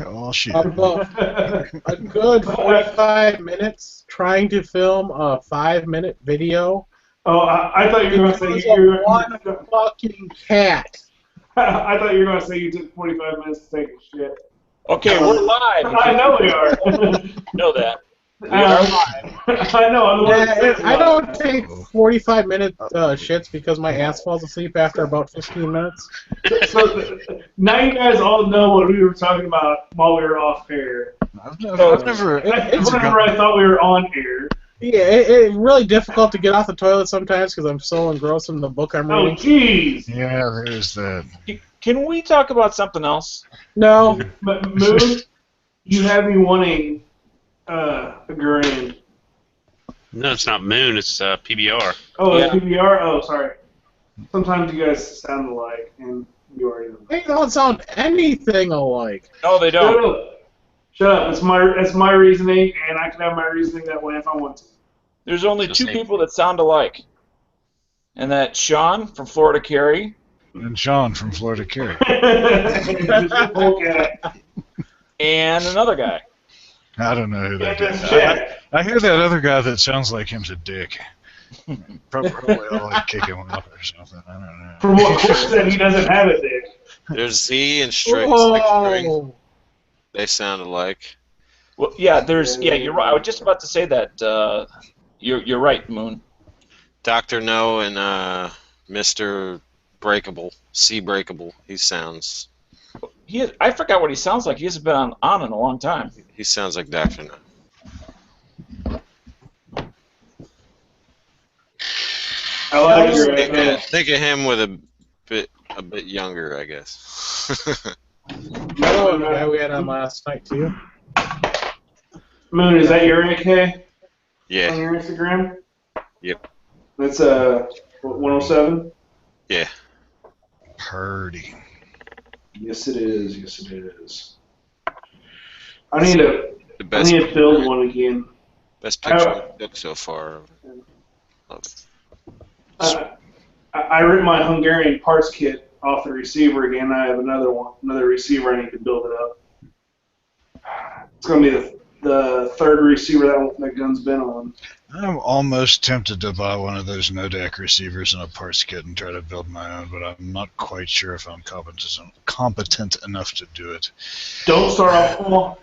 Oh, shit. About a good 45 minutes trying to film a 5-minute video Oh, I thought you were going to say because of one fucking cat. I thought you were going to say you took 45 minutes to take a shit. Okay, we're live. I know we are. Know that. We are live. I know. I'm the one that said I live. don't take 45-minute shits because my ass falls asleep after about 15 minutes. So now you guys all know what we were talking about while we were off air. I've never Whenever I thought we were on air. Yeah, it's really difficult to get off the toilet sometimes because I'm so engrossed in the book I'm Oh, reading. jeez. Yeah, there's that. Can we talk about something else? No. But Moon, you have me wanting a Gurren. No, it's not Moon. It's PBR. Oh, Yeah. PBR? Oh, sorry. Sometimes you guys sound alike, and you already know. They don't sound anything alike. No, they Shut don't. up. Shut up. It's my reasoning, and I can have my reasoning that way if I want to. There's only Just two say- people that sound alike. And that's Sean from Florida Carry And Sean from Florida Carry. Okay. and another guy. I don't know who that is. Check. I hear that other guy that sounds like him's a dick. Probably I'll like kick him off or something. I don't know. From what Court said, he doesn't have it, Dick. There's Z and Strike String. Whoa. They sound alike. Well, yeah, you're right. I was just about to say that. You're right, Moon. Dr. No and Mr. Breakable, C Breakable. He sounds I forgot what he sounds like. He hasn't been on in a long time. like Dr. No. I like your Think of him with a bit younger, I guess. Another guy we had on last night, too. Moon, is that your AK on Yeah. your Instagram? Yep. That's 107? Yeah. Purdy. Yes, it is. Yes, it is. I need to The best build one again. best picture we took so far. Love it. I ripped my Hungarian parts kit off the receiver again. I have another receiver. I need to build it up. It's going to be the third receiver that gun's been on. I'm almost tempted to buy one of those Nodak receivers in a parts kit and try to build my own, but I'm not quite sure if I'm competent enough to do it. Don't start off. Well,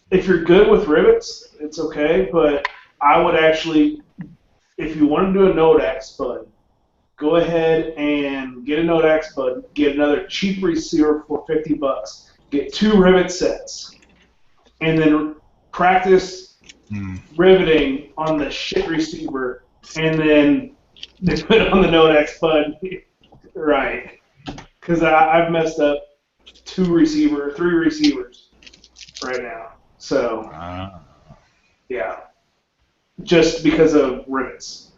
if you're good with rivets, it's okay. But I would actually, if you want to do a Nodak spud, go ahead and get a Nodak spud. Get another cheap receiver for $50. Get 2 rivet sets, and then practice riveting on the shit receiver, and then they put it on the Nodak spud. Right. Because I've messed up 3 receivers right now. So, yeah. Just because of rivets.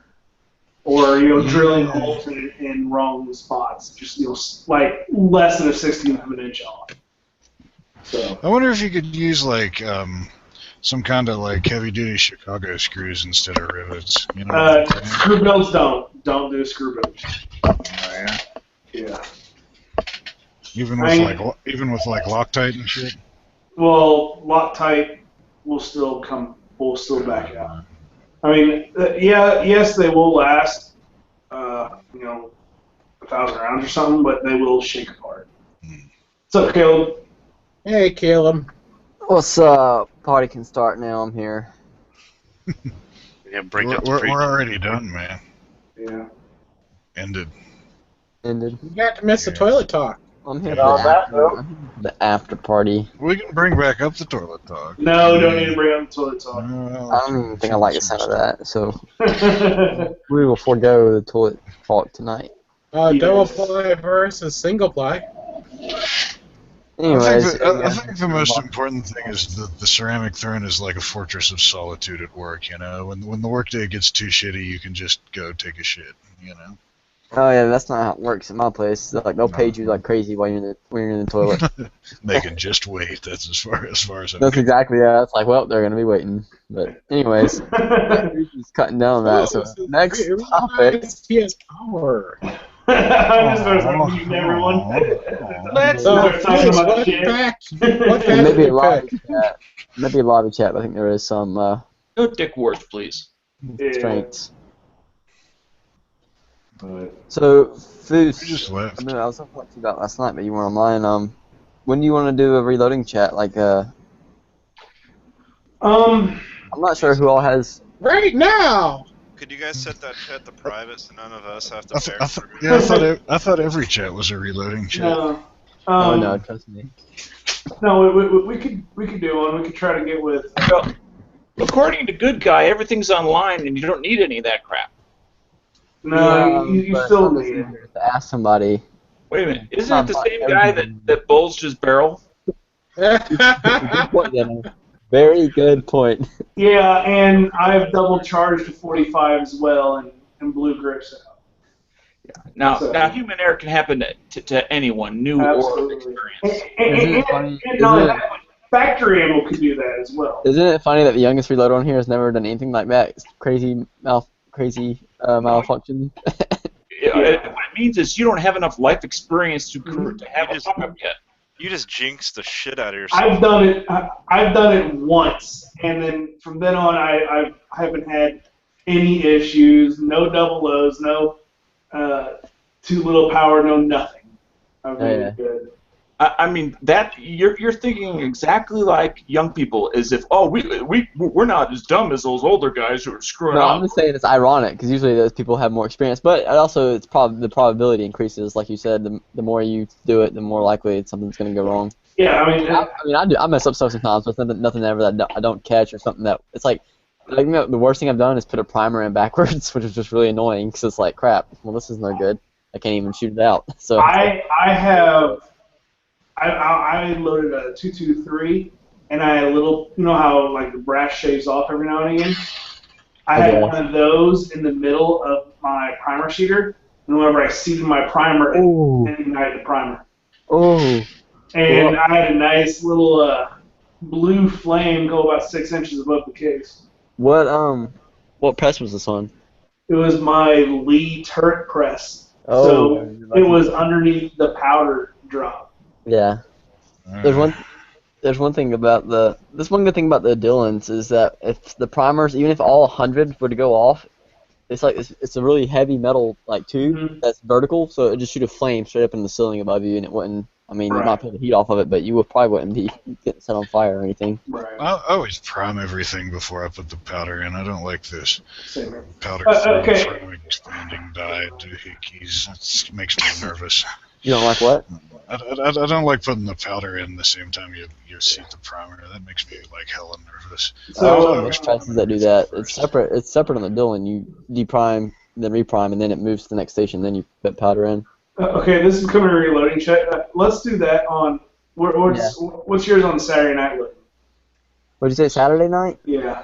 Or, drilling holes in wrong spots. Just, like, less than a 16th of an inch off. So. I wonder if you could use like some kind of like heavy-duty Chicago screws instead of rivets. You know what I'm saying? Screw builds don't do screw builds. Oh, yeah. Yeah. Even with like Loctite and shit. Well, Loctite will still back out. I mean, yes, they will last, 1,000 rounds or something, but they will shake apart. What's up, Caleb? Hey, Caleb. What's up? Party can start now. I'm here. Yeah, break up the We're pre- already done, man. Yeah. Ended. Ended. You got to miss the toilet talk. I'm here all for that, the after party. We can bring back up the toilet talk. No, we don't need to bring up the toilet talk. I don't even think I like the sound of that, so we will forego the toilet talk tonight. Double ply versus single ply. Anyways, I think the most important thing is the ceramic throne is like a fortress of solitude at work. When the workday gets too shitty, you can just go take a shit. oh yeah, that's not how it works at my place. Like they'll page you like crazy while you're in the toilet. They can just wait. That's as far as I'm. That's exactly It's like, well, they're gonna be waiting. But anyways, just cutting down on that. So next topic. He has power. I'm just starting muting everyone. Let's So, Start talking Fuse, about what shit. fact? What fact Maybe did a you lobby pick? chat. Maybe a lobby chat. But I think there is some go Dick Worth, please. Yeah. strengths. But, So, You Foos, just left. I mean, I was talking to you about last night, but you weren't online. When do you want to do a reloading chat? Like, I'm not sure who all has. Right now! Could you guys set that chat to private so none of us have to I beg for it? yeah, I thought every chat was a reloading chat. no. Oh no, trust me. No, we could do one. We could try to get with. Well, according to Good Guy, everything's online and you don't need any of that crap. No, you but still I'm need just it. eager to ask somebody. Wait a minute, isn't it the same guy that bulged his barrel? Good point, Dennis. Very good point. Yeah, and I've double charged to 45 as well and blue grips out. Now, So- now human error can happen to anyone, new or Absolutely. experienced. Isn't it funny? And not that, but factory ammo could do that as well. Isn't it funny that the youngest reloader on here has never done anything like that? It's crazy malfunction. What it means is you don't have enough life experience to have a fuck up yet. You just jinxed the shit out of yourself. I've done it. I've done it once, and then from then on, I haven't had any issues. No double O's. No too little power. No nothing. I'm really Yeah. good. I mean that you're thinking exactly like young people, as if we're not as dumb as those older guys who are screwing No, I'm up. just saying it's ironic because usually those people have more experience, but also it's the probability increases. Like you said, the more you do it, the more likely something's going to go wrong. Yeah, I mean, I mess up stuff sometimes, but nothing ever that I don't catch or something that it's like you know, the worst thing I've done is put a primer in backwards, which is just really annoying because it's like crap. Well, this is no good. I can't even shoot it out. So I loaded a 223, and I had a little, you know how like the brass shaves off every now and again. I had Okay. one of those in the middle of my primer sheeter, and whenever I seated my primer, it ignited the primer. Oh, And I had a nice little blue flame go about 6 inches above the case. what press was this on? It was my Lee turret press, Oh, so it was underneath the powder drop. Yeah. There's one thing about one good thing about the Dillons is that if the primers, even if all 100 were to go off, it's like it's a really heavy metal like tube Mhm. that's vertical, so it just shoot a flame straight up in the ceiling above you, and it wouldn't. I mean, Right. it might put the heat off of it, but you probably wouldn't be getting set on fire or anything. Right. I always prime everything before I put the powder in. I don't like this Same here. powder okay. frame expanding die doohickeys. It makes me nervous. You don't like what? I don't like putting the powder in the same time you seat the primer. That makes me like hella nervous. So, There's presses that do that. It's separate. It's separate on the Dillon. You deprime, then reprime, and then it moves to the next station. Then you put powder in. okay, this is becoming a reloading check. Let's do that on. What's yours on Saturday night look? What'd you say? Saturday night? Yeah.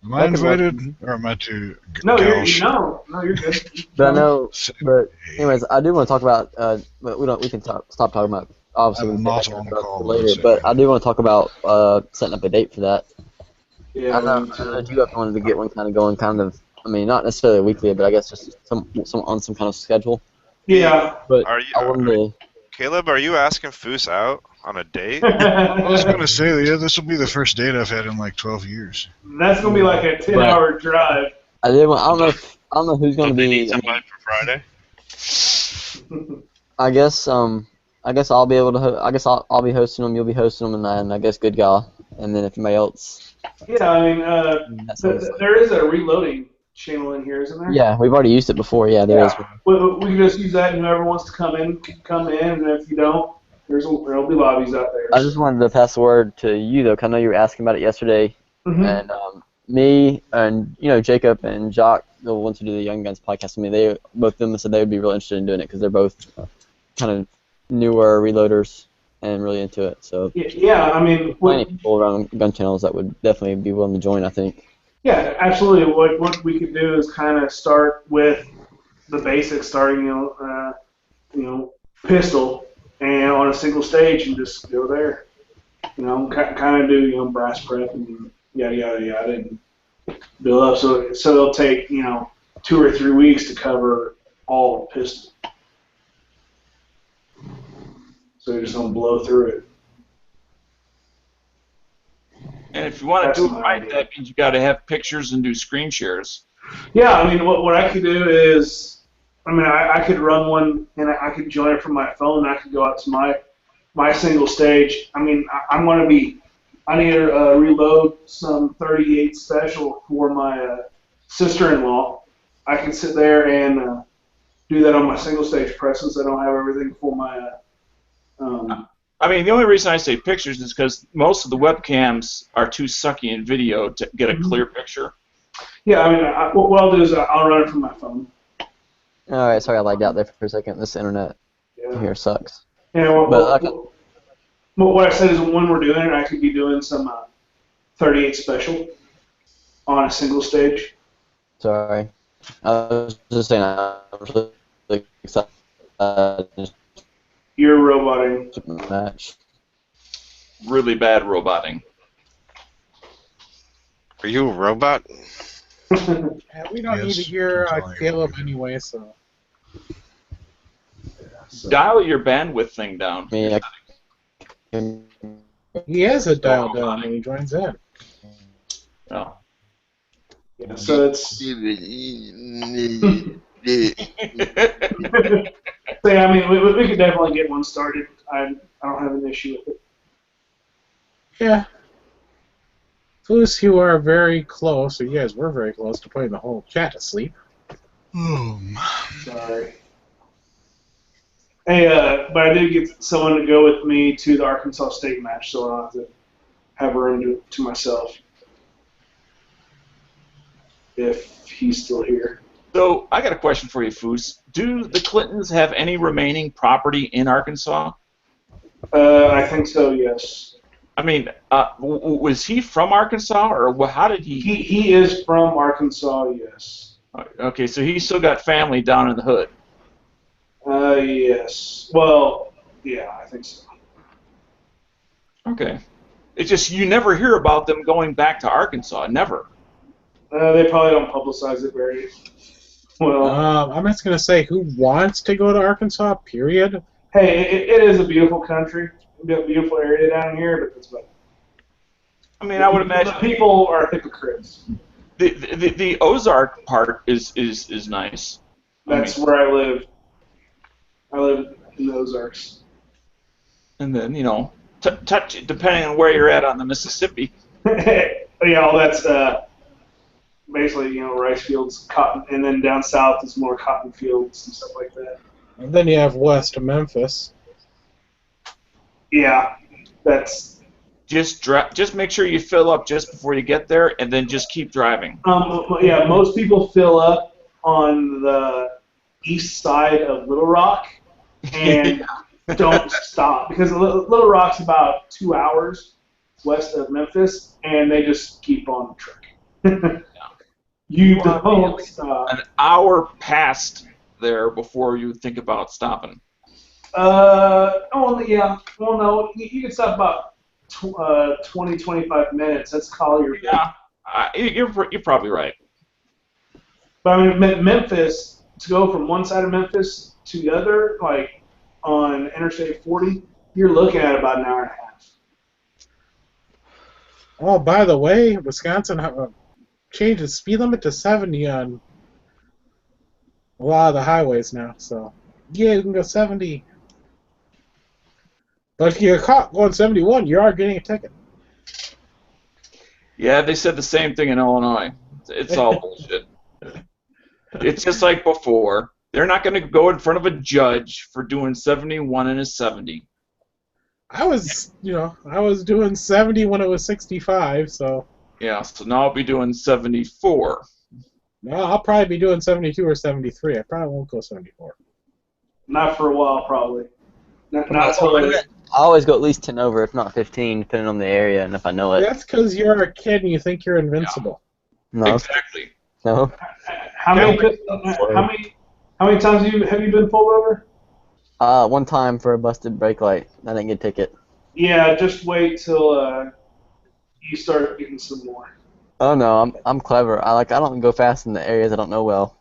Am I invited, or am I too No, gauche? you're good. But I know. But anyways, I do want to talk about. But we can stop talking about. Obviously, I'm we can not take that on for call, later. let's say. But I do want to talk about setting up a date for that. Yeah. I know you guys wanted to get one kind of going, kind of. I mean, not necessarily weekly, but I guess just some on some kind of schedule. Yeah. But Are you- I wanted to. Caleb, are you asking Foos out on a date? I was gonna say, yeah, this will be the first date I've had in like 12 years. That's gonna be like a 10-hour drive. I did. I don't know who's going to They be. need somebody for Friday. I guess I'll be able to. I guess I'll be hosting them. You'll be hosting them, and then I guess Good Guy, and then if anybody else. Yeah, I mean, That sounds like- there is a reloading channel in here, isn't there? Yeah, we've already used it before. Yeah, there is. We can just use that, and whoever wants to come in, can come in, and if you don't, there'll be lobbies out there. I just wanted to pass the word to you though, 'cause I know you were asking about it yesterday, Mhm. and me and Jacob and Jock, the ones who do the Young Guns podcast with me, they both of them said they would be real interested in doing it because they're both kind of newer reloaders and really into it. So Yeah, I mean, plenty of people around gun channels that would definitely be willing to join. I think. yeah, absolutely. What we could do is kind of start with the basics, starting pistol, and on a single stage, and just go there. Kind of do brass prep and yada yada yada, and build up. So it'll take 2 or 3 weeks to cover all the pistol. so you just don't blow through it. And if you want That's to do it my right, idea. that means you got to have pictures and do screen shares. Yeah, I mean, what I could do is, I mean, I could run one and I could join it from my phone. And I could go out to my single stage. I mean, I'm going to be, I need to reload some 38 special for my sister-in-law. I can sit there and do that on my single stage presses. I don't have everything for my. I mean, the only reason I say pictures is because most of the webcams are too sucky in video to get a clear picture. Yeah, I mean, what I'll do is I'll run it from my phone. All right, sorry I lagged out there for a second. This internet Yeah. here sucks. Yeah, But, what I said is when we're doing it, I could be doing some 38 special on a single stage. Sorry, I was just saying I'm really excited to You're roboting. the match. Really bad roboting. Are you a robot? Yeah, we don't need to Yes, hear I'm telling you. Caleb anyway, so. Dial your bandwidth thing down. I mean, I can, He has it dialed down when he joins in. Oh. Yeah, so it's. So, yeah, I mean, we could definitely get one started. I don't have an issue with it. Yeah. Those who are very close, or you guys were very close to putting the whole chat to sleep. Sorry. Hey, but I did get someone to go with me to the Arkansas State match, so I'll have to have a room to myself if he's still here. So I got a question for you, Foos. Do the Clintons have any remaining property in Arkansas? I think so, yes. I mean, was he from Arkansas, or how did he? He is from Arkansas, yes. Okay, so he's still got family down in the hood. Yes. Well, yeah, I think so. Okay. It's just you never hear about them going back to Arkansas. Never. They probably don't publicize it very well. I'm just going to say, who wants to go to Arkansas, period? Hey, it is a beautiful country, a beautiful area down here, but it's about. I mean, I would imagine the people are hypocrites. the Ozark part is nice. That's where I live. I live in the Ozarks. And then touch depending on where you're at on the Mississippi. Yeah, all that's basically rice fields, cotton, and then down south is more cotton fields and stuff like that. And then you have west of Memphis. Yeah, that's. Just make sure you fill up just before you get there, and then just keep driving. Yeah, most people fill up on the east side of Little Rock and don't stop because Little Rock's about 2 hours west of Memphis, and they just keep on the truck. You don't stop. An hour past there before you think about stopping. Oh yeah. Well, no, you can stop about 20, 25 minutes. That's Collier. Yeah, you're probably right. But I mean, Memphis, to go from one side of Memphis to the other, like on Interstate 40, you're looking at about an hour and a half. Oh, by the way, Wisconsin changed the speed limit to 70 on a lot of the highways now. So, yeah, you can go 70. But if you're caught going 71, you are getting a ticket. Yeah, they said the same thing in Illinois. It's all bullshit. It's just like before. They're not going to go in front of a judge for doing 71 and a 70. I was doing 70 when it was 65, so. Yeah, so now I'll be doing 74. No, I'll probably be doing 72 or 73. I probably won't go 74. Not for a while, probably. Not until I always go at least 10 over, if not 15, depending on the area and if I know it. That's because you're a kid and you think you're invincible. No, Exactly. no. How many times have you been pulled over? One time for a busted brake light. I didn't get a ticket. Yeah, just wait till you start getting some more. Oh no, I'm clever. I don't go fast in the areas I don't know well.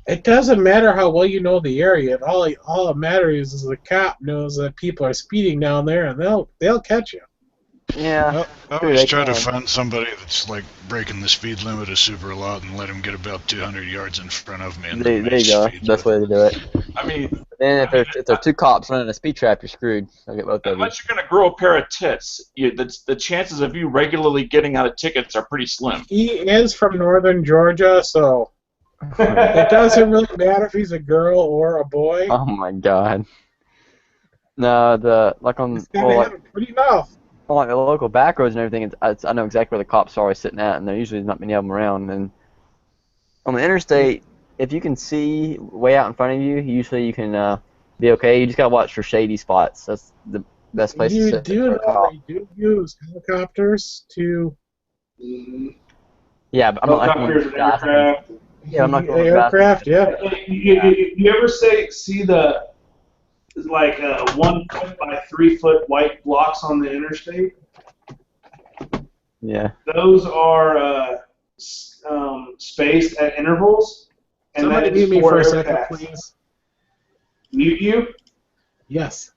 It doesn't matter how well you know the area. All it matters is the cop knows that people are speeding down there, and they'll catch you. Yeah. I True, always they try to can. find somebody that's like breaking the speed limit a super lot and let him get about 200 yards in front of me. And There then you go. speed Best way to do it. I mean, Then if there's two cops running a speed trap, you're screwed. I'll get both of you. unless you're going to grow a pair of tits, the chances of you regularly getting out of tickets are pretty slim. He is from northern Georgia, so it doesn't really matter if he's a girl or a boy. Oh my god. No, He's gotta have it pretty enough. on like the local back roads and everything, I know exactly where the cops are always sitting at, and there usually not many of them around. And on the interstate, if you can see way out in front of you, usually you can be okay. You just gotta watch for shady spots. That's the best place to You sit do for a know cop. they do use helicopters to Yeah, but I'm not like Helicopters and aircraft. Yeah, I'm not going aircraft, yeah. You ever see the like 1 foot by 3 foot white blocks on the interstate? Yeah. Those are spaced at intervals, and Somebody that is mute me for for a second, aircraft. please. Mute you? Yes.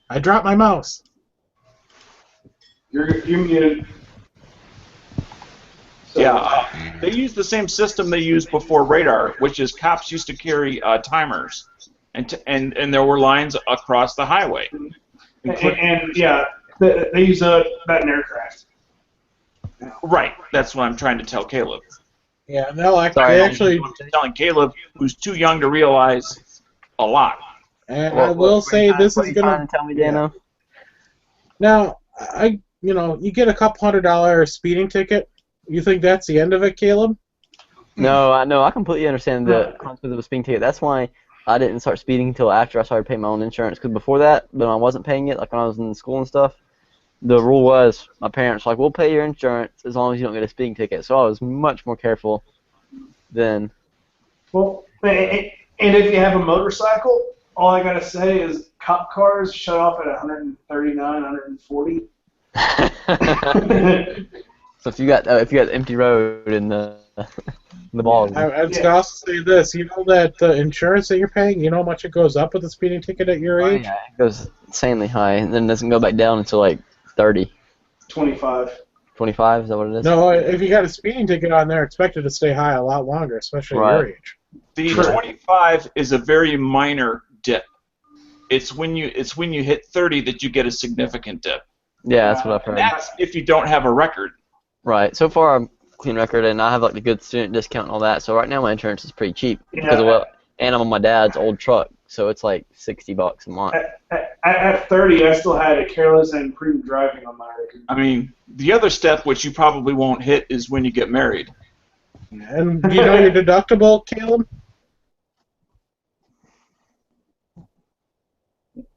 I dropped my mouse. You're muted. So, Yeah, they use the same system they used before radar, which is cops used to carry timers, and there were lines across the highway. and yeah, they use that in aircraft. Right, that's what I'm trying to tell Caleb. Yeah, no, Sorry, they actually. I'm telling Caleb, who's too young to realize a lot. And I will say this is gonna. Trying to tell me, Dano? Now, you get a couple $100 speeding ticket. You think that's the end of it, Caleb? No, I know. I completely understand the consequence of a speeding ticket. That's why I didn't start speeding until after I started paying my own insurance. Because before that, when I wasn't paying it, like when I was in school and stuff, the rule was my parents were like, we'll pay your insurance as long as you don't get a speeding ticket. So I was much more careful then. Well, and if you have a motorcycle, all I gotta say is cop cars shut off at 139, 140. So if you got empty road in the ball. I was gonna also say this. You know that the insurance that you're paying, you know how much it goes up with a speeding ticket at your age? Yeah, it goes insanely high, and then it doesn't go back down until like 30. 25. 25, is that what it is? No, if you got a speeding ticket on there, expect it to stay high a lot longer, especially at your age. The Sure. 25 is a very minor dip. It's when you hit 30 that you get a significant dip. Yeah, that's what I've heard. That's if you don't have a record. Right. So far, I'm clean record, and I have like the good student discount and all that. So right now, my insurance is pretty cheap because of and I'm on my dad's old truck, so it's like $60 a month. At 30, I still had a careless and imprudent driving on my record. I mean, the other step, which you probably won't hit, is when you get married. And do you know your deductible, Caleb?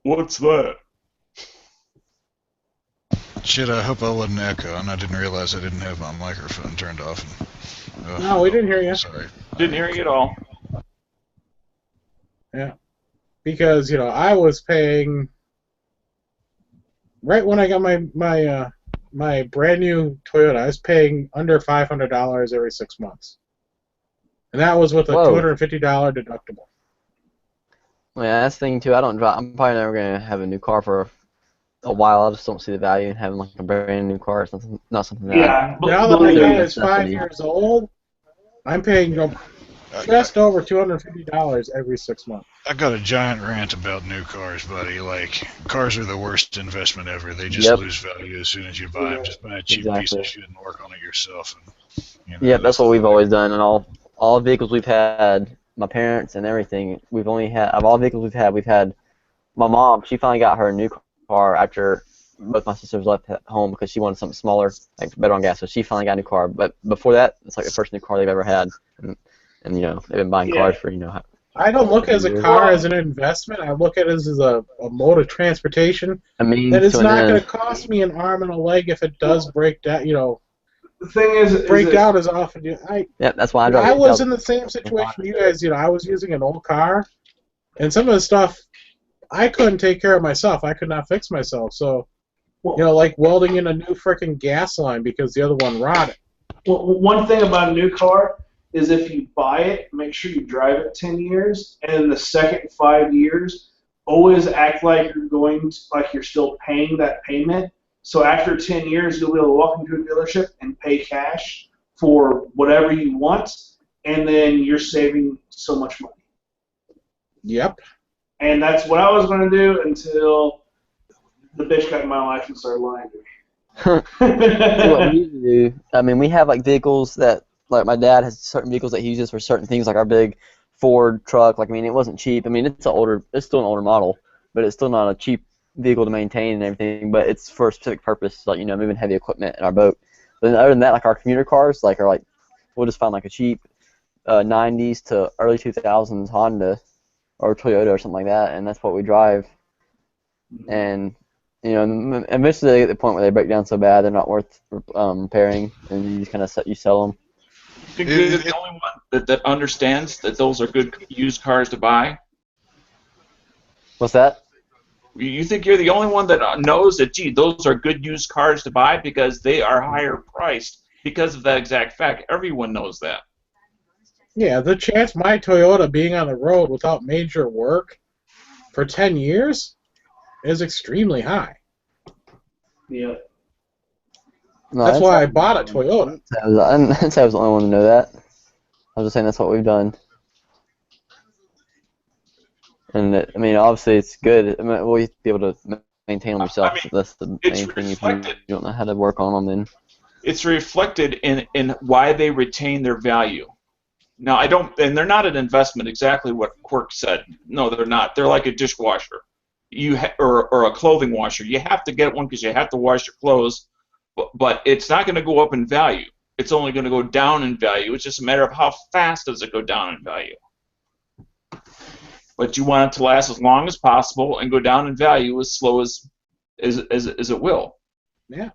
What's that? Shit, I hope I wasn't echoing. I didn't realize I didn't have my microphone turned off. No, we didn't hear you. Sorry. Didn't hear you at all. Because I was paying right when I got my brand new Toyota. I was paying under $500 every 6 months, and that was with a Whoa. $250 deductible. Well, yeah, that's the thing too. I don't drive. I'm probably never gonna have a new car for a while. I just don't see the value in having like a brand new car. It's not something that. Yeah. Now that my believe car me, is 5 years old, I'm paying just over $250 every 6 months. I got a giant rant about new cars, buddy. Like, cars are the worst investment ever. They just Yep. lose value as soon as you buy them. Just buy a cheap piece Exactly. of shit and work on it yourself. And, Yeah, that's what we've always done, and all vehicles we've had, my parents and everything. We've only had of all vehicles we've had. My mom, she finally got her new car after both my sisters left home because she wanted something smaller, like better on gas. So she finally got a new car. But before that, it's like the first new car they've ever had, and they've been buying cars for I don't look at a car as an investment. I look at it as a mode of transportation a means that is to an not going end. to cost me an arm and a leg if it does break down. the thing is Break that- down as often. Yeah, that's why I drive. I a was Delta. in the same situation you guys. I was using an old car, and some of the stuff I couldn't take care of myself. I could not fix myself. So, like welding in a new freaking gas line because the other one rotted. Well, one thing about a new car is if you buy it, make sure you drive it 10 years, and in the second 5 years, always act like you're still paying that payment. So after 10 years, you'll be able to walk into a dealership and pay cash for whatever you want, and then you're saving so much money. Yep. And that's what I was going to do until the bitch got in my life and started lying to me. So what we usually do, I mean, we have like vehicles that, like my dad has certain vehicles that he uses for certain things, like our big Ford truck. Like, I mean, it wasn't cheap. I mean, it's still an older model, but it's still not a cheap vehicle to maintain and everything. But it's for a specific purpose, like moving heavy equipment in our boat. But then other than that, like our commuter cars, we'll just find like a cheap 90s to early 2000s Honda or Toyota or something like that, and that's what we drive. And eventually they get to the point where they break down so bad they're not worth repairing, and you just kind of sell them. You think you're the only one that understands that those are good used cars to buy? What's that? You think you're the only one that knows that, gee, those are good used cars to buy because they are higher priced because of that exact fact? Everyone knows that. Yeah, the chance my Toyota being on the road without major work for 10 years is extremely high. Yeah. No, That's why I bought a Toyota. I didn't say I was the only one to know that. I was just saying that's what we've done. And I mean, obviously it's good. I mean, well, you have to be able to maintain them yourself. I mean, that's the main it's thing. If you reflected. don't know how to work on them, then It's reflected in why they retain their value. Now, and they're not an investment, exactly what Quirk said. No, they're not. They're like a dishwasher, or a clothing washer. You have to get one because you have to wash your clothes, but it's not going to go up in value. It's only going to go down in value. It's just a matter of how fast does it go down in value. But you want it to last as long as possible and go down in value as slow as it will. Yeah,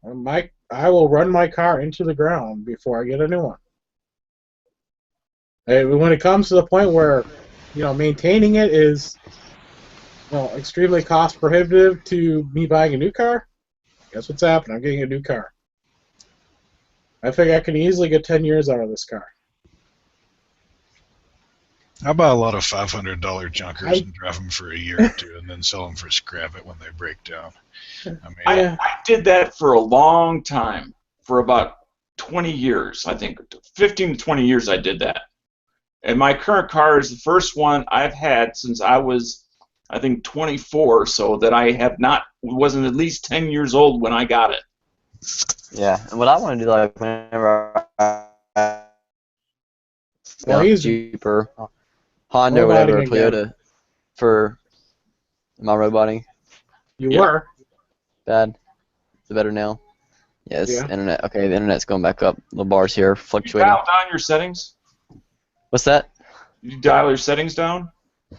I will run my car into the ground before I get a new one. And when it comes to the point where, maintaining it is, extremely cost prohibitive to me buying a new car, guess what's happening? I'm getting a new car. I think I can easily get 10 years out of this car. I buy a lot of $500 junkers and drive them for a year or two, and then sell them for scrap it when they break down. I did that for a long time, for about 20 years. I think 15 to 20 years I did that. And my current car is the first one I've had since I was, I think, 24, so that I wasn't at least 10 years old when I got it. yeah. And what I want to do, like whenever cheaper Honda or whatever, Toyota, for my road body. You were. Bad. Is it better now? Yes. Yeah. Internet. Okay, the internet's going back up. The bars here fluctuating. You dial down your settings? What's that? You dial your settings down?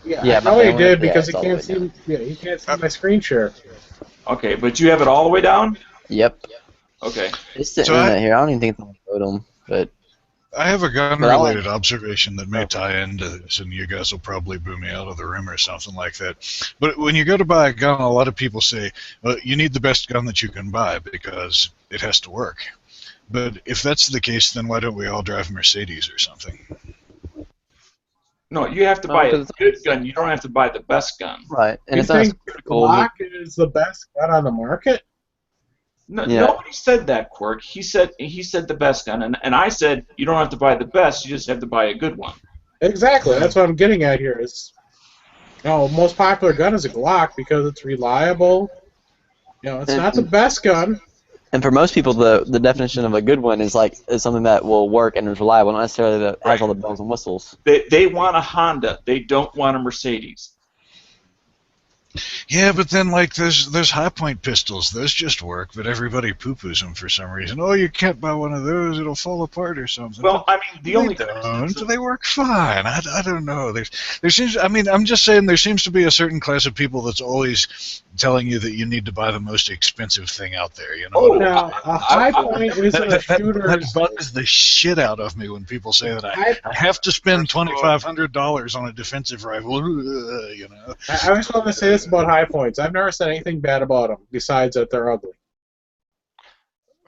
Yeah, I know he did because he can't see. Yeah, he can't see my screen share. Okay, but you have it all the way down? Yep. Okay. It's the internet here. I don't even think it's on the modem, but. I have a gun-related observation that may tie into this, and you guys will probably boo me out of the room or something like that. But when you go to buy a gun, a lot of people say, well, you need the best gun that you can buy because it has to work. But if that's the case, then why don't we all drive Mercedes or something? No, you have to buy a good gun. You don't have to buy the best gun. Right. And you it's not think Glock is the best gun on the market? No, nobody said that, Quirk. He said the best gun, and I said you don't have to buy the best. You just have to buy a good one. Exactly. That's what I'm getting at here. Is most popular gun is a Glock because it's reliable. It's not the best gun. And for most people, the definition of a good one is something that will work and is reliable, not necessarily that has all the bells and whistles. They want a Honda. They don't want a Mercedes. Yeah, but then there's high-point pistols. Those just work, but everybody poo-poos them for some reason. Oh, you can't buy one of those; it'll fall apart or something. Well, I mean, they work fine. I don't know. There seems. I mean, I'm just saying there seems to be a certain class of people that's always telling you that you need to buy the most expensive thing out there. Now a high point isn't a shooter. That bugs the shit out of me when people say that I have to spend $2,500 on a defensive rifle. I just want to say this about high points. I've never said anything bad about them besides that they're ugly.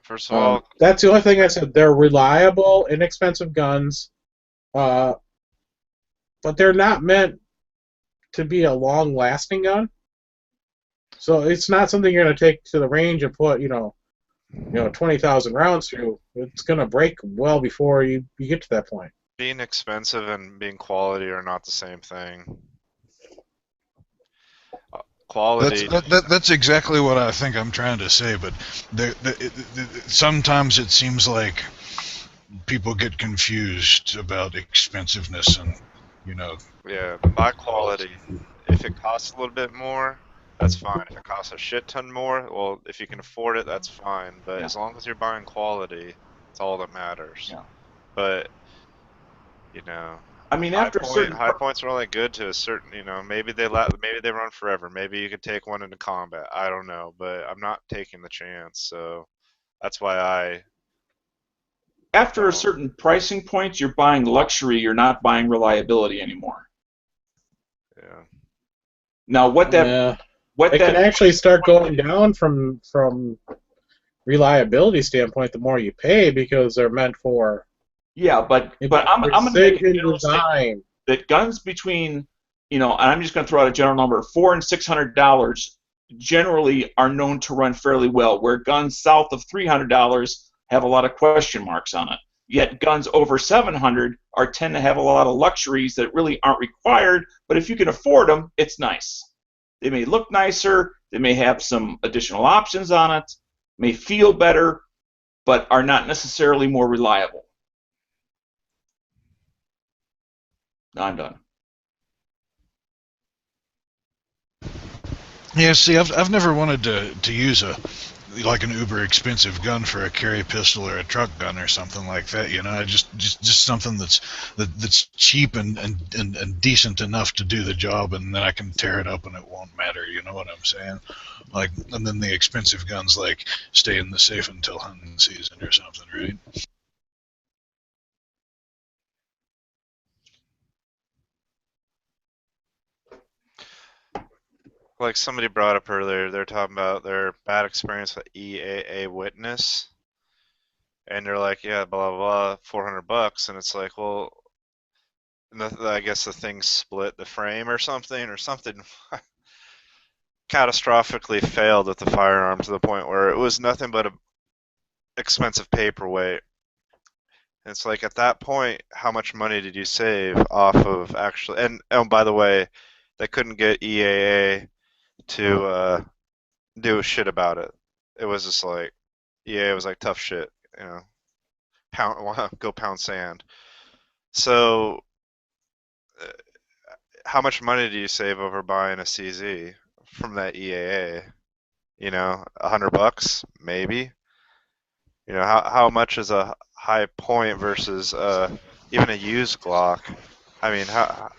First of all, that's the only thing I said. They're reliable, inexpensive guns. but they're not meant to be a long-lasting gun. So it's not something you're going to take to the range and put, 20,000 rounds through. It's going to break well before you get to that point. Being expensive and being quality are not the same thing. Quality. That's exactly what I think I'm trying to say, but sometimes it seems like people get confused about expensiveness and, Yeah, buy quality. If it costs a little bit more, that's fine. If it costs a shit ton more, well, if you can afford it, that's fine. But as long as you're buying quality, it's all that matters. Yeah. But, I mean, after a certain high points are only good to a certain, maybe they run forever. Maybe you could take one into combat. I don't know, but I'm not taking the chance. So that's why after a certain pricing point, you're buying luxury. You're not buying reliability anymore. Yeah. Now, It can actually start going down from reliability standpoint the more you pay, because they're meant for. Yeah, but I'm going to make a general design that guns between, and I'm just going to throw out a general number, $400 and $600 generally are known to run fairly well, where guns south of $300 have a lot of question marks on it. Yet guns over $700 tend to have a lot of luxuries that really aren't required, but if you can afford them, it's nice. They may look nicer, they may have some additional options on it, may feel better, but are not necessarily more reliable. I'm done. Yeah, see, I've never wanted to use an uber expensive gun for a carry pistol or a truck gun or something like that. Just something that's cheap and decent enough to do the job, and then I can tear it up and it won't matter. You know what I'm saying? And then the expensive guns stay in the safe until hunting season or something, right? like somebody brought up earlier, they're talking about their bad experience with EAA Witness, and they're like, yeah, blah blah blah, $400, and it's like, well, I guess the thing split the frame or something catastrophically failed with the firearm to the point where it was nothing but a expensive paperweight. And it's like, at that point, how much money did you save off of actually? And oh, by the way, they couldn't get EAA to do shit about it. It was just like, EAA was like, tough shit, go pound sand. So how much money do you save over buying a CZ from that EAA? $100 maybe. How much is a high point versus even a used Glock? I mean, how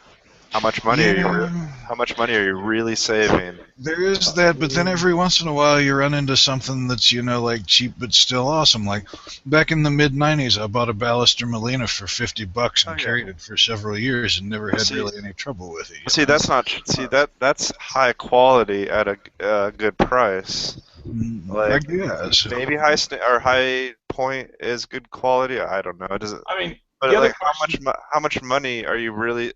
much money are you really saving? There is that, but then every once in a while you run into something that's like cheap but still awesome. Like back in the mid '90s, I bought a Ballister Molina for $50 and carried it for several years and never had really any trouble with it. See, that's not. See, that's high quality at a good price. I guess maybe high point is good quality. I don't know. It doesn't. I mean, but like, how much money are you really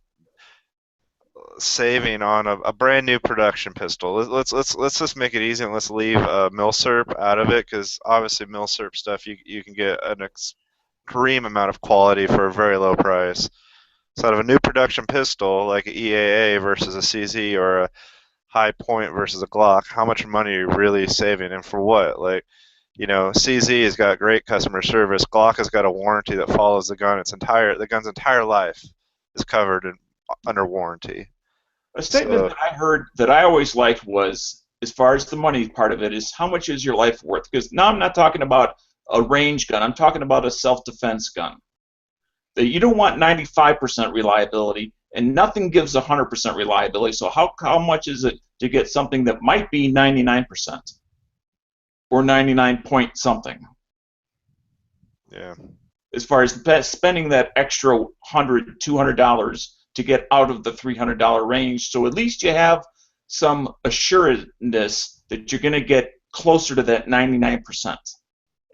saving on a brand new production pistol? Let's just make it easy and let's leave Milsurp out of it, because obviously Milsurp stuff you can get an extreme amount of quality for a very low price. So out of a new production pistol like an EAA versus a CZ or a high point versus a Glock, how much money are you really saving, and for what? Like, CZ has got great customer service. Glock has got a warranty that follows the gun. The gun's entire life is covered under warranty. A statement that I heard that I always liked was, as far as the money part of it, is how much is your life worth? Because now I'm not talking about a range gun. I'm talking about a self-defense gun. That you don't want 95% reliability, and nothing gives 100% reliability. So how much is it to get something that might be 99% or 99 point something? Yeah. As far as spending that extra $100, $200 to get out of the $300 range, so at least you have some assuredness that you're going to get closer to that 99%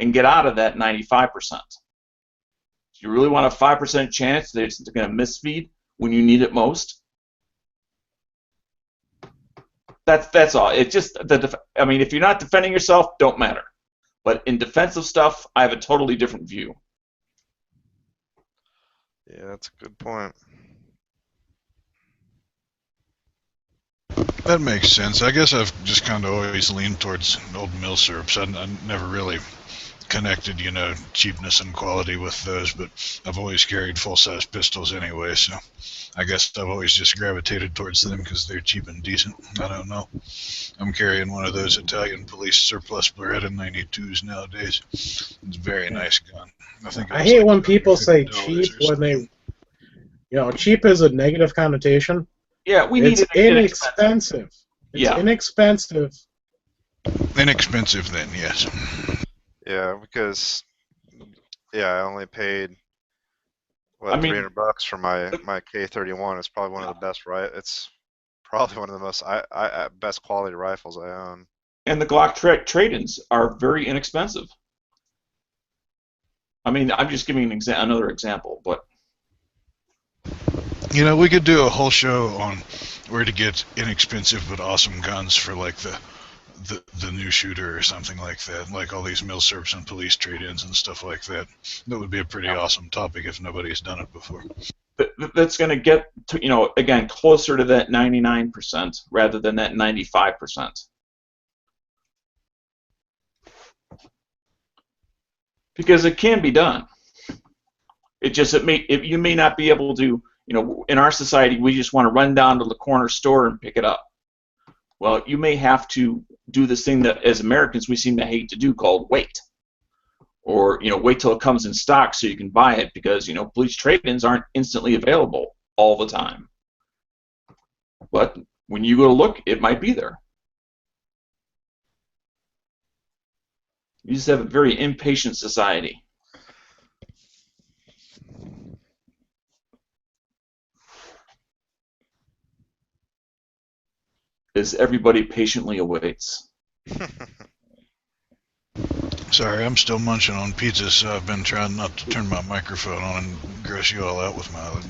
and get out of that 95%. Do you really want a 5% chance that it's going to misfeed when you need it most? That's all. It just I mean, if you're not defending yourself, don't matter. But in defensive stuff, I have a totally different view. Yeah, that's a good point. That makes sense. I guess I've just kind of always leaned towards old milsurps. I never really connected, cheapness and quality with those, but I've always carried full-size pistols anyway, so I guess I've always just gravitated towards them because they're cheap and decent. I don't know. I'm carrying one of those Italian police surplus Beretta 92s nowadays. It's a very nice gun. I hate when people say cheap when they, cheap is a negative connotation. Yeah, we need it's inexpensive. It's inexpensive. Inexpensive then, yes. Yeah, because I only paid $300 for my K31. It's probably one of the best, it's probably one of the most best quality rifles I own. And the Glock trade-ins are very inexpensive. I mean, I'm just giving another example, but we could do a whole show on where to get inexpensive but awesome guns for like the new shooter or something like that, like all these milsurps and police trade-ins and stuff like that. That would be a pretty awesome topic if nobody's done it before. But that's going to get to, again, closer to that 99% rather than that 95%. Because it can be done. You may not be able to, in our society, we just want to run down to the corner store and pick it up. Well, you may have to do this thing that, as Americans, we seem to hate to do, called wait. Or, wait till it comes in stock so you can buy it, because, police trade-ins aren't instantly available all the time. But when you go to look, it might be there. You just have a very impatient society. As everybody patiently awaits. Sorry, I'm still munching on pizza, so I've been trying not to turn my microphone on and gross you all out with my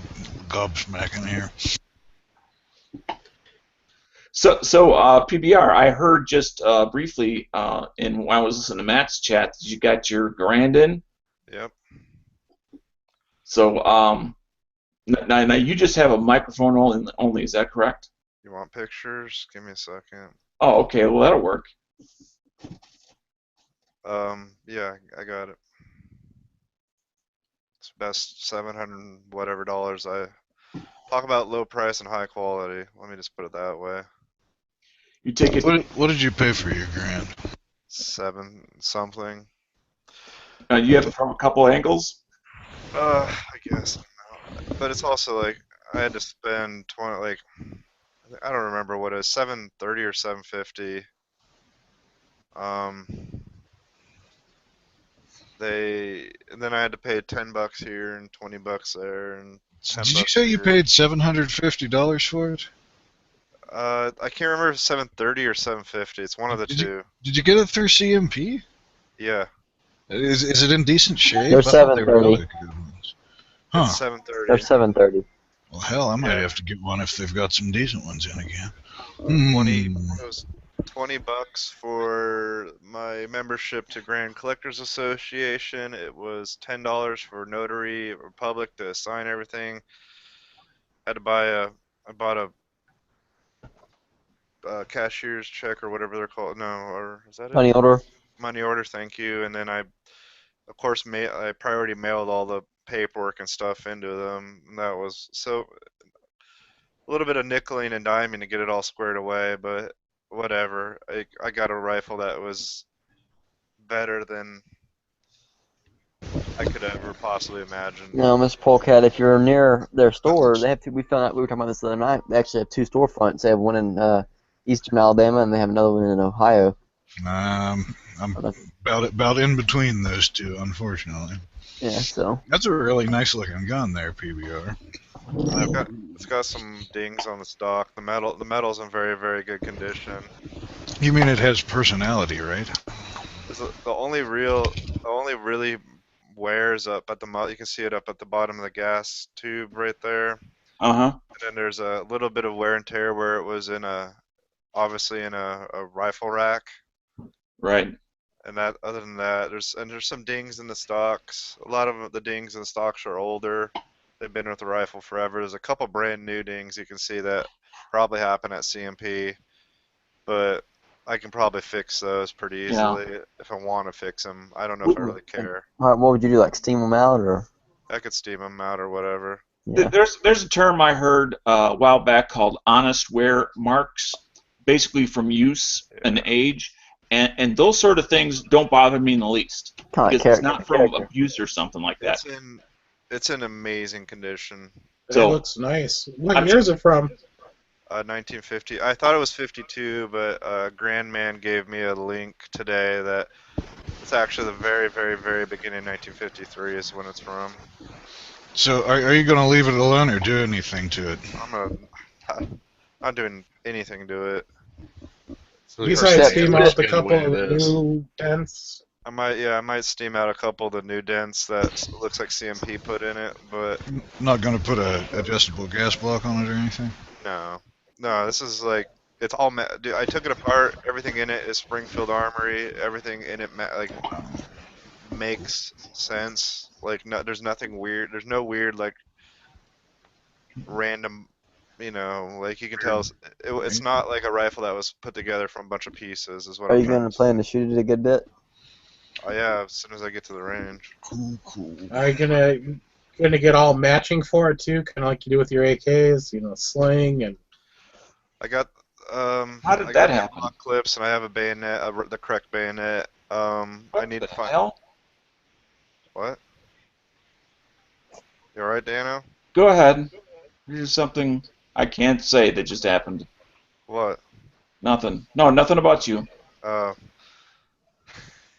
gobsmacking here. So PBR, I heard just briefly when I was listening to Matt's chat that you got your Garand in. Yep. So now you just have a microphone only, is that correct? You want pictures? Give me a second. Oh, okay. Well, that'll work. Yeah, I got it. It's best $700 whatever dollars. I talk about low price and high quality. Let me just put it that way. You take it. What did you pay for your Garand? 7 something. You have it from a couple angles. I guess. But it's also like I had to spend 20. I don't remember what it was, $730 or $750. And then I had to pay $10 here and $20 there and $10. Did you say you paid $750 for it? I can't remember if it's $730 or $750. It's one of the two. Did you get it through CMP? Yeah. Is it in decent shape? They're $730. Huh. It's $730. They're $730. Well, hell, I might have to get one if they've got some decent ones in again. It was $20 for my membership to Grand Collectors Association. It was $10 for Notary Republic to sign everything. I bought a cashier's check or whatever they're called. No, or is that it? Money order. Money order, thank you. And then I priority mailed all the paperwork and stuff into them. And that was so a little bit of nickeling and diming to get it all squared away, but whatever. I got a rifle that was better than I could ever possibly imagine. No, Miss Polecat, if you're near their store, they have two. We found out, we were talking about this the other night. They actually have 2 storefronts. They have one in eastern Alabama, and they have another one in Ohio. I'm about in between those two, unfortunately. Yeah, so. That's a really nice looking gun there, PBR. It's got some dings on the stock. The metal's in very, very good condition. You mean it has personality, right? The only really wears up at the you can see it up at the bottom of the gas tube right there. Uh-huh. And then there's a little bit of wear and tear where it was obviously in a rifle rack. Right. And that, other than that, there's some dings in the stocks. A lot of the dings in the stocks are older. They've been with the rifle forever. There's a couple brand new dings you can see that probably happen at CMP, but I can probably fix those pretty easily if I want to fix them. I don't know if I really care. All right, what would you do? Like steam them out, or? I could steam them out or whatever. Yeah. There's a term I heard a while back called honest wear marks, basically from use and age, and those sort of things don't bother me in the least. Kind of Because it's not from abuse or something like that. It's in amazing condition. It So- looks nice. What year is it from? 1950. I thought it was 52, but Grandman gave me a link today that it's actually the very, very, very beginning 1953 is when it's from. So are you going to leave it alone or do anything to it? I'm not doing anything to it. Besides steam out the good couple way of it is. new dents. I might steam out a couple of the new dents that looks like CMP put in it, but Not going to put a adjustable gas block on it or anything? no, this is like, it's all, dude, I took it apart, everything in it is Springfield Armory, everything in it, like, makes sense, like, no, there's nothing weird, there's no weird, like, random, like, you can tell, it's not like a rifle that was put together from a bunch of pieces, is what Are I'm you trying going to to plan to shoot it a good bit? Oh yeah, as soon as I get to the range. Cool. Are you gonna get all matching for it too, kind of like you do with your AKs? Sling and. I got How did I that got happen? lock clips, and I have a bayonet, the correct bayonet. I need the to find hell? what? You all right, Dano? Go ahead. Here's something I can't say that just happened. What? Nothing. No, nothing about you.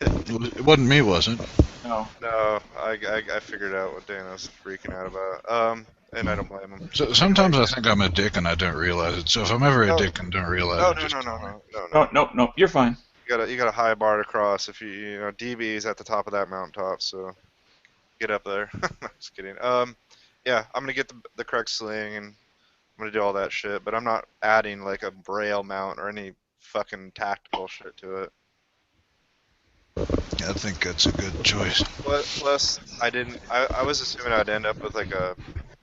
It wasn't me, was it? No. No, I figured out what Dano's freaking out about. And I don't blame him. So sometimes I think I'm a dick and I don't realize it. So if I'm ever a No. dick and don't realize No, it, just tell me. No, you're fine. You got a high bar to cross. If DB is at the top of that mountaintop, so get up there. Just kidding. Yeah, I'm gonna get the correct sling and I'm gonna do all that shit, but I'm not adding like a braille mount or any fucking tactical shit to it. I think that's a good choice. Plus, I was assuming I'd end up with like a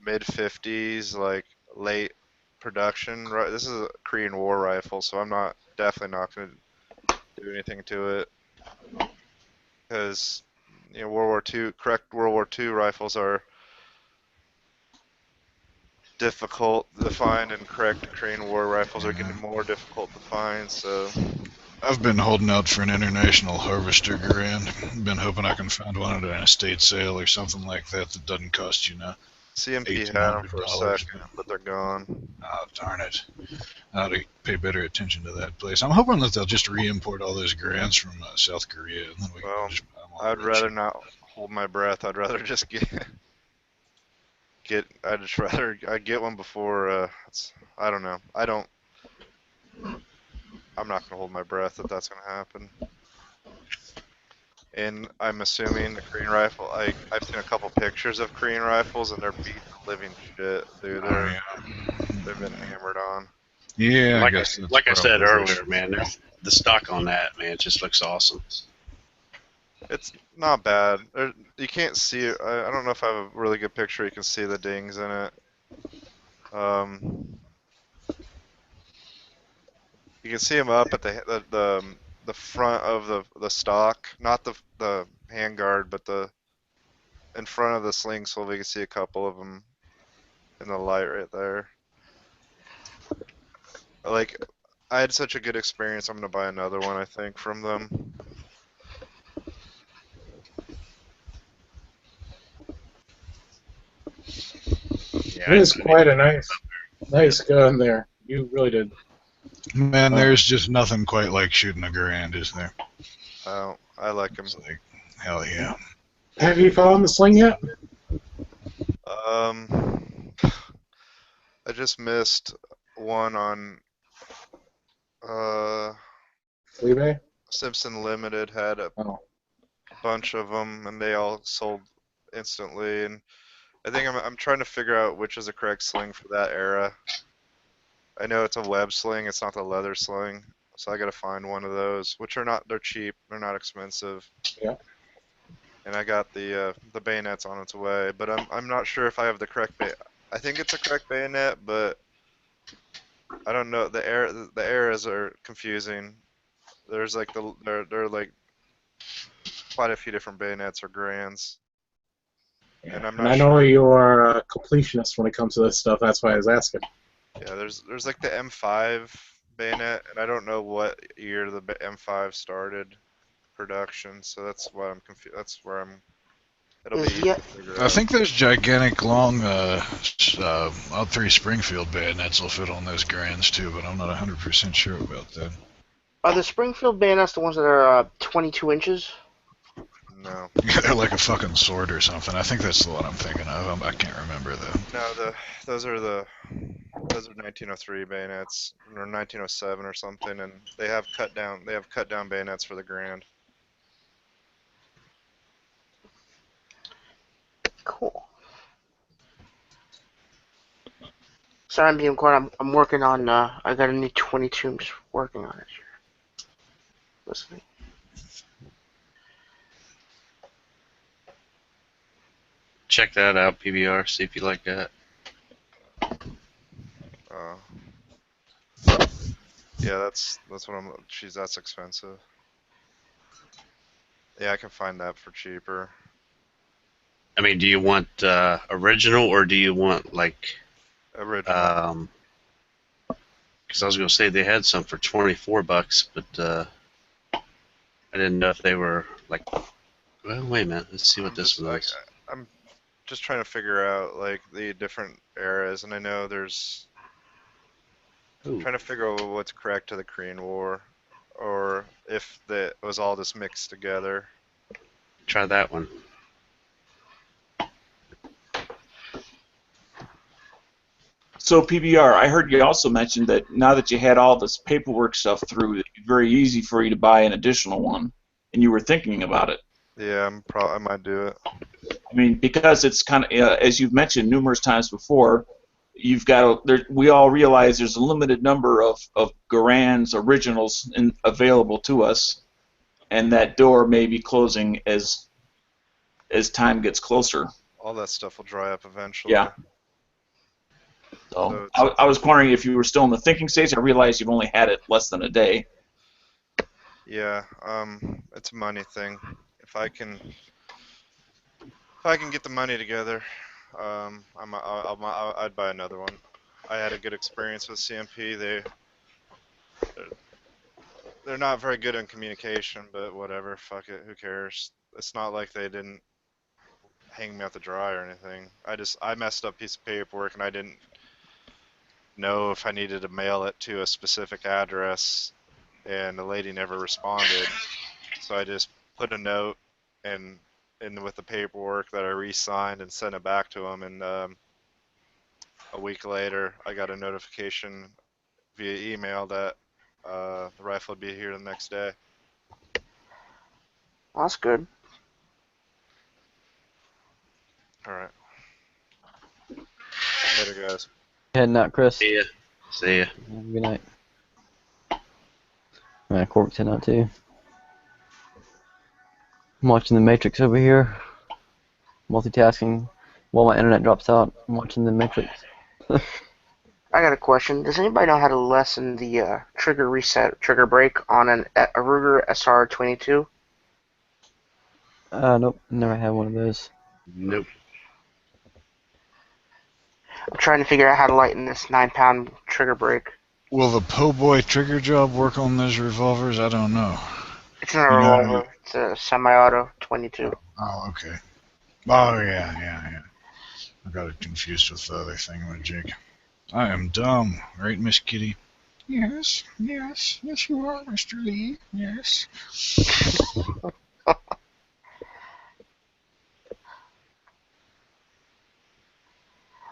mid-50s, like late production. Right, this is a Korean War rifle, so I'm definitely not gonna do anything to it, because correct World War II rifles are difficult to find, and correct Korean War rifles are getting more difficult to find. So I've been holding out for an international harvester grand. Been hoping I can find one at an estate sale or something like that that doesn't cost CMP had them for a $1,800. second, but they're gone. Oh, darn it. I ought to pay better attention to that place. I'm hoping that they'll just re-import all those grands from South Korea, and then we Well, can just buy them all I'd rich. rather not hold my breath. I'd rather just I'd get one before. I don't know. I'm not gonna hold my breath that that's gonna happen. And I'm assuming the Korean rifle. I've seen a couple pictures of Korean rifles, and they're beating the living shit, dude. They've been hammered on. Yeah, Like guess that's I said probably earlier, man, the stock on that, man, just looks awesome. It's not bad. You can't see it. I don't know if I have a really good picture. You can see the dings in it. You can see them up at the front of the stock, not the handguard, but in front of the sling swivel. You can see a couple of them in the light right there. Like, I had such a good experience. I'm gonna buy another one, I think, from them. It is quite a nice gun there. You really did. Man, there's just nothing quite like shooting a grand, is there? I like them. It's like, hell yeah. Have you found the sling yet? I just missed one on eBay? Simpson Limited had a Oh. bunch of them, and they all sold instantly. And I think I'm trying to figure out which is the correct sling for that era. I know it's a web sling, it's not the leather sling, so I gotta find one of those, which are not, they're cheap, they're not expensive. Yeah. And I got the bayonets on its way, but I'm not sure if I have the correct I think it's a correct bayonet, but I don't know. The eras are confusing. There's like there are like quite a few different bayonets or grands. Yeah. And I'm And not I know sure. you're a completionist when it comes to this stuff. That's why I was asking. Yeah, there's like the M5 bayonet, and I don't know what year the M5 started production, so that's why I'm confused. That's where I'm. It'll be easy to figure I out. think those gigantic long Alt 3 Springfield bayonets will fit on those grands too, but I'm not 100% sure about that. Are the Springfield bayonets the ones that are 22 inches? No. Yeah, they're like a fucking sword or something. I think that's the one I'm thinking of. I can't remember though. No, those are 1903 bayonets or 1907 or something, and they have cut down bayonets for the grand. Cool. Sorry, I'm being quiet. I'm working on. I got a new 22. I'm just working on it here. Listening. Check that out, PBR. See if you like that. Yeah, that's what I'm. Geez, that's expensive. Yeah, I can find that for cheaper. I mean, do you want original or do you want like original? Because I was gonna say they had some for $24, but I didn't know if they were like. Well, wait a minute. Let's see what this one is. I'm just trying to figure out like the different eras, and I know there's. Trying to figure out what's correct to the Korean War, or if it was all just mixed together. Try that one. So PBR, I heard you also mention that now that you had all this paperwork stuff through, it'd be very easy for you to buy an additional one, and you were thinking about it. Yeah, I might do it. I mean, because it's kind of, as you've mentioned numerous times before, you've got we all realize there's a limited number of Garands originals available to us, and that door may be closing as time gets closer. All that stuff will dry up eventually. Yeah. So I was wondering if you were still in the thinking stage. I realize you've only had it less than a day. Yeah, it's a money thing. If I can get the money together, I'd buy another one. I had a good experience with CMP. They're not very good in communication, but whatever. Fuck it. Who cares? It's not like they didn't hang me out to dry or anything. I messed up a piece of paperwork and I didn't know if I needed to mail it to a specific address, and the lady never responded. So I just put a note and with the paperwork that I re-signed and sent it back to them, and a week later I got a notification via email that the rifle would be here the next day. That's good. Alright. Later, guys. Heading out, Chris. See ya. See ya. Good night. Alright, Cork's heading out too. I'm watching The Matrix over here. Multitasking. While my internet drops out, I'm watching The Matrix. I got a question. Does anybody know how to lessen the trigger reset, trigger break on a Ruger SR22? Nope. Never had one of those. Nope. I'm trying to figure out how to lighten this 9-pound trigger break. Will the po' boy trigger job work on those revolvers? I don't know. It's not a revolver. It's a semi-auto 22. Oh, okay. Oh, yeah. I got it confused with the other thing with Jake. I am dumb, right, Miss Kitty? Yes, you are, Mr. Lee. Yes.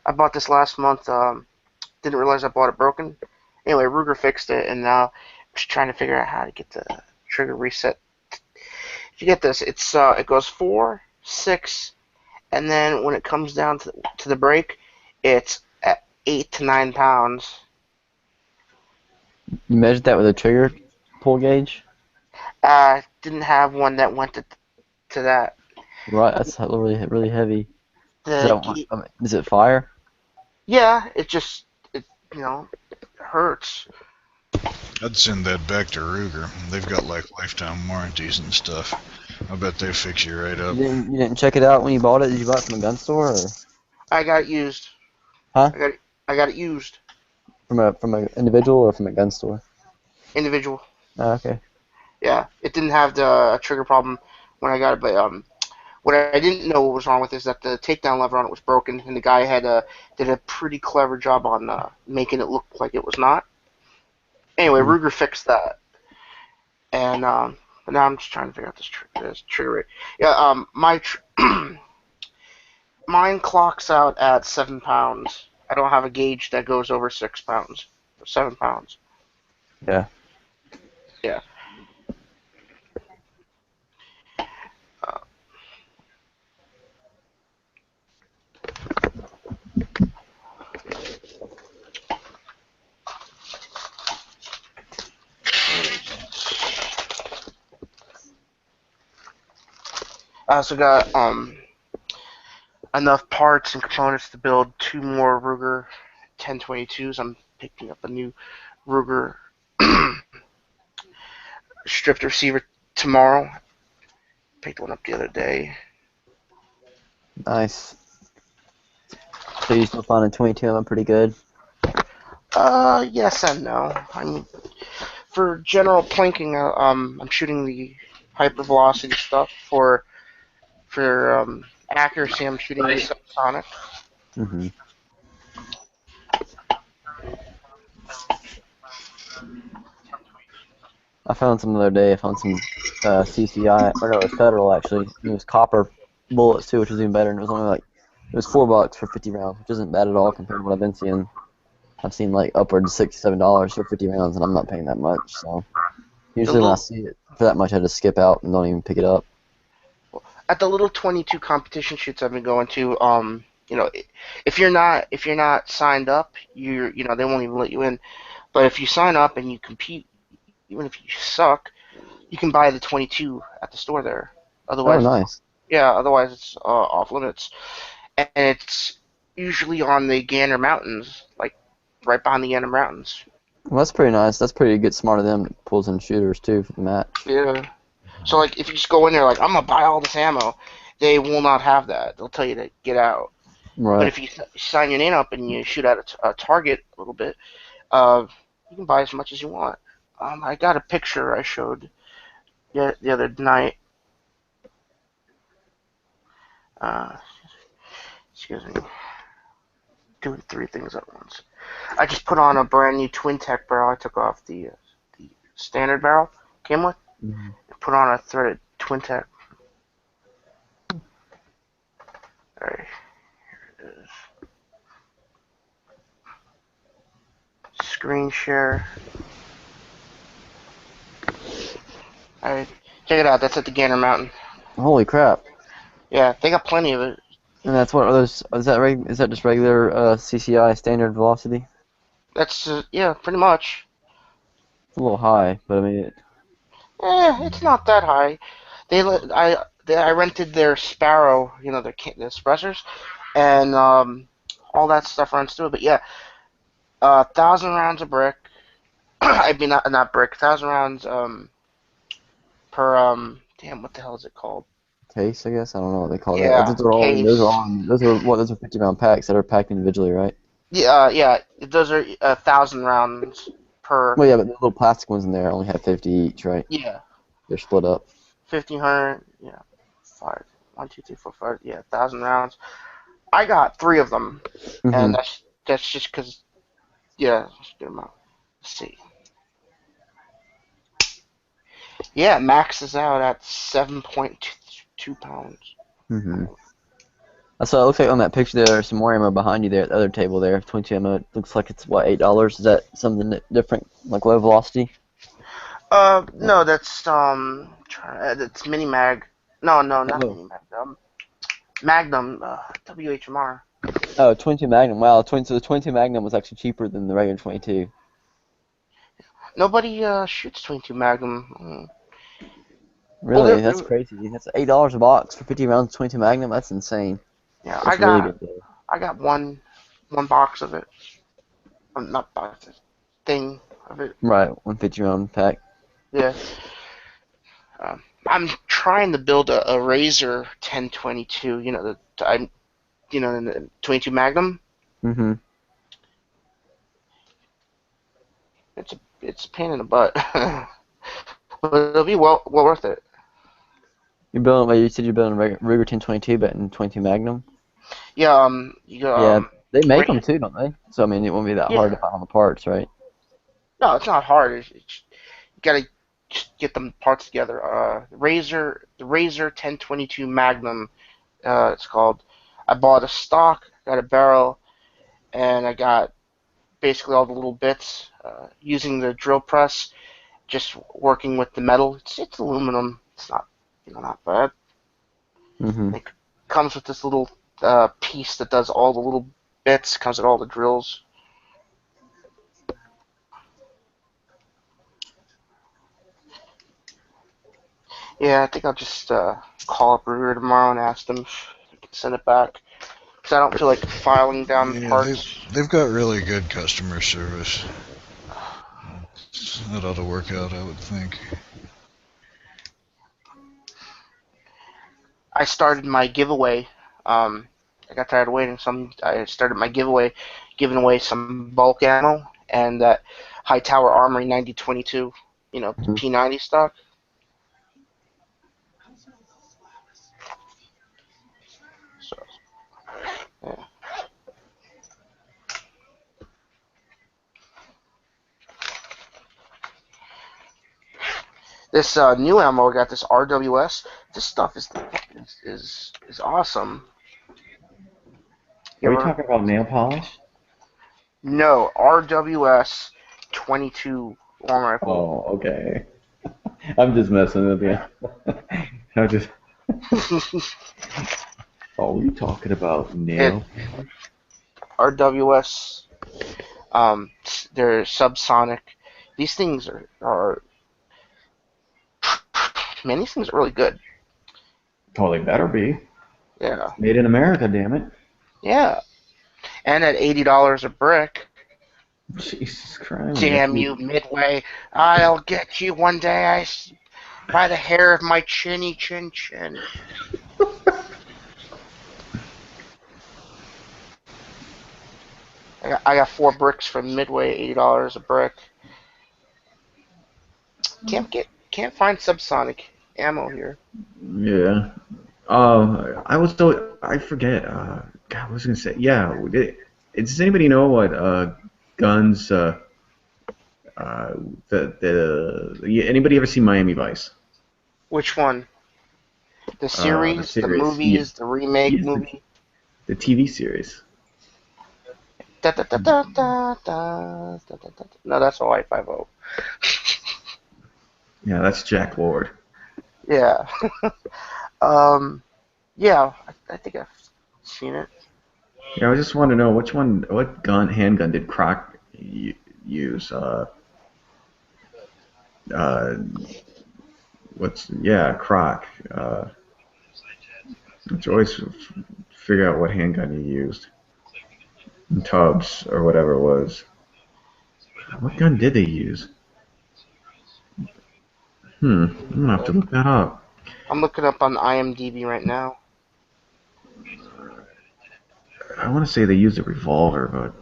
I bought this last month. Didn't realize I bought it broken. Anyway, Ruger fixed it, and now I'm just trying to figure out how to get the trigger reset. you get this, it goes 4, 6, and then when it comes down to the break, it's at 8 to 9 pounds. You measured that with a trigger pull gauge? Didn't have one that went to that. Right, that's really heavy. The, Is it fire? yeah, it hurts. I'd send that back to Ruger. They've got like lifetime warranties and stuff. I bet they fix you right up. You didn't check it out when you bought it? Did you buy it from a gun store or I got it used. Huh? I got it used. from an individual or from a gun store? Individual. Oh, okay. Yeah, it didn't have the trigger problem when I got it, but what I didn't know what was wrong with it is that the takedown lever on it was broken, and the guy did a pretty clever job on making it look like it was not. Anyway, Ruger fixed that, and but now I'm just trying to figure out this trigger rate. Yeah, mine clocks out at 7 pounds. I don't have a gauge that goes over 6 pounds or 7 pounds. Yeah. Yeah. I also got enough parts and components to build 2 more Ruger 1022s. I'm picking up a new Ruger stripped receiver tomorrow. Picked one up the other day. Nice. So you still finding 22 ammo pretty good? Yes and no. I mean, for general plinking, I'm shooting the hypervelocity stuff. For accuracy, I'm shooting the subsonic. Mm-hmm. I found some the other day. I found some CCI, or no, it was Federal actually. It was copper bullets too, which was even better. And it was only like it was $4 for 50 rounds, which isn't bad at all compared to what I've been seeing. I've seen like upwards of $6-7 for 50 rounds, and I'm not paying that much. So usually when I see it for that much, I just skip out and don't even pick it up. At the little 22 competition shoots I've been going to, you know, if you're not signed up, they won't even let you in. But if you sign up and you compete, even if you suck, you can buy the 22 at the store there. Otherwise, oh, nice. Yeah, otherwise it's off limits, and it's usually on the Gander Mountains, like right behind the Gander Mountains. Well, that's pretty nice. That's pretty good, smart of them that pulls in shooters too for the match. Yeah. So like, if you just go in there like I'm gonna buy all this ammo, they will not have that. They'll tell you to get out. Right. But if you sign your name up and you shoot at a target a little bit, you can buy as much as you want. I got a picture I showed the other night. Excuse me. Doing 3 things at once. I just put on a brand new Twin Tech barrel. I took off the standard barrel came with. Mm-hmm. Put on a threaded Twin Tech. Alright, here it is. Screen share. Alright, check it out. That's at the Gander Mountain. Holy crap! Yeah, they got plenty of it. And that's what are those? Is that just regular CCI standard velocity? That's yeah, pretty much. It's a little high, but I mean. It's not that high. I rented their Sparrow, the suppressors, and all that stuff runs through it. But yeah, 1,000 rounds of brick. I mean, not brick. 1,000 rounds per damn, what the hell is it called? Case, I guess. I don't know what they call Yeah, that. Those are 50 round packs that are packed individually, right? Yeah. Those are 1,000 rounds per. Well, yeah, but the little plastic ones in there only have 50 each, right? Yeah. They're split up. 1,500. Yeah. 5. 1, 2, 3, 4, 5. Yeah, 1,000 rounds. I got 3 of them, and that's just because. Yeah, let's get them out. Let's see. Yeah, it maxes out at 7.2 pounds. Mm-hmm. So it looks like on that picture there's some more ammo behind you there at the other table there. 22 ammo. It looks like it's, what, $8? Is that something different, like low velocity? No, that's Mini Mag. No, not Oh, Mini Mag. Magnum, WHMR. oh, 22 Magnum. Wow, so the 22 Magnum was actually cheaper than the regular 22. Nobody shoots 22 Magnum. Well, Really? That's crazy. That's $8 a box for 50 rounds of 22 Magnum. That's insane. yeah, That's really good though. I got one box of it. Not box, thing of it. Right, 150 round pack. Yeah. I'm trying to build a Razor 1022. The 22 Magnum. Mm-hmm. It's a pain in the butt, but it'll be well worth it. You're building. Well, you said you're building a Ruger 1022, but in 22 Magnum. Yeah. Yeah, they make them too, don't they? So I mean, it won't be that hard to find all the parts, right? No, it's not hard. You gotta just get them parts together. The Razor 1022 Magnum. It's called. I bought a stock, got a barrel, and I got basically all the little bits using the drill press, just working with the metal. It's aluminum. It's not bad. Mm-hmm. It comes with this little piece that does all the little bits. Comes with all the drills. Yeah, I think I'll just call up Ruger tomorrow and ask them if they can send it back. Because I don't feel like filing down the parts. They've got really good customer service. That ought to work out, I would think. I started my giveaway. I got tired of waiting, so I started my giveaway, giving away some bulk ammo and that Hightower Armory 9022, P90 stock. So, yeah. This new ammo, I got this RWS. This stuff is awesome. Are we talking about nail polish? No, RWS 22 long rifle. Oh, okay. I'm just messing with you. I just. Oh, we talking about nail? RWS. They're subsonic. These things are. Man, these things are really good. Oh, they better be. Yeah. Made in America, damn it. Yeah. And at $80 a brick. Jesus Christ. Damn you, Midway. I'll get you one day, by the hair of my chinny chin chin. I got 4 bricks from Midway, $80 a brick. Can't find subsonic ammo here. Yeah. I forget. God, what was I gonna say? Yeah. Does anybody know what guns? Anybody ever see Miami Vice? Which one? The series, the series, movies, the remake Yes, movie. The TV series. Da, da, da, da, da, da, da, da, da. No, that's Hawaii 5-0. Yeah, that's Jack Lord. Yeah. Yeah, I think I've seen it. Yeah, I just want to know what handgun did Croc use? Croc. Let's always figure out what handgun he used. Tubbs or whatever it was. What gun did they use? I'm gonna have to look that up. I'm looking up on IMDb right now. I want to say they used a revolver, but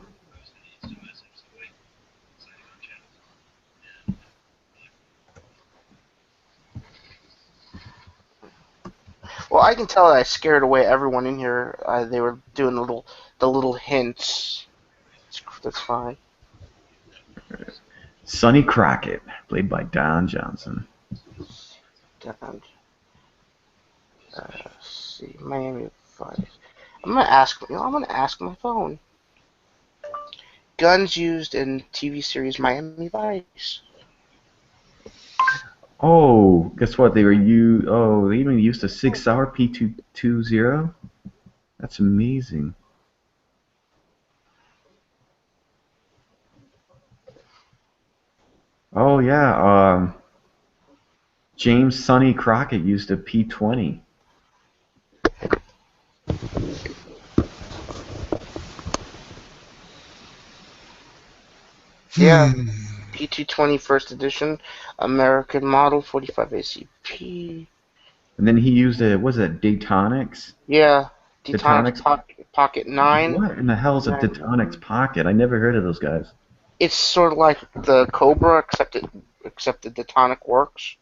Well, I can tell that I scared away everyone in here. They were doing the little hints. That's fine. Sonny Crockett, played by Don Johnson. Let's see, Miami Vice. I'm gonna ask my phone. Guns used in TV series Miami Vice. Oh, guess what? They even used a Sig Sauer P220. That's amazing. Oh yeah, James Sonny Crockett used a P20. Yeah. P220 first edition, American model, 45 ACP. And then he used Daytonics? Yeah, Daytonics? Pocket 9. What in the hell is a Daytonics Pocket? I never heard of those guys. It's sort of like the Cobra, except the Daytonic works.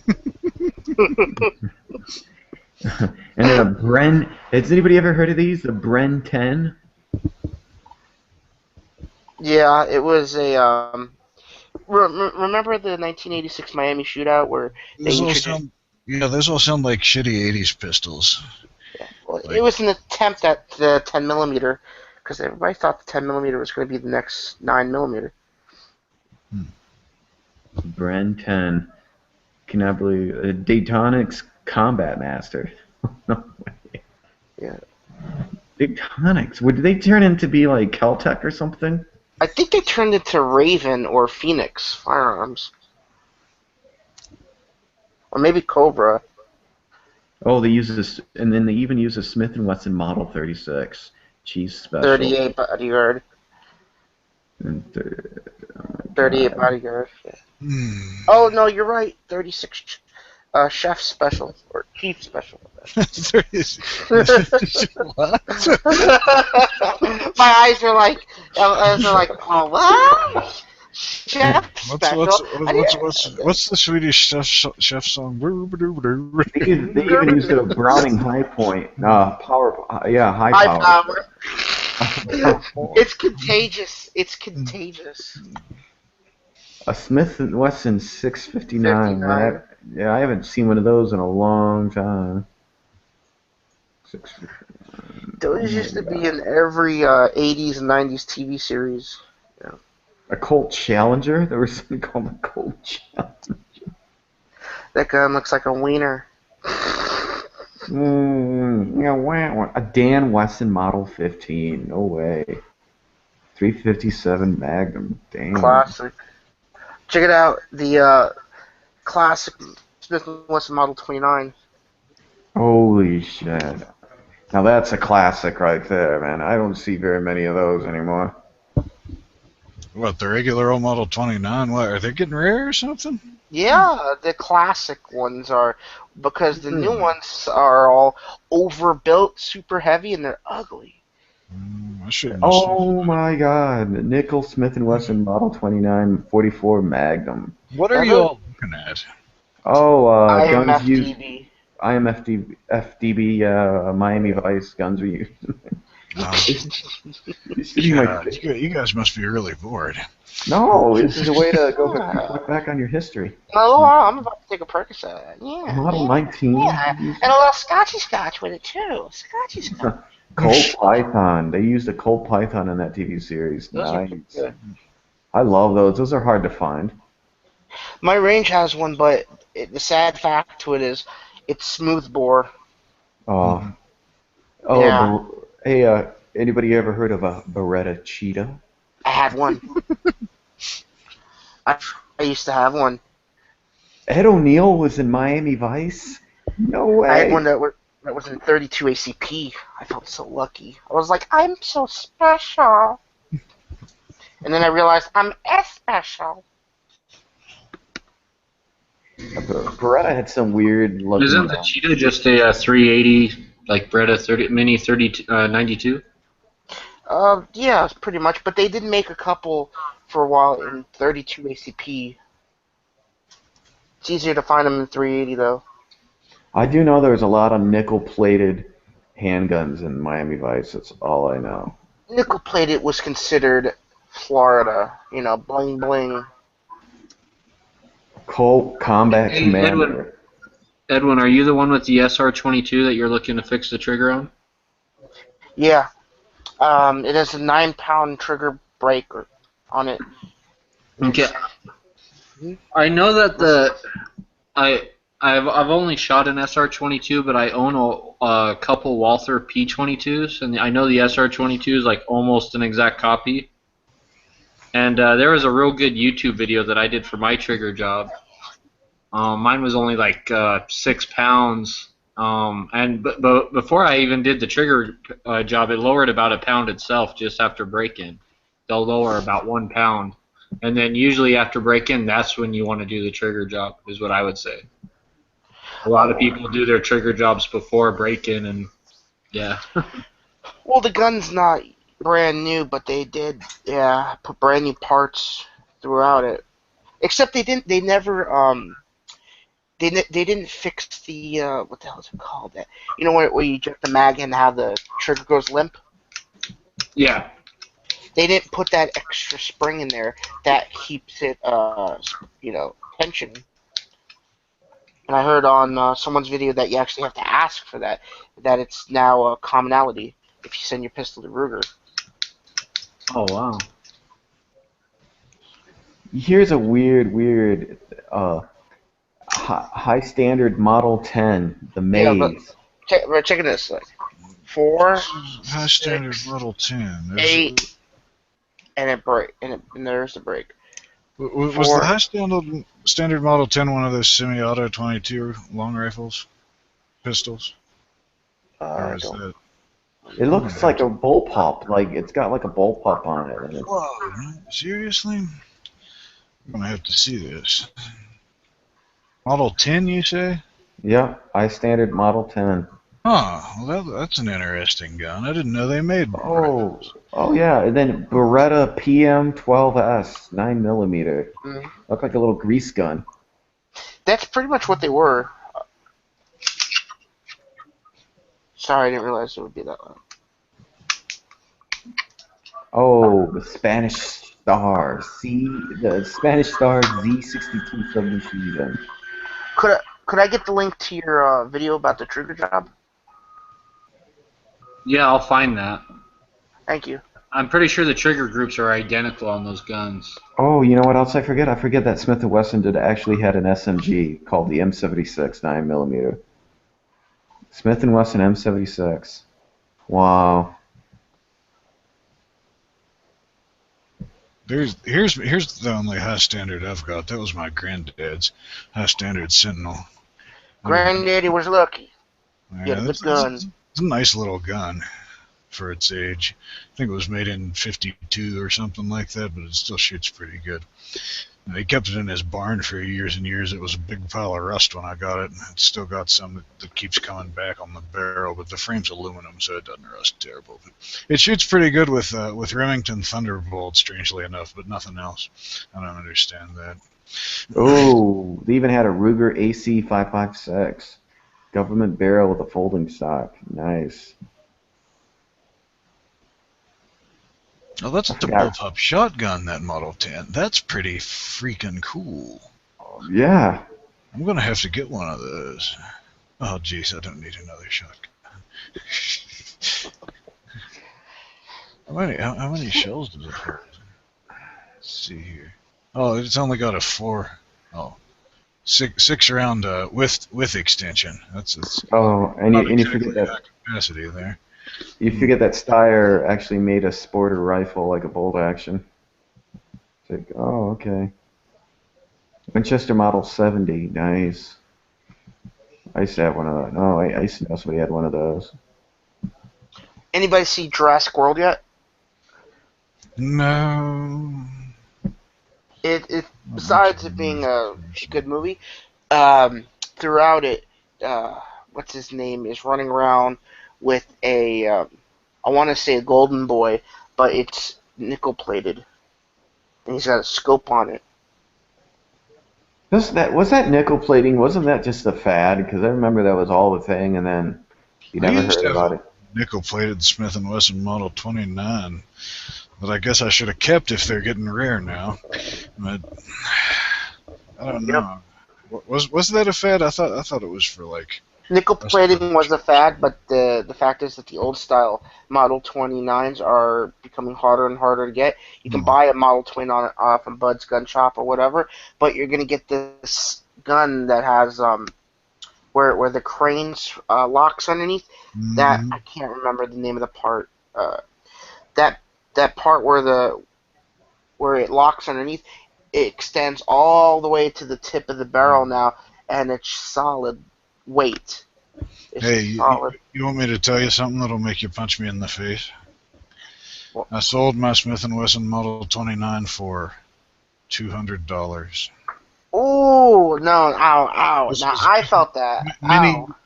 And then a Bren. Has anybody ever heard of these? The Bren 10? Yeah, it was a remember the 1986 Miami shootout where they introduced... those all sound like shitty 80s pistols. Yeah, well, it was an attempt at the 10mm, because everybody thought the 10mm was going to be the next 9mm. Bren 10. Cannot believe Daytonics Combat Master. No way. Yeah. Daytonics. Did they turn into be like Caltech or something? I think they turned into Raven or Phoenix firearms. Or maybe Cobra. Oh, they use this, and then they even use a Smith & Wesson Model 36. Cheese special. 38 Bodyguard. And 38 Bodyguard. Yeah. Oh, no, you're right. 36 Chef Special. Or Chief Special. What? My eyes are like, oh, what? Chef Special. What's the Swedish chef song? They even used a Browning High Point. High power. It's contagious. It's contagious. A Smith & Wesson 659. I haven't seen one of those in a long time. 659. Those used to be in every 80s and 90s TV series. Yeah. A Colt Challenger? There was something called a Colt Challenger. That gun looks like a wiener. A Dan Wesson Model 15. No way. 357 Magnum. Damn. Classic. Check it out. The classic Smith & Wesson Model 29. Holy shit. Now that's a classic right there, man. I don't see very many of those anymore. What, the regular old Model 29? What, are they getting rare or something? Yeah, the classic ones are, because the new ones are all overbuilt, super heavy, and they're ugly. Oh my god. Nickel Smith & Wesson Model 29 44 Magnum. What are you all looking at? Oh, guns IMFDB. used. FDB, Miami Vice guns we use. You guys must be really bored. No, this is a way to go back on your history. Oh, I'm about to take a Percocet. Yeah. Model 19. Yeah, and a little Scotchy Scotch with it too. Scotchy Scotch. Colt Python. They used a Colt Python in that TV series. Those nice. are good. I love those. Those are hard to find. My range has one, but the sad fact to it is it's smoothbore. Oh. Yeah. Hey, anybody ever heard of a Beretta Cheetah? I had one. I used to have one. Ed O'Neill was in Miami Vice? No way. I had one that was in 32 ACP. I felt so lucky. I was like, I'm so special. And then I realized I'm special. Beretta had some weird looking. Isn't the Cheetah just a 380 like Beretta Mini 92? Yeah, pretty much. But they did make a couple for a while in 32 ACP. It's easier to find them in 380 though. I do know there's a lot of nickel-plated handguns in Miami Vice. That's all I know. Nickel-plated was considered Florida, bling bling. Colt Combat Hey, Commander. Edwin, are you the one with the SR22 that you're looking to fix the trigger on? Yeah. It has a 9-pound trigger break on it. Okay. I know that I've only shot an SR-22, but I own a couple Walther P-22s, and I know the SR-22 is like almost an exact copy. And there was a real good YouTube video that I did for my trigger job. Mine was only like 6 pounds, but before I even did the trigger job, it lowered about a pound itself just after break-in. They'll lower about 1 pound, and then usually after break-in, that's when you want to do the trigger job, is what I would say. A lot of people do their trigger jobs before break-in, and yeah. Well, the gun's not brand new, but they did, put brand new parts throughout it. Except they never fix the, what the hell is it called? That, you know, where you eject the mag and how the trigger goes limp? Yeah. They didn't put that extra spring in there that keeps it, tension. And I heard on someone's video that you actually have to ask for that it's now a commonality if you send your pistol to Ruger. Oh, wow. Here's a weird high standard Model 10, the Maze. Yeah, but check this. Like 4, High standard Model 10. 8, and it break, and there's a break. Was the high standard Model 10 one of those semi-auto 22 long rifles, pistols? Or is that? It looks like a bullpup. Like it's got like a bullpup on it. And Whoa! Seriously? I'm gonna have to see this. Model 10, you say? Yeah, high standard Model 10. Huh. Well, that's an interesting gun. I didn't know they made. Oh yeah, and then Beretta PM12S 9mm. Looked like a little grease gun. That's pretty much what they were. Sorry, I didn't realize it would be that loud. Oh, the Spanish Star. The Spanish Star Z62 submachine gun. Could I get the link to your video about the trigger job? Yeah, I'll find that. Thank you. I'm pretty sure the trigger groups are identical on those guns. Oh, you know what else I forget? I forget that Smith & Wesson actually had an SMG called the M76 9mm. Smith & Wesson M76. Wow. Here's the only high standard I've got. That was my granddad's high standard Sentinel. Granddaddy was lucky. Yeah, the gun. It's a nice little gun for its age. I think it was made in '52 or something like that, but it still shoots pretty good. He kept it in his barn for years and years. It was a big pile of rust when I got it. It's still got some that keeps coming back on the barrel, but the frame's aluminum, so it doesn't rust terrible. But it shoots pretty good with Remington Thunderbolt, strangely enough, but nothing else. I don't understand that. Oh, they even had a Ruger AC556. Government barrel with a folding stock. Nice. Oh, that's a bullpup shotgun, that Model 10. That's pretty freaking cool. Yeah. I'm going to have to get one of those. Oh, jeez, I don't need another shotgun. How many shells does it hold? Let's see here. Oh, it's only got a 6 round with extension. That's and you forget that capacity there. You forget that Steyr actually made a sporter rifle like a bolt action. It's like, oh, okay. Winchester Model 70, nice. I used to have one of those. No, I used to know somebody had one of those. Anybody see Jurassic World yet? No. Besides it being a good movie, throughout it, what's his name is running around with a, I want to say a golden boy, but it's nickel plated, and he's got a scope on it. Was that nickel plating? Wasn't that just a fad? Because I remember that was all the thing, and then you never heard about it. Nickel plated Smith & Wesson Model 29. But I guess I should have kept if they're getting rare now. But I don't know. Was that a fad? I thought it was for like Nickel plating was a fad, but the fact is that the old style Model 29s are becoming harder and harder to get. You can buy a Model Twin from Bud's Gun Shop or whatever, but you're gonna get this gun that has where the cranes locks underneath. That I can't remember the name of the part. That part where it locks underneath, it extends all the way to the tip of the barrel now, and it's solid weight. Hey, you want me to tell you something that'll make you punch me in the face? What? I sold my Smith & Wesson Model 29 for $200. Oh no! Ow! Now I felt that.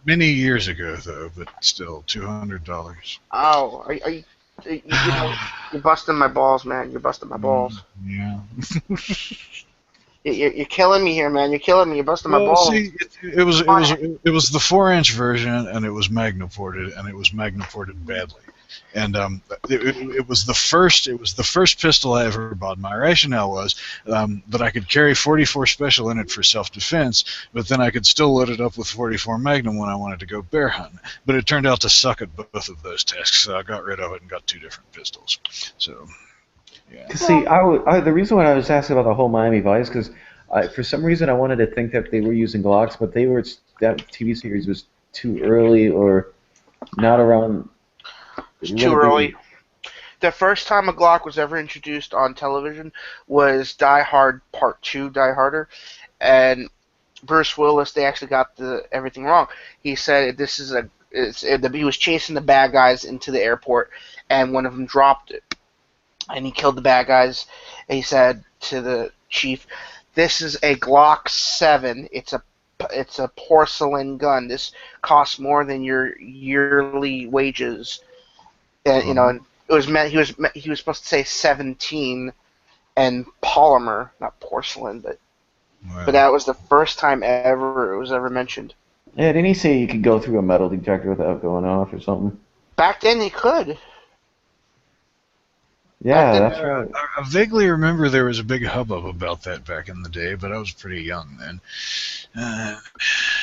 Many years ago, though, but still $200. Ow! Are you know, you're busting my balls, man. You're busting my balls. Yeah. You're killing me here, man. You're killing me. You're busting my balls. See, it was the 4-inch version, and it was magneported, and it was magneported badly. And it was the first pistol I ever bought. My rationale was that I could carry 44 Special in it for self-defense, but then I could still load it up with 44 Magnum when I wanted to go bear hunting. But it turned out to suck at both of those tasks, so I got rid of it and got 2 different pistols. So, yeah. See, the reason why I was asking about the whole Miami Vice, because for some reason I wanted to think that they were using Glocks, but that TV series was too early or not around. It was too early. The first time a Glock was ever introduced on television was Die Hard Part 2, Die Harder, and Bruce Willis, they actually got everything wrong. He said he was chasing the bad guys into the airport, and one of them dropped it, and he killed the bad guys. And he said to the chief, "This is a Glock 7. It's a porcelain gun. This costs more than your yearly wages." And and it was meant he was supposed to say 17 and polymer, not porcelain, but that was the first time ever it was ever mentioned. Yeah, didn't he say you could go through a metal detector without going off or something? Back then he could. Yeah, that's right. I vaguely remember there was a big hubbub about that back in the day, but I was pretty young then.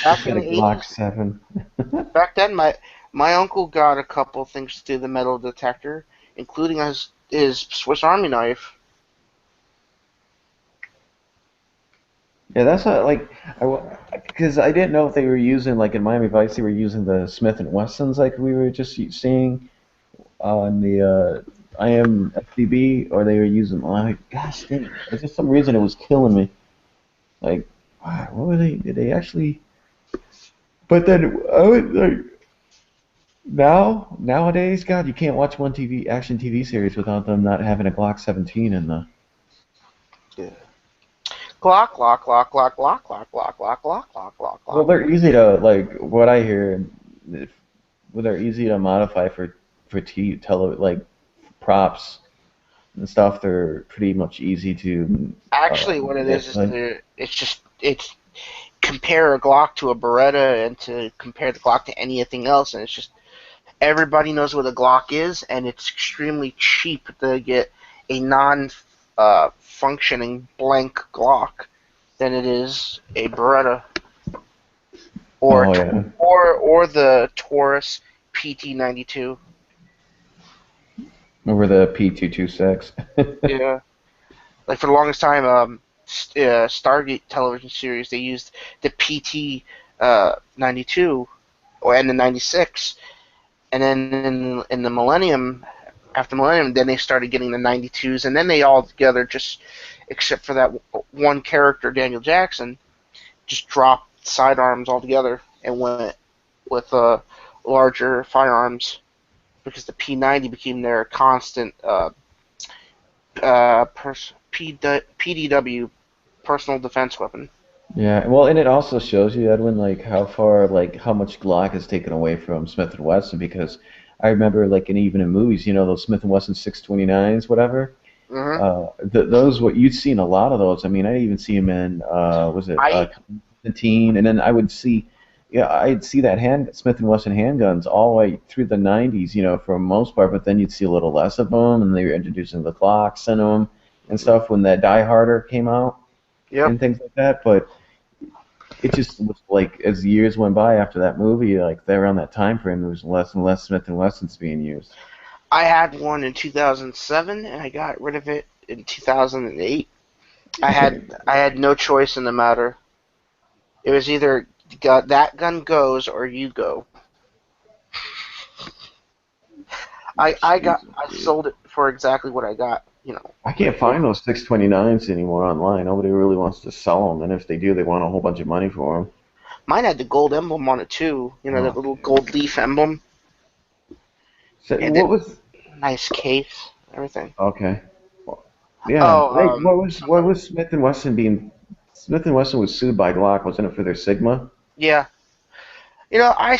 Back in the Glock 80s, 7. back then my uncle got a couple things to do the metal detector, including his Swiss Army knife. Yeah, that's not because I didn't know if they were using, like in Miami Vice, they were using the Smith & Wessons like we were just seeing on the IMFDB, or they were using, gosh dang it, for just some reason it was killing me. Like, wow, what were they, did they actually, but then I would, like, nowadays, God, you can't watch one action TV series without them not having a Glock 17 in the. Yeah. Glock, Glock, Glock, Glock, Glock, Glock, Glock, Glock, Glock, Glock, Glock. Well, they're easy to, like, what I hear, they're easy to modify for like props and stuff. They're pretty much easy to. Actually, what it is it's compare a Glock to a Beretta and to compare the Glock to anything else, and it's just everybody knows what a Glock is, and it's extremely cheap to get a non-functioning blank Glock than it is a Beretta or the Taurus PT92. Over the P226. Yeah, like for the longest time, Stargate television series, they used the PT 92 and the 96. And then in the Millennium, after Millennium, then they started getting the 92s, and then they all together, just except for that one character, Daniel Jackson, just dropped sidearms altogether and went with larger firearms, because the P90 became their constant PDW, personal defense weapon. Yeah, well, and it also shows you, Edwin, like how far, like how much Glock is taken away from Smith & Wesson, because I remember, like, even in movies, those Smith & Wesson 629s, whatever. Mm-hmm. Those, what you'd seen a lot of those. I mean, I even see them in, Constantine, and then I would see, I'd see that Smith & Wesson handguns all the way through the 90s, for the most part, but then you'd see a little less of them, and they were introducing the Glocks in them and stuff when that Die Harder came out. Yep. And things like that, but it just was like as the years went by after that movie, like there around that time frame, there was less and less Smith and Wessons being used. I had one in 2007, and I got rid of it in 2008. I had no choice in the matter. It was either that gun goes or you go. I sold it for exactly what I got. You know. I can't find those 629s anymore online. Nobody really wants to sell them, and if they do, they want a whole bunch of money for them. Mine had the gold emblem on it too. You know, that little gold leaf emblem. So, what was? Nice case, everything. Okay. Yeah. Oh, what was Smith and Wesson being? Smith and Wesson was sued by Glock, wasn't it, for their Sigma? Yeah. You know, I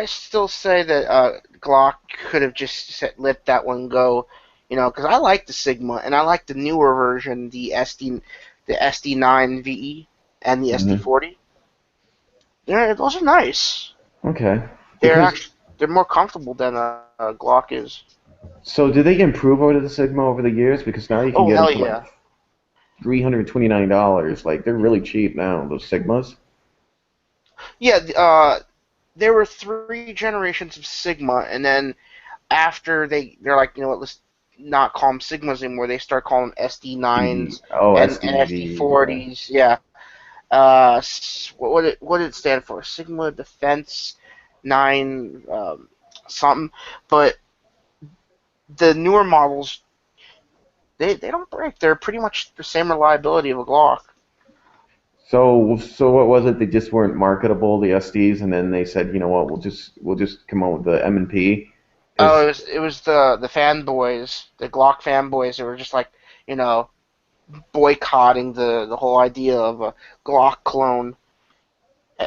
still say that Glock could have just let that one go. You know, because I like the Sigma and I like the newer version, the SD9 VE and the SD40. Yeah, those are nice. Okay. They're more comfortable than Glock is. So did they improve over the Sigma over the years? Because now you can get them for like $329. Like they're really cheap now. Those Sigmas. Yeah. There were 3 generations of Sigma, and then after they're like, you know what? Let's not call them Sigmas anymore. They start calling them SD9s and SD40s. Yeah. What did it stand for? Sigma Defense 9 something. But the newer models, they don't break. They're pretty much the same reliability of a Glock. So what was it? They just weren't marketable, the SDs, and then they said, you know what? We'll just come out with the M&P. Oh, it was the fanboys, the Glock fanboys. They were just like, you know, boycotting the whole idea of a Glock clone.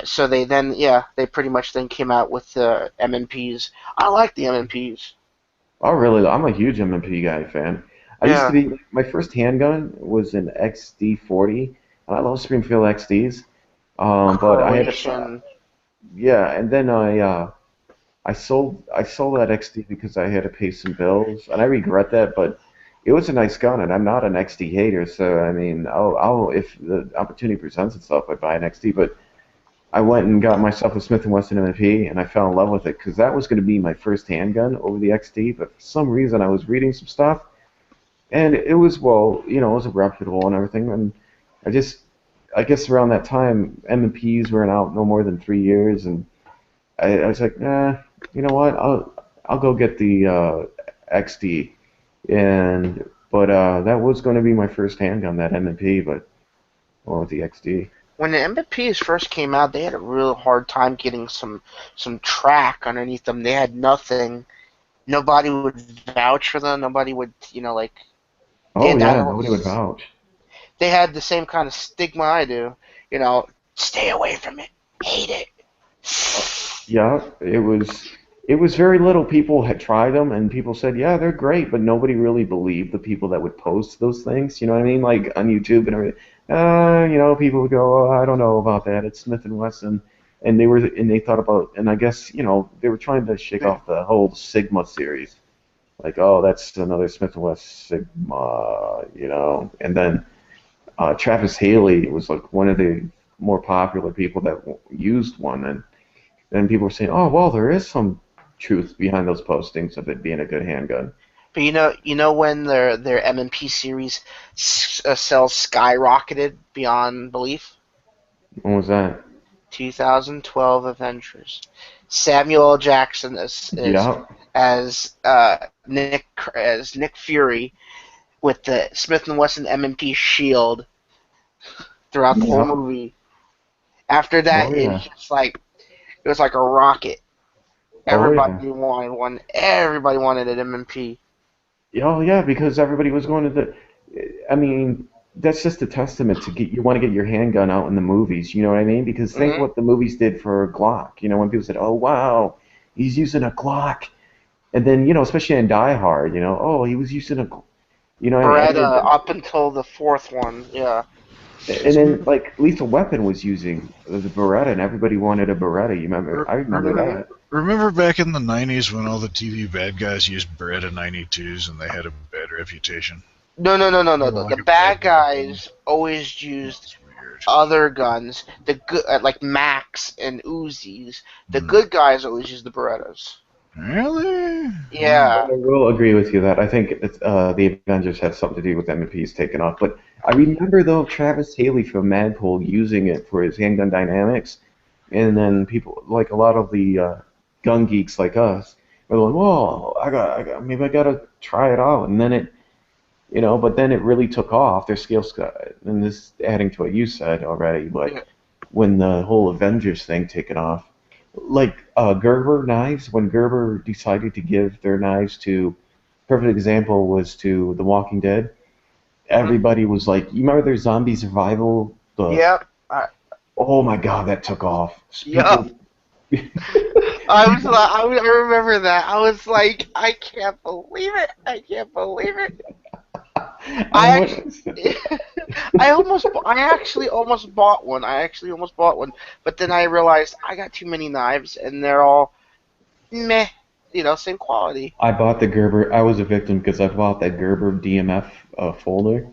So they pretty much then came out with the M&Ps. I like the M&Ps. Oh, really? I'm a huge M&P guy fan. I used to be. My first handgun was an XD40. I love Springfield XDs. But I had. Yeah, and then I sold that XD because I had to pay some bills, and I regret that. But it was a nice gun, and I'm not an XD hater. So I mean, I'll if the opportunity presents itself, I'd buy an XD. But I went and got myself a Smith & Wesson M&P, and I fell in love with it because that was going to be my first handgun over the XD. But for some reason, I was reading some stuff, and it was it was reputable and everything. And I guess around that time, M&Ps were out no more than 3 years, and I was like, nah, you know what? I'll go get the XD, but that was going to be my first handgun, that M&P, but with the XD. When the M&Ps first came out, they had a real hard time getting some track underneath them. They had nothing. Nobody would vouch for them. Nobody would, like. Oh yeah, nobody would vouch. They had the same kind of stigma I do. Stay away from it. Hate it. Yeah, it was very little people had tried them, and people said, yeah, they're great, but nobody really believed the people that would post those things. You know what I mean? Like on YouTube and everything. People would go, oh, I don't know about that. It's Smith & Wesson, and they thought about, and I guess they were trying to shake off the whole Sigma series, like, oh, that's another Smith & Wesson Sigma, and then Travis Haley was like one of the more popular people that used one, and then people were saying, oh, well, there is some truth behind those postings of it being a good handgun. But when their M&P series sales skyrocketed beyond belief? When was that? 2012 Avengers. Samuel L. Jackson as Nick Fury with the Smith & Wesson M&P shield throughout the whole movie. After that, it was just like it was like a rocket. Everybody wanted one. Everybody wanted an M&P. Oh yeah, because everybody was going to the. I mean, that's just a testament to you want to get your handgun out in the movies. You know what I mean? Because think what the movies did for Glock. When people said, "Oh wow, he's using a Glock," and then especially in Die Hard, oh, he was using a. Beretta up until the 4th one, yeah. And then, like, Lethal Weapon was using the Beretta, and everybody wanted a Beretta. You remember? I remember that. Remember back in the 90s when all the TV bad guys used Beretta 92s and they had a bad reputation? No. The bad guys always used other guns, the good like Max and Uzis. The good guys always use the Berettas. Really? Yeah. I will agree with you that I think the Avengers have something to do with M&Ps taking off. But I remember, though, Travis Haley from Magpul using it for his handgun dynamics, and then people, like a lot of the gun geeks like us, were like, "Well, maybe I gotta try it out," and then it, but then it really took off. Their skills got, and this adding to what you said already, but when the whole Avengers thing taken off. Like Gerber knives, when Gerber decided to give their knives to, perfect example was to The Walking Dead. Everybody was like, you remember their zombie survival? Yep. Oh my God, that took off. Yep. I remember that. I was like, I can't believe it. I can't believe it. I actually almost bought one. But then I realized I got too many knives, and they're all meh, same quality. I bought the Gerber. I was a victim because I bought that Gerber DMF folder.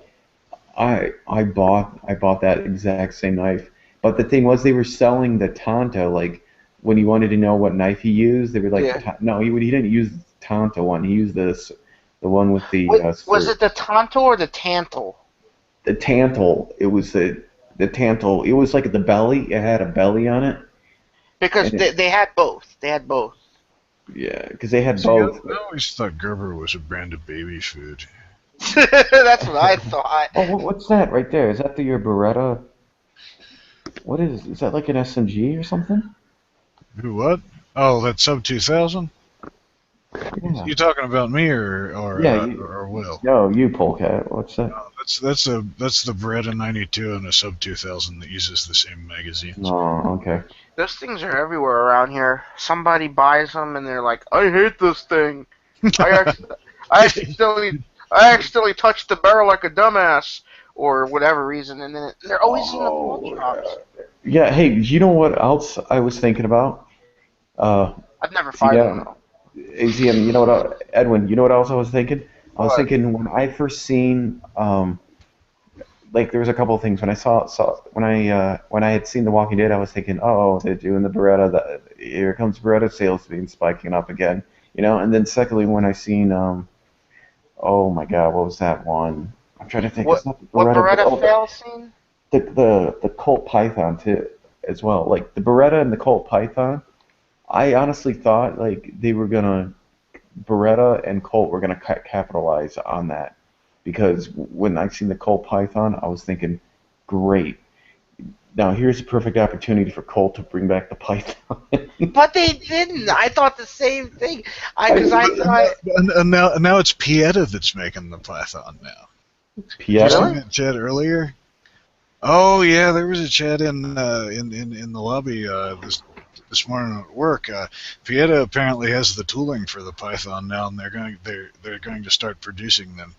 I bought that exact same knife. But the thing was, they were selling the Tonto. Like when you wanted to know what knife he used, they were like, no, he didn't use the Tonto one. He used the one with the. Was it the Tonto or the Tantal? The Tantal. It was the Tantal. It was like the belly. It had a belly on it. Because they had both. Yeah, because they had both. I always thought Gerber was a brand of baby food. That's what I thought. Oh, what's that right there? Is that your Beretta? What is that like an SMG or something? Who, what? Oh, that Sub 2000? Yeah. You talking about me or Will? No, you, Polecat. What's that? That's the Beretta 92 and a Sub 2000 that uses the same magazines. Oh, okay. Those things are everywhere around here. Somebody buys them and they're like, I hate this thing. I accidentally touched the barrel like a dumbass, or whatever reason, and then they're always in the pawn shops. Yeah. Hey, you know what else I was thinking about? I've never fired one. AZM, you know what, Edwin? You know what else I was thinking? I was thinking when I first seen, like there was a couple of things when I when I had seen The Walking Dead, I was thinking, oh, they're doing the Beretta. Here comes Beretta sales being spiking up again, And then secondly, when I seen, oh my God, what was that one? I'm trying to think. What Beretta fail scene? The Colt Python too, as well. Like the Beretta and the Colt Python. I honestly thought like Beretta and Colt were gonna capitalize on that, because when I seen the Colt Python, I was thinking, great. Now here's a perfect opportunity for Colt to bring back the Python. But they didn't. I thought the same thing. And now it's Pieta that's making the Python now. Pieta? Did you see that chat earlier? Oh yeah, there was a chat in the lobby this morning at work. Pieta apparently has the tooling for the Python now, and they're going to start producing them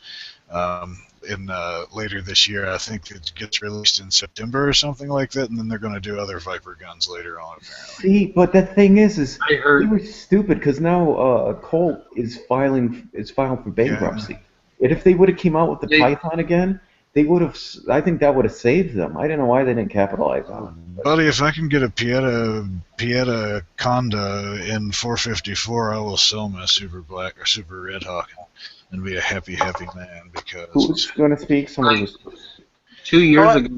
in later this year. I think it gets released in September or something like that, and then they're going to do other Viper guns later on. Apparently. See, but the thing is they were stupid because now Colt is filing for bankruptcy. Yeah. And if they would have came out with the Python again, they would have. I think that would have saved them. I don't know why they didn't capitalize on it. Buddy, if I can get a Pieta Conda in 454, I will sell my Super Black or Super Red Hawk and be a happy man, because. Who's going to speak? Somebody was. 2 years ago,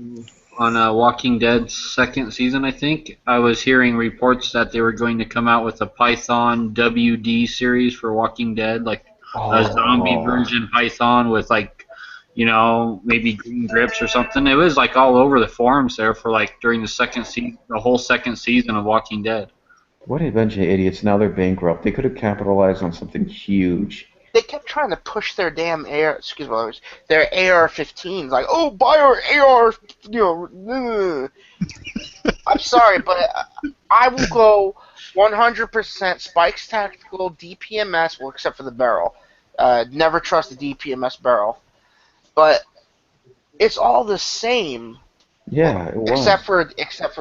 on Walking Dead's second season, I think, I was hearing reports that they were going to come out with a Python WD series for Walking Dead, like a zombie version Python with maybe green grips or something. It was like all over the forums there for like during the whole second season of Walking Dead. What a bunch of idiots! Now they're bankrupt. They could have capitalized on something huge. They kept trying to push their damn their AR-15s. Like, oh, buy our AR. I'm sorry, but I will go 100% Spikes Tactical DPMS. Well, except for the barrel. Never trust the DPMS barrel. But it's all the same. Yeah, it was. Except for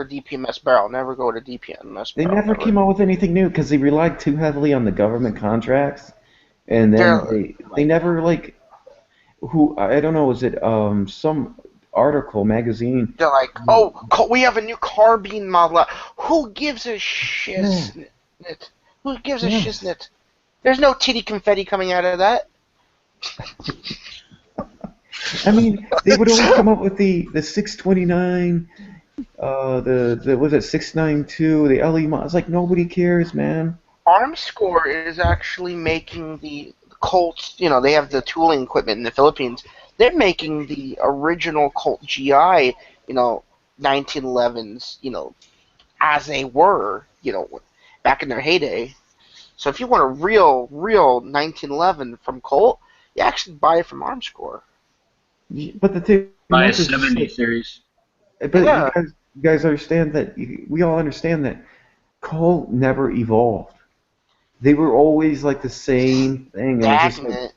DPMS barrel. Never go to DPMS barrel. They never came out with anything new because they relied too heavily on the government contracts, and then they never I don't know, was it article magazine. They're like, oh, we have a new carbine model out. Who gives a shiznit? Who gives a shiznit? There's no titty confetti coming out of that. I mean, they would always come up with the 629, the was it 692, the LE model. It's like nobody cares, man. Armscore is actually making the Colts. You know, they have the tooling equipment in the Philippines. They're making the original Colt GI, 1911s, as they were, back in their heyday. So if you want a real 1911 from Colt, you actually buy it from Armscore. But the thing Buy a is, 70 series. but Yeah. you guys understand that we all understand that Colt never evolved. They were always like the same thing. And it was just like,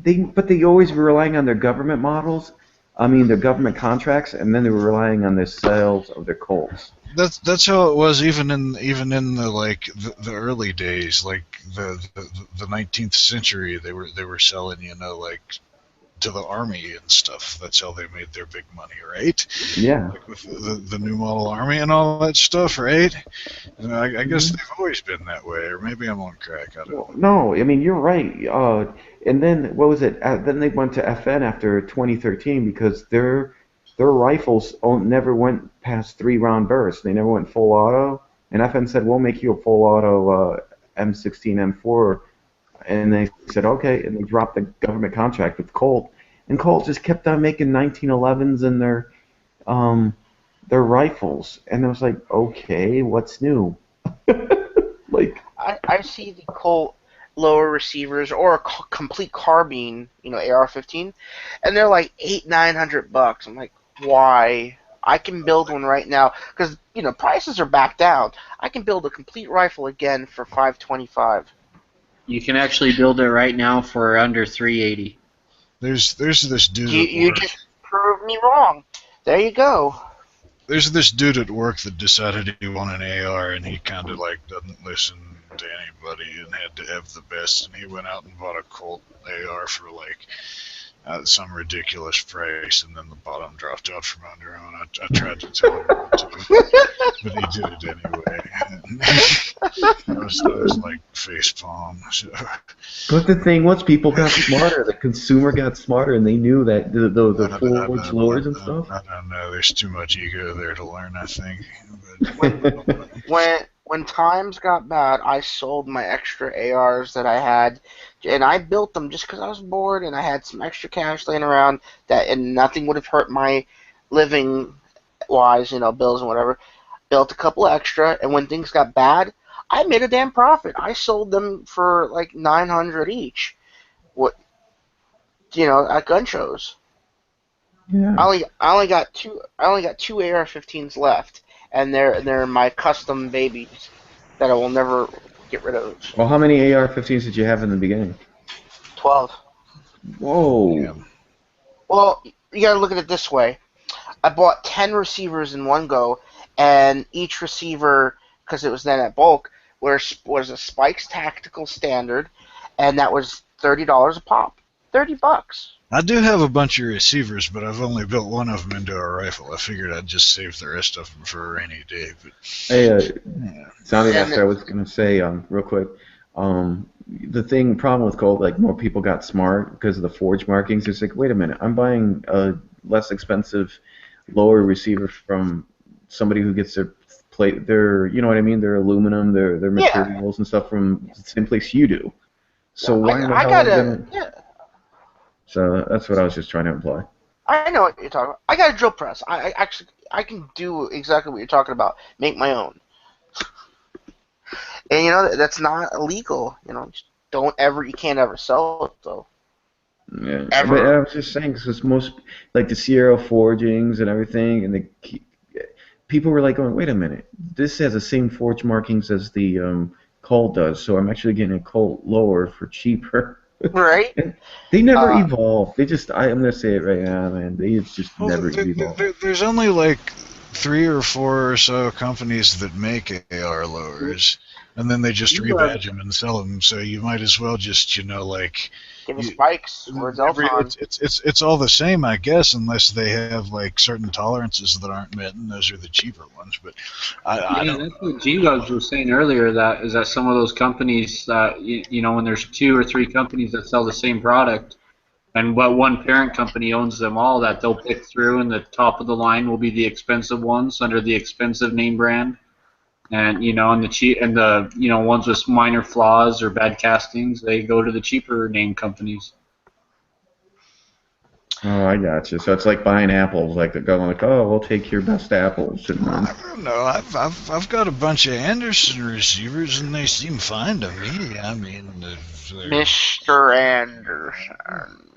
Stagnant. but they always were relying on their government models. I mean, their government contracts, and then they were relying on their sales of their Colts. That's how it was even in the early days, like the 19th century. They were selling to the army and stuff. That's how they made their big money, right? Yeah. Like with the new model army and all that stuff, right? And I guess they've always been that way, or maybe I'm on crack. I don't know. No, I mean, you're right. And then, what was it? Then they went to FN after 2013 because their rifles never went past 3-round bursts. They never went full auto. And FN said, we'll make you a full auto M16, M4. And they said, okay. And they dropped the government contract with Colt. And Colt just kept on making 1911s in their rifles. And I was like, okay, what's new? I see the Colt lower receivers or a complete carbine, AR-15, and they're like $800-900. I'm like, why? I can build one right now because prices are back down. I can build a complete rifle again for $525. You can actually build it right now for under $380. There's this dude. You just proved me wrong. There you go. There's this dude at work that decided he wanted an AR, and he kind of doesn't listen to anybody and had to have the best. And he went out and bought a Colt AR for some ridiculous price, and then the bottom dropped out from under him. And I tried to tell him not to, but he did it anyway. I was like facepalm. So. But the thing was, people got smarter. The consumer got smarter, and they knew that the forged lowers and stuff. I don't know. There's too much ego there to learn, I think. When times got bad, I sold my extra ARs that I had, and I built them just because I was bored and I had some extra cash laying around and nothing would have hurt my living wise, bills and whatever. Built a couple extra, and when things got bad, I made a damn profit. I sold them for like $900 each. At gun shows. Yeah. I only got two AR-15s left, and they're my custom babies that I will never get rid of. Well, how many AR-15s did you have in the beginning? 12. Whoa. Yeah. Well, you gotta look at it this way. I bought 10 receivers in one go, and each receiver, because it was then at bulk, was a Spikes Tactical Standard, and that was $30 a pop. $30. I do have a bunch of receivers, but I've only built one of them into a rifle. I figured I'd just save the rest of them for a rainy day. But Hey, Zombie Master, I was going to say real quick, the problem with Colt, like more people got smart because of the forge markings. It's like, wait a minute, I'm buying a less expensive, lower receiver from somebody who gets their plate, their aluminum, their materials and stuff from the same place you do. So why in the hell am I gonna? So that's what I was just trying to imply. I know what you're talking about. I got a drill press. I can do exactly what you're talking about. Make my own. And that's not illegal. You can't ever sell it though. Yeah. Ever. But I was just saying because most like the Sierra forgings and everything, and people were like going, wait a minute, this has the same forge markings as the Colt does, so I'm actually getting a Colt lower for cheaper. Right? They never evolved. I'm gonna say it right now, man. They just never evolved. There's only 3 or 4 or so companies that make AR lowers, and then they just rebadge them and sell them. So you might as well just, like, Give us spikes or Delton. it's all the same, I guess, unless they have like certain tolerances that aren't met, and those are the cheaper ones. But I don't. That's what G-Webs was saying earlier. That some of those companies that when there's 2 or 3 companies that sell the same product, and one parent company owns them all, that they'll pick through, and the top of the line will be the expensive ones under the expensive name brand, and and the cheap and the ones with minor flaws or bad castings, they go to the cheaper name companies. Oh, I got you. So it's like buying apples. Like they're going like, oh, we'll take your best apples. And I don't know. I've got a bunch of Anderson receivers, and they seem fine to me. I mean, Mr. Anderson.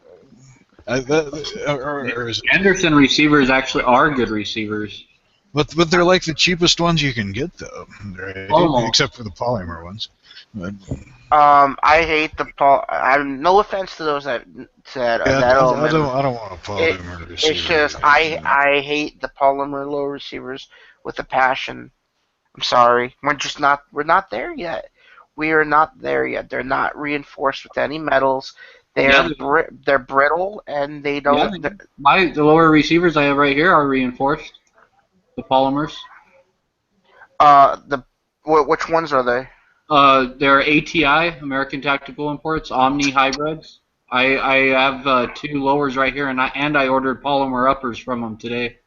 Anderson receivers actually are good receivers. But they're like the cheapest ones you can get, though, right? Almost. Except for the polymer ones. But, I hate the no offense to those that said yeah, that. I don't want a polymer receiver. It's just I hate the polymer low receivers with a passion. I'm sorry, we're not there yet. We are not there yet. They're not reinforced with any metals. They're brittle and they don't. The lower receivers I have right here are reinforced. The polymers. Which ones are they? They're ATI, American Tactical Imports, Omni hybrids. I have 2 lowers right here, and I ordered polymer uppers from them today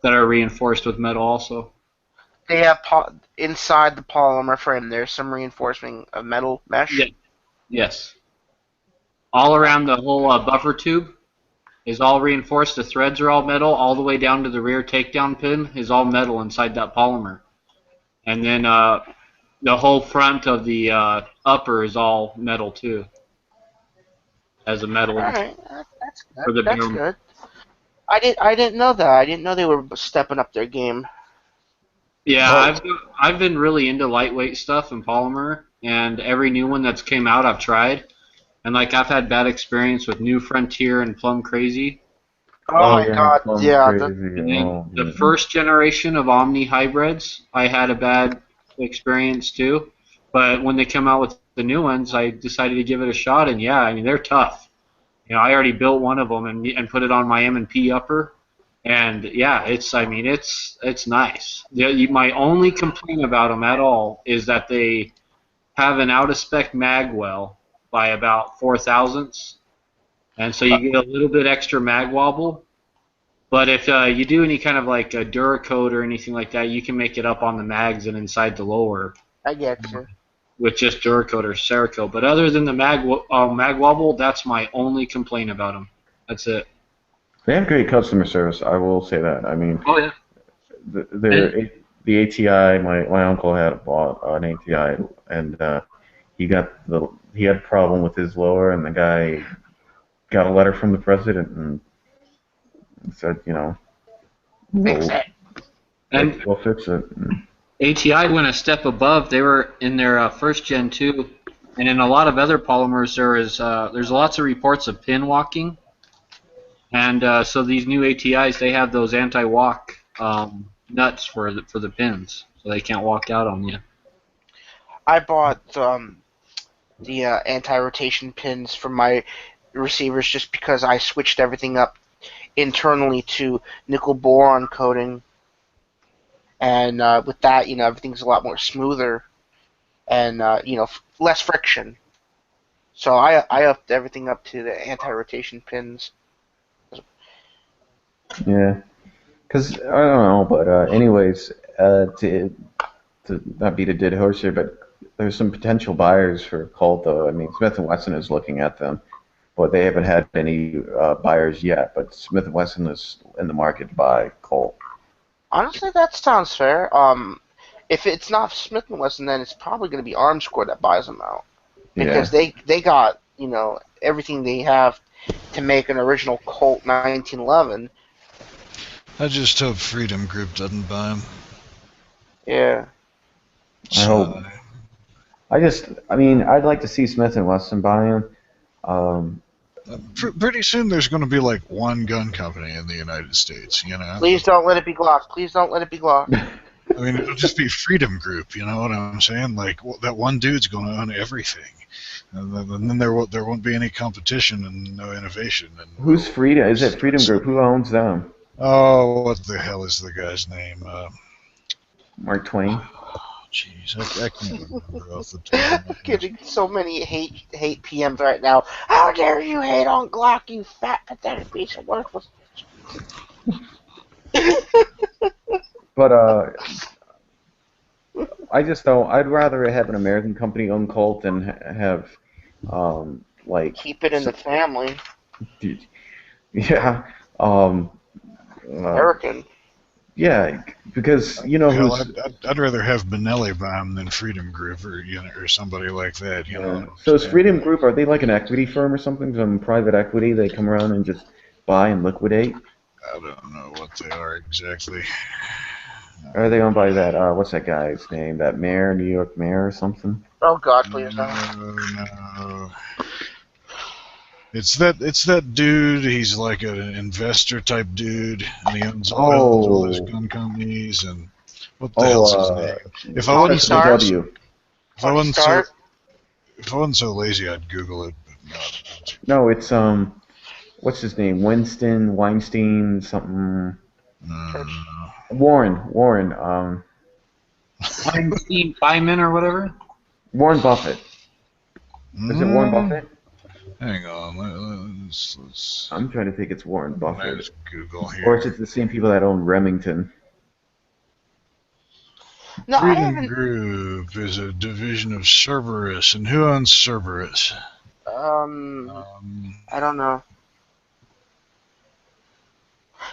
that are reinforced with metal also. They have inside the polymer frame. There's some reinforcement of metal mesh. Yeah. Yes. All around the whole buffer tube is all reinforced. The threads are all metal. All the way down to the rear takedown pin is all metal inside that polymer. And then the whole front of the upper is all metal too. As a metal. All right, that's good. That's good. I didn't know that. I didn't know they were stepping up their game. Yeah, I've been really into lightweight stuff and polymer, and every new one that's came out I've tried. And like I've had bad experience with New Frontier and Plum Crazy. Oh my God! Yeah, the first generation of Omni hybrids, I had a bad experience too. But when they come out with the new ones, I decided to give it a shot, and yeah, I mean they're tough. I already built one of them and put it on my M&P upper, and yeah, it's nice. My only complaint about them at all is that they have an out of spec mag well by about 4 thousandths, and so you get a little bit extra mag wobble. But if you do any kind of like a Duracoat or anything like that, you can make it up on the mags and inside the lower. I get you. With just Duracoat or Cerakote. But other than the mag wobble, that's my only complaint about them. That's it. They have great customer service. I will say that. I mean, oh yeah. The ATI. My uncle had bought an ATI, and he had a problem with his lower, and the guy got a letter from the president and said, fix it. And we'll fix it. ATI went a step above. They were in their first gen too, and in a lot of other polymers there's lots of reports of pin walking, and so these new ATIs, they have those anti-walk nuts for the pins, so they can't walk out on you. I bought the anti-rotation pins for my receivers just because I switched everything up internally to nickel boron coating, and with that, everything's a lot more smoother and less friction. So I upped everything up to the anti-rotation pins. Yeah, because I don't know, but anyways, to not beat a dead horse here, but there's some potential buyers for Colt, though. I mean, Smith & Wesson is looking at them, but they haven't had any buyers yet. But Smith & Wesson is in the market to buy Colt. Honestly, that sounds fair. If it's not Smith & Wesson, then it's probably going to be Armscore that buys them out. Because they got, everything they have to make an original Colt 1911. I just hope Freedom Group doesn't buy them. Yeah. I hope. I'd like to see Smith & Wesson buy them. Pretty soon there's going to be like one gun company in the United States, you know? Please don't let it be Glock. Please don't let it be Glock. I mean, it'll just be Freedom Group, you know what I'm saying? Like, that one dude's going to own everything. And then there won't be any competition and no innovation. And Who's Freedom? Is it Freedom Group? Who owns them? Oh, what the hell is the guy's name? Mark Twain. Jeez, I can't remember off the top of my head. I'm getting so many hate PMs right now. How dare you hate on Glock, you fat, pathetic piece of worthless. But I just don't. I'd rather have an American company own Colt than have like keep it in the family. Yeah. American. Yeah, because you know Hell, who's. I'd rather have Benelli Baum than Freedom Group or somebody like that. You know. So is Freedom Group, are they like an equity firm or something? Some private equity? They come around and just buy and liquidate? I don't know what they are exactly. Or are they owned by that, what's that guy's name? That mayor, New York mayor or something? Oh, God, please don't. No. It's that dude. He's like an investor type dude, and he owns all those gun companies. And what the hell's his name? If I wasn't so lazy, I'd Google it. But no, it's what's his name? Weinstein, something. Warren. Weinstein Feynman or whatever. Warren Buffett. Is it Warren Buffett? Hang on, let's. I'm trying to think it's Warren Buffett. Let's Google here. Or is it the same people that own Remington? No, Freedom Group is a division of Cerberus, and who owns Cerberus? I don't know.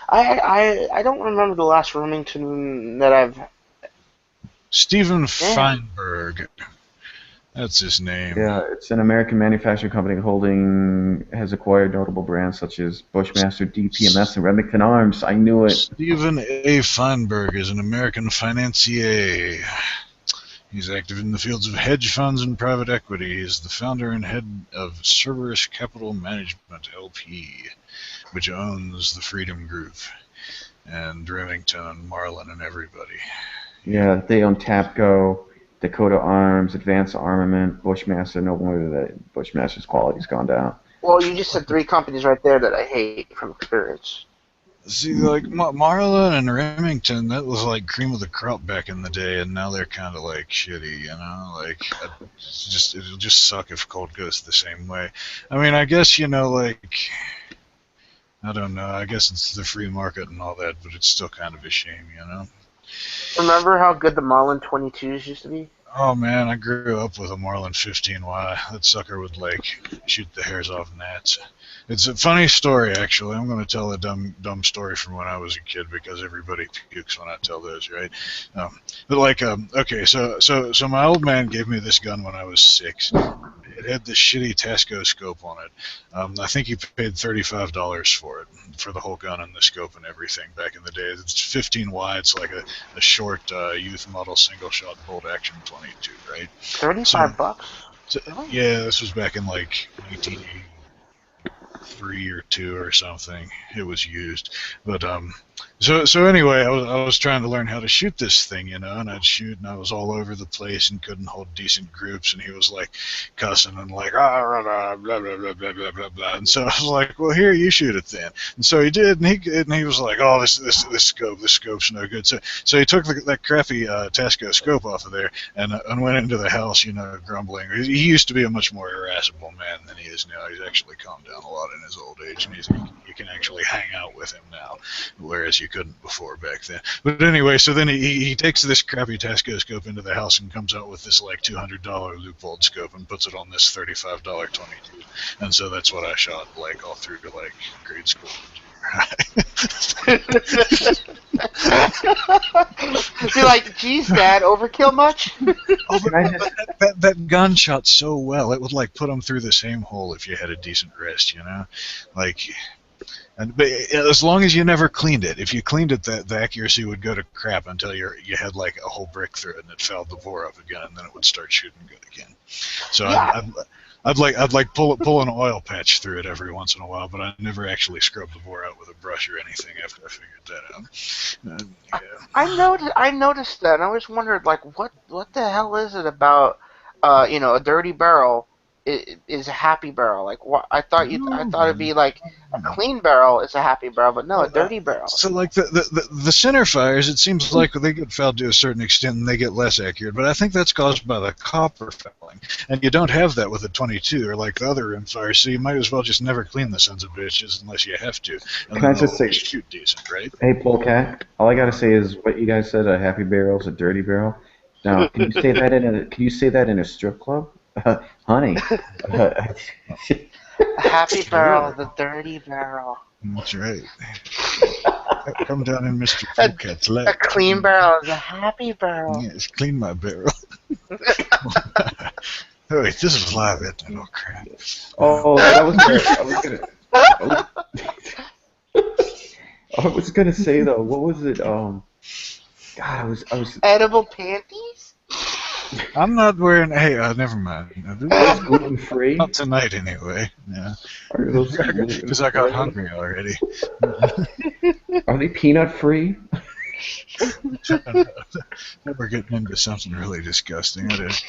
I don't remember the last Remington that I've. Stephen Feinberg. That's his name. Yeah, it's an American manufacturing company has acquired notable brands such as Bushmaster, DPMS, and Remington Arms. I knew it. Stephen A. Feinberg is an American financier. He's active in the fields of hedge funds and private equity. He is the founder and head of Cerberus Capital Management, LP, which owns the Freedom Group and Remington and Marlin and everybody. Yeah, they own TAPCO, Dakota Arms, Advanced Armament, Bushmaster. No wonder that Bushmaster's quality's gone down. Well, you just said 3 companies right there that I hate from experience. See, like Marlin and Remington, that was like cream of the crop back in the day, and now they're kind of like shitty, you know. Like, it'll just suck if Colt goes the same way. I mean, I guess like, I don't know. I guess it's the free market and all that, but it's still kind of a shame, you know. Remember how good the Marlin 22s used to be? Oh man, I grew up with a Marlin 15Y. That sucker would like shoot the hairs off gnats. It's a funny story, actually. I'm going to tell a dumb story from when I was a kid because everybody pukes when I tell those, right? But like, okay, so my old man gave me this gun when I was 6. It had this shitty Tasco scope on it. I think he paid $35 for it, for the whole gun and the scope and everything back in the day. It's 15 wide. It's like a short youth model single-shot bolt-action 22, right? $35? So, yeah, this was back in like 1983 or 2 or something. It was used, but so anyway, I was trying to learn how to shoot this thing, you know, and I'd shoot, and I was all over the place and couldn't hold decent groups, and he was like cussing and like blah blah blah blah blah blah blah, and so I was like, well, here, you shoot it then, and so he did, and he was like, oh, this scope's no good, so he took that crappy Tasco scope off of there and went into the house, you know, grumbling. He used to be a much more irascible man than he is now. He's actually calmed down a lot in his old age, and you can actually hang out with him now, whereas you couldn't before back then. But anyway, so then he takes this crappy Tasco scope into the house and comes out with this like $200 Leupold scope and puts it on this $35 22, and so that's what I shot like all through to like grade school. You're like, geez, Dad, overkill much? Oh, but that gun shot so well, it would like put him through the same hole if you had a decent rest, you know, like. But as long as you never cleaned it, if you cleaned it, the accuracy would go to crap until you had like a whole brick through it and it fouled the bore up again, and then it would start shooting good again. So Yeah. I'd like pull an oil patch through it every once in a while, but I never actually scrubbed the bore out with a brush or anything after I figured that out. Yeah. I noticed that, and I always wondered, like, what the hell is it about, a dirty barrel is a happy barrel? Like, what I thought it'd be like a clean barrel is a happy barrel, but no, a dirty barrel. So like the center fires, it seems like they get fouled to a certain extent and they get less accurate, but I think that's caused by the copper fouling, and you don't have that with a 22 or like the other rim fires, so you might as well just never clean the sons of bitches unless you have to. And Can I then just they'll say- shoot decent, right? Hey, Polecat. All I gotta say is what you guys said: a happy barrel is a dirty barrel. Now, can you say that in a strip club, honey? A happy barrel, the dirty barrel. That's right. Come down in Mr. A Polecat's lap. clean barrel is a happy barrel. Yes, clean my barrel. Oh, wait, this is live, isn't it? Oh, crap. Oh, I was gonna say though. What was it? God, I was Edible panties? I'm not wearing. Hey, never mind. gluten free. Not tonight, anyway. Yeah, Are those because I got hungry already. Are they peanut free? We're getting into something really disgusting. It is.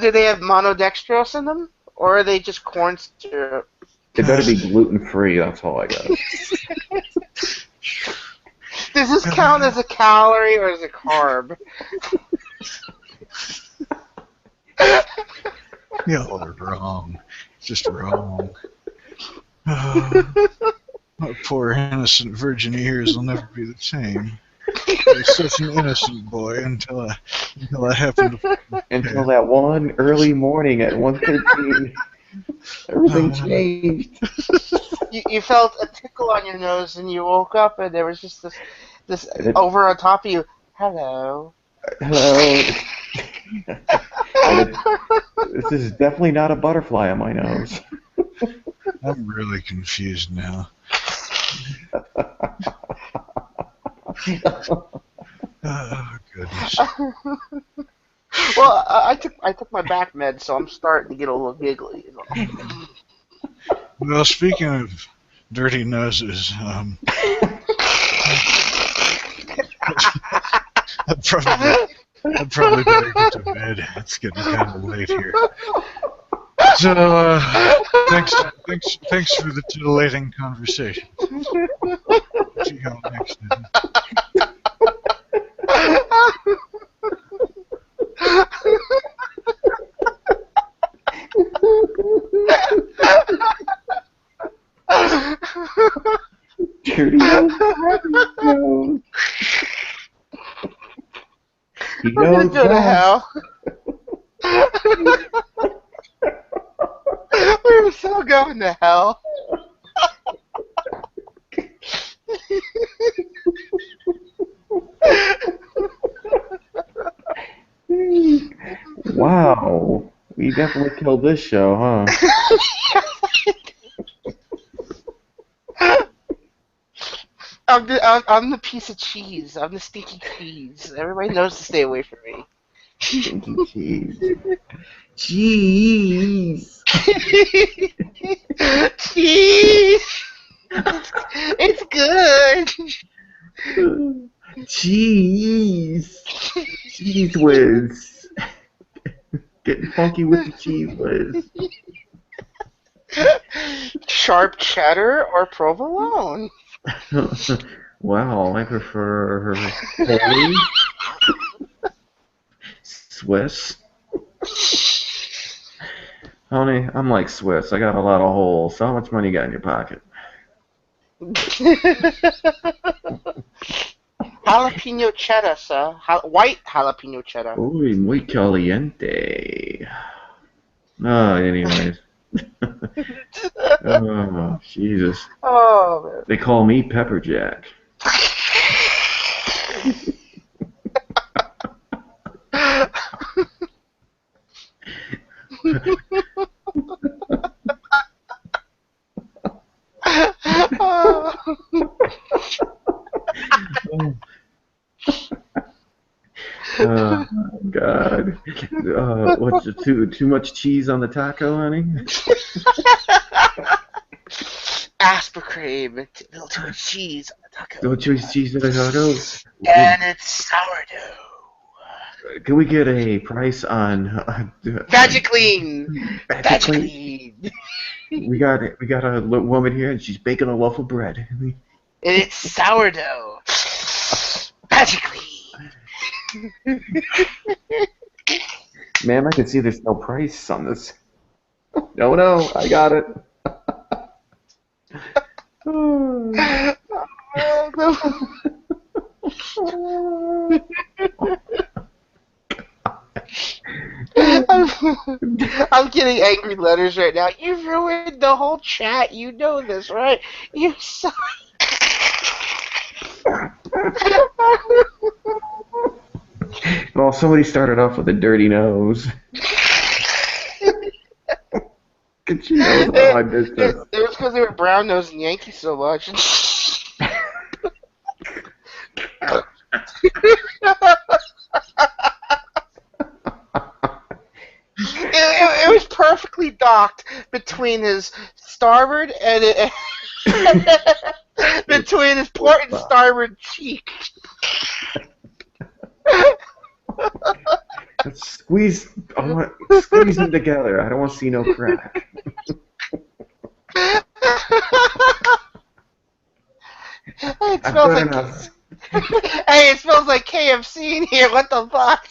Do they have monodextrose in them, or are they just corn syrup? They better be gluten free. That's all I got. Does this count as a calorie or as a carb? Y'all are wrong. It's just wrong. My poor innocent virgin ears will never be the same. I was such an innocent boy until I happened to. Until that one early morning at 1:13, everything changed. You felt a tickle on your nose, and you woke up, and there was just this over on top of you. Hello. Hello. This is definitely not a butterfly on my nose. I'm really confused now. Oh goodness. Well, I took my back med, so I'm starting to get a little giggly. Well, speaking of dirty noses, I'd probably better get to bed. It's getting kind of late here. So, thanks for the titillating conversation. See y'all next time. Dirty nose. He We're gonna knows go to best. hell. We're so going to hell. Wow, we definitely killed this show, huh? I'm the piece of cheese. I'm the stinky cheese. Everybody knows to stay away from me. Stinky cheese. Cheese. Cheese. It's good. Cheese. Cheese whiz. Getting funky with the cheese whiz. Sharp cheddar or provolone? Wow, I prefer Haley. Swiss. Honey, I'm like Swiss. I got a lot of holes. So how much money you got in your pocket? Jalapeno cheddar, sir. White jalapeno cheddar. Uy, muy caliente. Oh, anyways. Oh, Jesus. Oh, man. They call me Pepper Jack. Oh God. What's too much cheese on the taco, honey? Aspartame, a little too much cheese on the taco. Too much cheese on the taco? And it's sourdough. Can we get a price on Vagiclean. Vagiclean? We got a woman here, and she's baking a loaf of bread. And it's sourdough. Vagiclean. Ma'am, I can see there's no price on this. No, I got it. I'm getting angry letters right now. You ruined the whole chat. You know this, right? You suck. Well, somebody started off with a dirty nose. Get your nose out of my business. It was because they were brown nosing Yankees so much. It was perfectly docked between his starboard and between his port and starboard cheek. Let's squeeze them together. I don't want to see no crack. It smells like hey, it smells like KFC in here. What the fuck?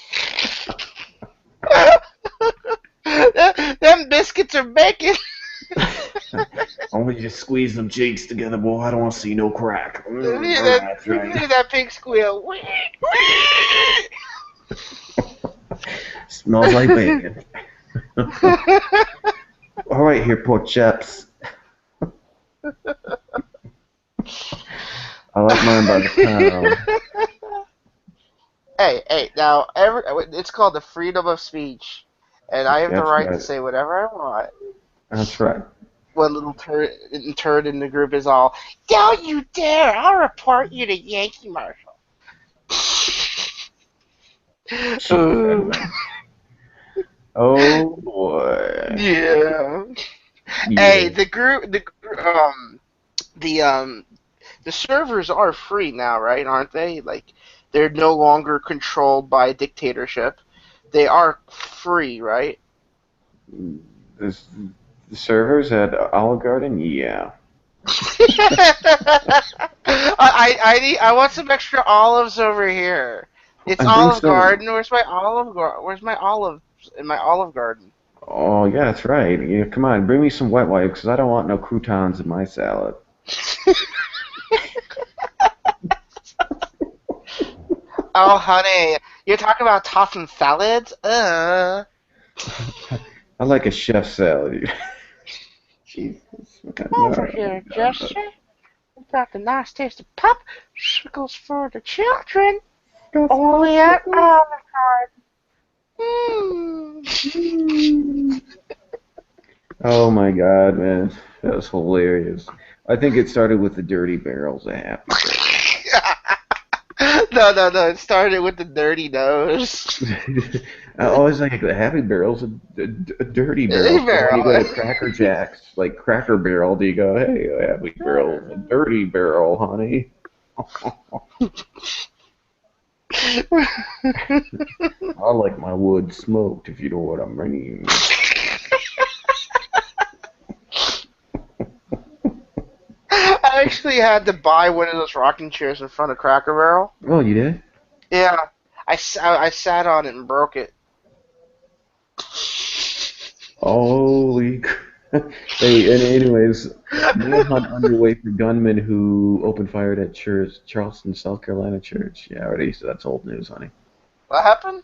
Them biscuits are bacon. I want you to squeeze them cheeks together, boy. I don't want to see no crack. Look at that pig squeal. Smells like bacon. All right, here, pork chops. I like mine by the pound. Hey, now it's called the freedom of speech, and I have the right to say whatever I want. That's right. One little turd in the group is all, "Don't you dare! I'll report you to Yankee Marshal." Oh boy. Yeah. Hey, the servers are free now, right? Aren't they? Like, they're no longer controlled by a dictatorship. They are free, right? The servers at Olive Garden, yeah. I want some extra olives over here. It's Olive Garden. Where's my olive in my Olive Garden? Oh yeah, that's right. Yeah, come on, bring me some wet wipes because I don't want no croutons in my salad. Oh, honey, you're talking about tossing salads? I like a chef salad. Jesus. Come over here, Jester. We've got the nice taste of popsicles for the children. Only at Olive Garden. Oh my God, man, that was hilarious. I think it started with the dirty barrels of Happy Barrels. No, it started with the dirty nose. I always think the Happy Barrel's a dirty barrel. So when you go to Cracker Jack's, like Cracker Barrel, do you go, hey, Happy Barrel, a dirty barrel, honey? I like my wood smoked, if you know what I mean. I actually had to buy one of those rocking chairs in front of Cracker Barrel. Oh, you did? Yeah, I sat on it and broke it. Holy Hey, and anyways, manhunt underway for gunmen who opened fire at church, Charleston, South Carolina church. Yeah, already, so that's old news, honey. What happened?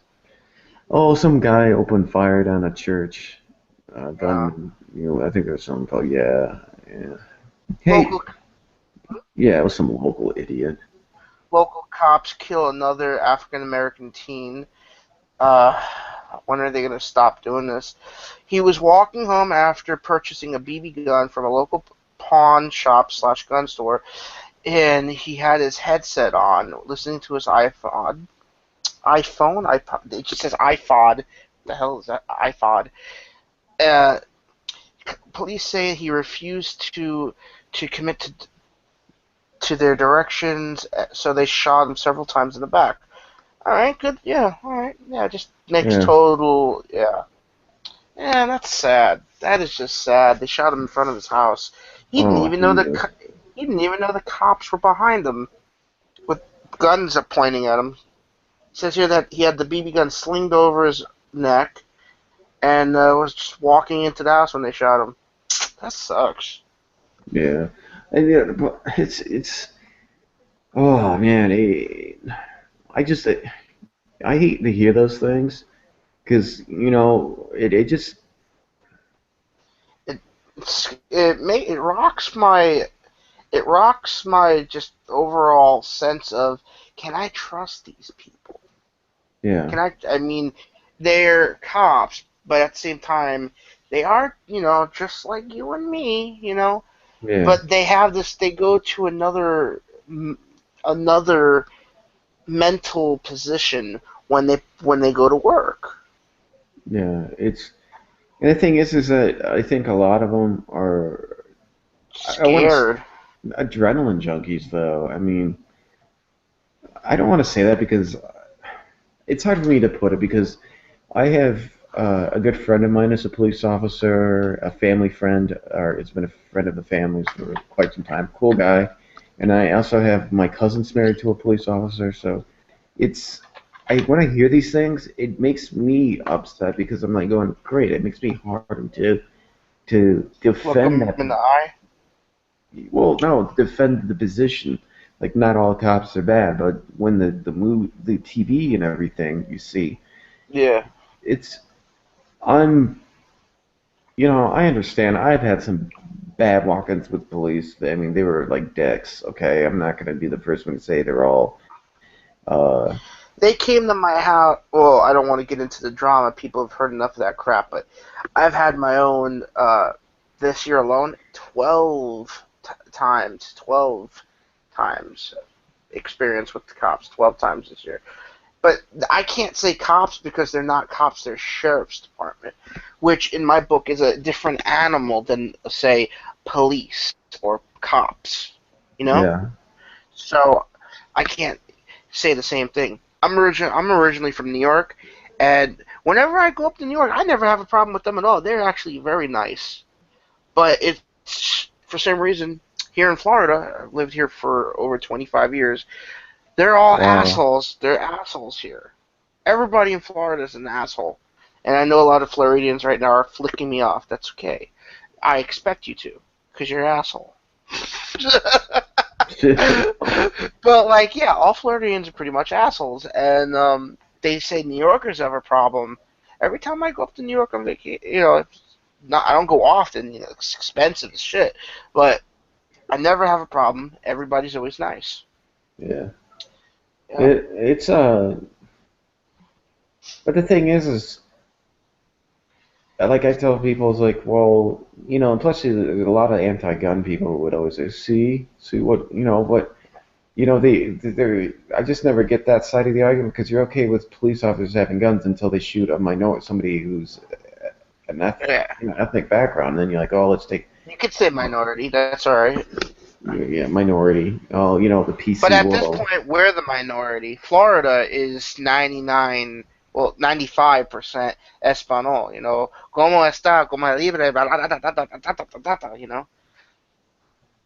Oh, some guy opened fire down a church. Gunman, I think there's something called, yeah. Hey, yeah, it was some local idiot. Local cops kill another African American teen. When are they going to stop doing this? He was walking home after purchasing a BB gun from a local pawn shop / gun store, and he had his headset on, listening to his iPod. iPhone, iPod. It just says iPod. The hell is that? iPod. Uh, Police say he refused to commit to their directions, so they shot him several times in the back. All right, good. Yeah, all right. Yeah, just makes total. Yeah. Yeah, that's sad. That is just sad. They shot him in front of his house. He didn't even know he didn't even know the cops were behind him, with guns pointing at him. It says here that he had the BB gun slinged over his neck, and was just walking into the house when they shot him. That sucks. Yeah, and but it's oh man, I just I hate to hear those things because it just it rocks my just overall sense of, can I trust these people? yeah. I mean, they're cops, but at the same time, they are, just like you and me, Yeah. But they have this. They go to another mental position when they go to work. Yeah, and the thing is that I think a lot of them are Scared. Adrenaline junkies, though. I mean, I don't want to say that because it's hard for me to put it because I have a good friend of mine is a police officer, a family friend, or it's been a friend of the family's for quite some time. Cool guy. And I also have my cousin's married to a police officer, so when I hear these things, it makes me upset because I'm like going, great, it makes me hardened to defend that. In the eye? Well, no, defend the position. Like, not all cops are bad, but when the TV and everything you see, yeah, I understand. I've had some bad walk-ins with police. I mean, they were like dicks. Okay, I'm not gonna be the first one to say they're all. They came to my house. Well, I don't want to get into the drama. People have heard enough of that crap, but I've had my own this year alone 12 times experience with the cops. 12 times this year. But I can't say cops because they're not cops, they're sheriff's department, which in my book is a different animal than, say, police or cops, Yeah. So I can't say the same thing. I'm originally from New York, and whenever I go up to New York, I never have a problem with them at all. They're actually very nice. But it's, for some reason, here in Florida, I've lived here for over 25 years, they're all assholes. They're assholes here. Everybody in Florida is an asshole. And I know a lot of Floridians right now are flicking me off. That's okay. I expect you to, because you're an asshole. But, all Floridians are pretty much assholes. And they say New Yorkers have a problem. Every time I go up to New York on vacation, I don't go often. It's expensive as shit. But I never have a problem. Everybody's always nice. Yeah. But the thing is like I tell people, it's like, well, and plus there's a lot of anti-gun people who would always say, see what, but, I just never get that side of the argument because you're okay with police officers having guns until they shoot somebody who's an ethnic background, and then you're like, oh, let's take. You could say minority, that's alright. Yeah, minority. Oh, the PC But at world. this point, we're the minority. Florida is 95% Espanol, Como está, como libre,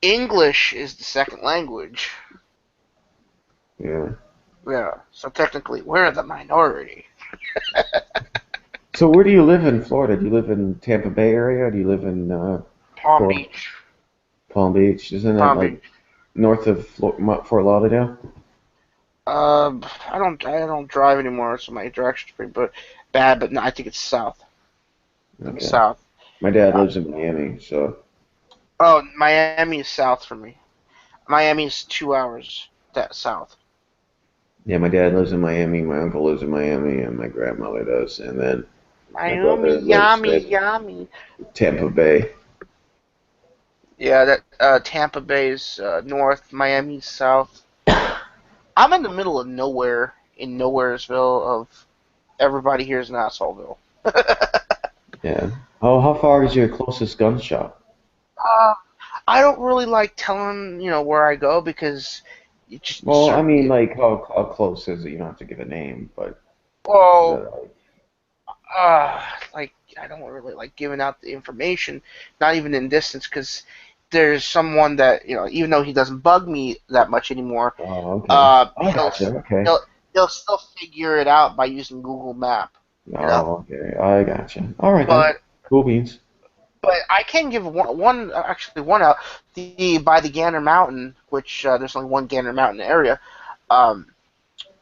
English is the second language. Yeah. Yeah, so technically, we're the minority. So where do you live in Florida? Do you live in Tampa Bay area? Or do you live in Palm Beach. Palm Beach, isn't that north of Fort Lauderdale? I don't drive anymore, so my direction's pretty bad. But no, I think it's south. Okay. South. My dad lives in Miami, so. Oh, Miami is south for me. Miami is 2 hours south. Yeah, my dad lives in Miami, my uncle lives in Miami, and my grandmother does, and then Miami, yummy. Tampa Bay. Yeah, that Tampa Bay's north, Miami's south. I'm in the middle of nowhere in Nowheresville of everybody here is an assholeville. Yeah. How far is your closest gun shop? I don't really like telling where I go because Well, I mean, like how close is it? You don't have to give a name, but is it well, like I don't really like giving out the information, not even in distance, because there's someone that even though he doesn't bug me that much anymore, okay. I he'll gotcha. Okay. he'll still figure it out by using Google Map. Okay. I gotcha. All right then. But Cool beans. But I can give one out. By the Gander Mountain, which there's only one Gander Mountain area.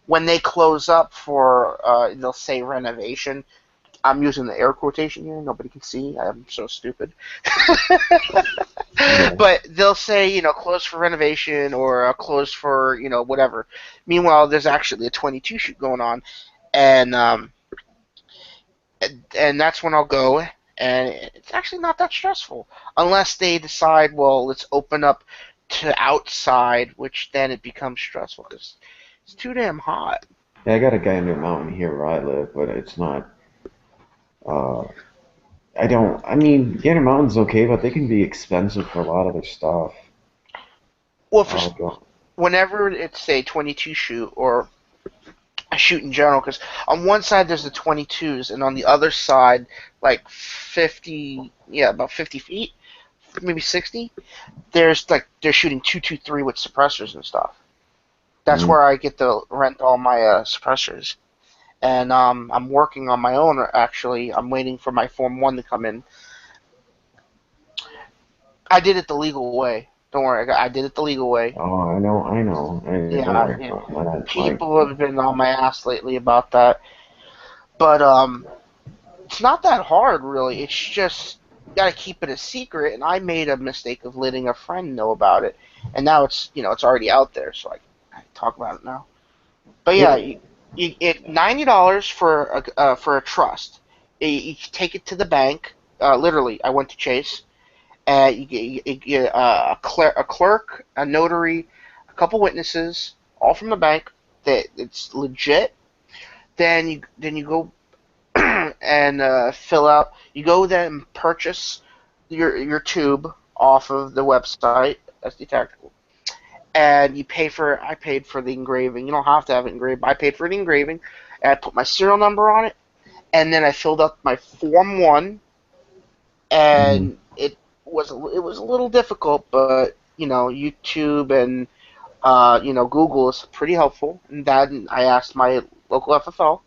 When they close up for, they'll say renovation. I'm using the air quotation here. Nobody can see. I'm so stupid. But they'll say, closed for renovation or closed for, whatever. Meanwhile, there's actually a 22 shoot going on, and that's when I'll go. And it's actually not that stressful, unless they decide, well, let's open up to outside, which then it becomes stressful because it's too damn hot. Yeah, I got a guy in the mountain here where I live, but it's not. I mean, Gander Mountain's okay, but they can be expensive for a lot of their stuff. Well, whenever it's a 22 shoot or a shoot in general, because on one side there's the 22s, and on the other side, like 50, about 50 feet, maybe 60, they're shooting 223 with suppressors and stuff. That's where I get to rent all my suppressors. And I'm working on my own, actually. I'm waiting for my Form 1 to come in. I did it the legal way. Don't worry, I did it the legal way. Oh, I know. People have been on my ass lately about that. But it's not that hard, really. It's just you got to keep it a secret, and I made a mistake of letting a friend know about it. And now it's already out there, so I can talk about it now. But yeah, you get $90 for a trust. You take it to the bank. Literally, I went to Chase. You get a clerk, a notary, a couple witnesses, all from the bank. That it's legit. Then you go and fill out. You go then and purchase your tube off of the website, SD Tactical, and you pay for. I paid for the engraving. You don't have to have it engraved. I paid for the engraving, and I put my serial number on it, and then I filled out my Form 1, and it was a little difficult, but YouTube and Google is pretty helpful. And then I asked my local FFL,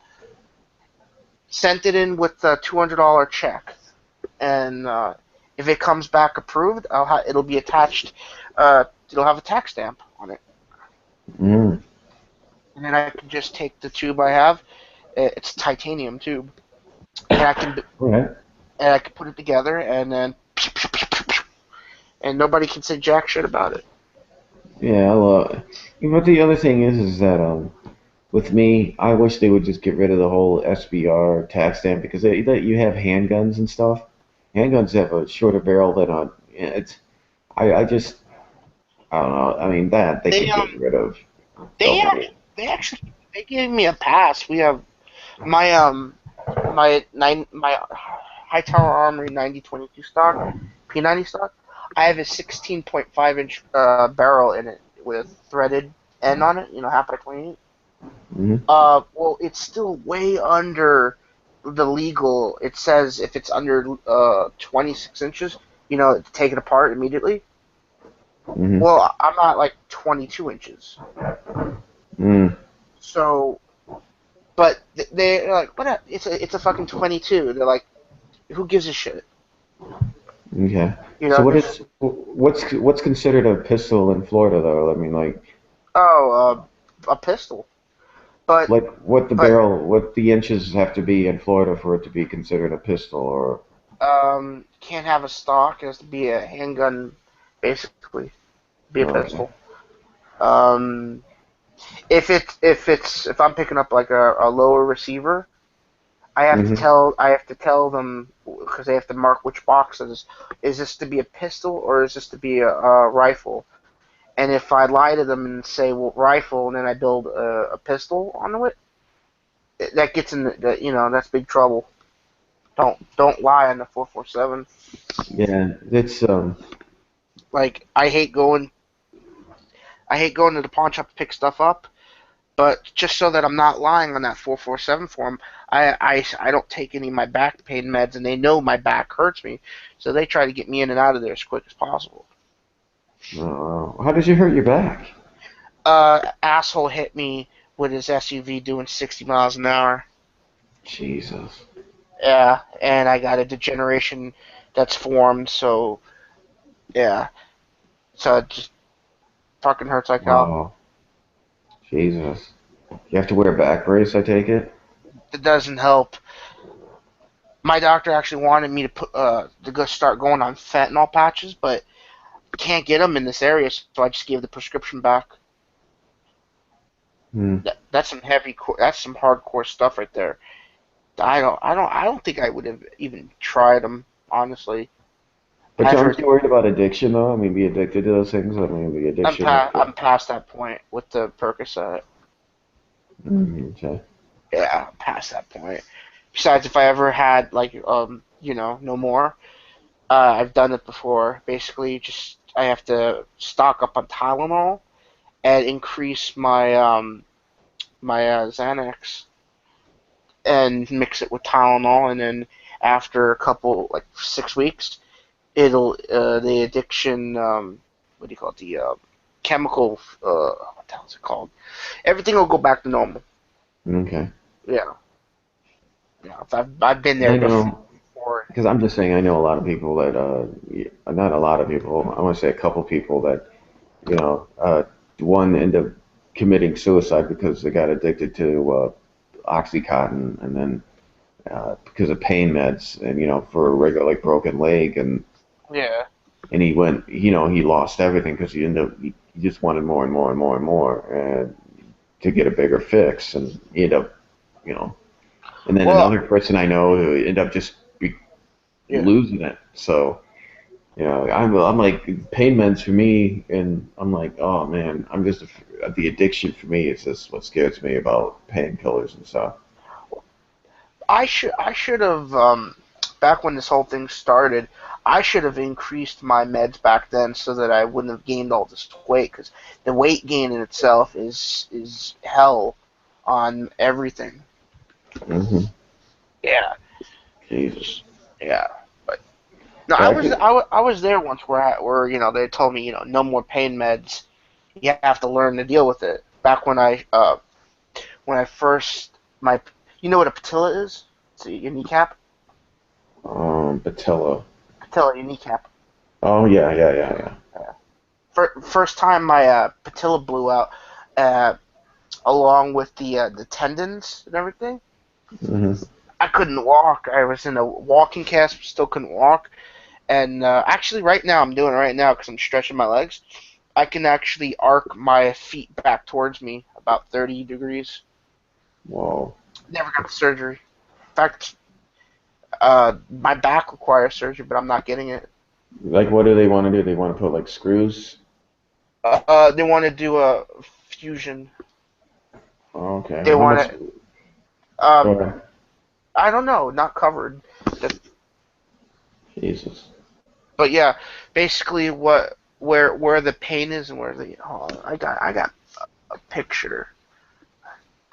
sent it in with a $200 check, and if it comes back approved, it'll be attached. It'll have a tax stamp on it. And then I can just take the tube I have. It's a titanium tube, and I can put it together, and then nobody can say jack shit about it. Yeah, but the other thing is that with me, I wish they would just get rid of the whole SBR tax stamp because you have handguns and stuff. Handguns have a shorter barrel than I don't know. I mean they can get rid of. They gave me a pass. We have my Hightower Armory 9022 stock, P90 stock. I have a 16.5 inch barrel in it with a threaded end on it. Half by 28. Well, it's still way under the legal. It says if it's under 26 inches, take it apart immediately. Well, I'm at like 22 inches. So, but they're like, what? It's a fucking 22. They're like, who gives a shit? Okay. So what's considered a pistol in Florida though? I mean, like. Oh, a pistol. But like what the inches have to be in Florida for it to be considered a pistol, or? Can't have a stock. It has to be a handgun, basically. Be a pistol. If I'm picking up like a lower receiver, I have to tell them because they have to mark which box it is. Is this to be a pistol or is this to be a rifle? And if I lie to them and say, well, rifle, and then I build a pistol onto it, that gets in that's big trouble. Don't lie on the 4.47. Yeah, it's Like I hate going to the pawn shop to pick stuff up, but just so that I'm not lying on that 4.47 form, I don't take any of my back pain meds, and they know my back hurts me, so they try to get me in and out of there as quick as possible. how did you hurt your back? Asshole hit me with his SUV doing 60 miles an hour. Jesus. Yeah, and I got a degeneration that's formed, so yeah. So it just fucking hurts like hell. Wow. Jesus. You have to wear a back brace, I take it? It doesn't help. My doctor actually wanted me to go start going on fentanyl patches, but can't get them in this area, so I just gave the prescription back. That's some that's some hardcore stuff right there. I don't think I would have even tried them, honestly. But aren't you worried about addiction, though? I mean, be addicted to those things? I mean, the addiction. I'm past that point with the Percocet. Okay. Yeah, I'm past that point. Besides, if I ever had, like, no more, I've done it before. Basically, just I have to stock up on Tylenol and increase my my Xanax and mix it with Tylenol, and then after a couple, like 6 weeks, it'll the addiction what do you call it, the chemical what the hell is it called, everything will go back to normal. Okay. Yeah, I've been there before. Because I'm just saying, I know a lot of people that not a lot of people, I want to say a couple people that one end up committing suicide because they got addicted to Oxycontin, and then because of pain meds, and for a regular, like, broken leg, and he went, he lost everything because he just wanted more and more and more and more, and to get a bigger fix, and he ended up, and then another person I know who ended up just losing it. So I'm like, pain meds for me, and I'm like, oh man, I'm just the addiction for me is just what scares me about painkillers and stuff. I should have back when this whole thing started, I should have increased my meds back then so that I wouldn't have gained all this weight, because the weight gain in itself is hell on everything. Mm-hmm. Yeah. Jesus. Yeah. But no, I was there once where they told me no more pain meds. You have to learn to deal with it. Back when I first you know what a patella is? It's your kneecap. Patella. Patella, your kneecap. Oh yeah. First time my patella blew out, along with the tendons and everything. Mm-hmm. I couldn't walk. I was in a walking cast, still couldn't walk. And actually, right now, I'm doing it right now because I'm stretching my legs. I can actually arc my feet back towards me about 30 degrees. Whoa. Never got the surgery. In fact, my back requires surgery, but I'm not getting it. Like, what do they want to do? They want to put, like, screws? They want to do a fusion. Oh, okay. They want to. I don't know. Not covered. Jesus. But yeah, basically, where the pain is and where the I got a picture.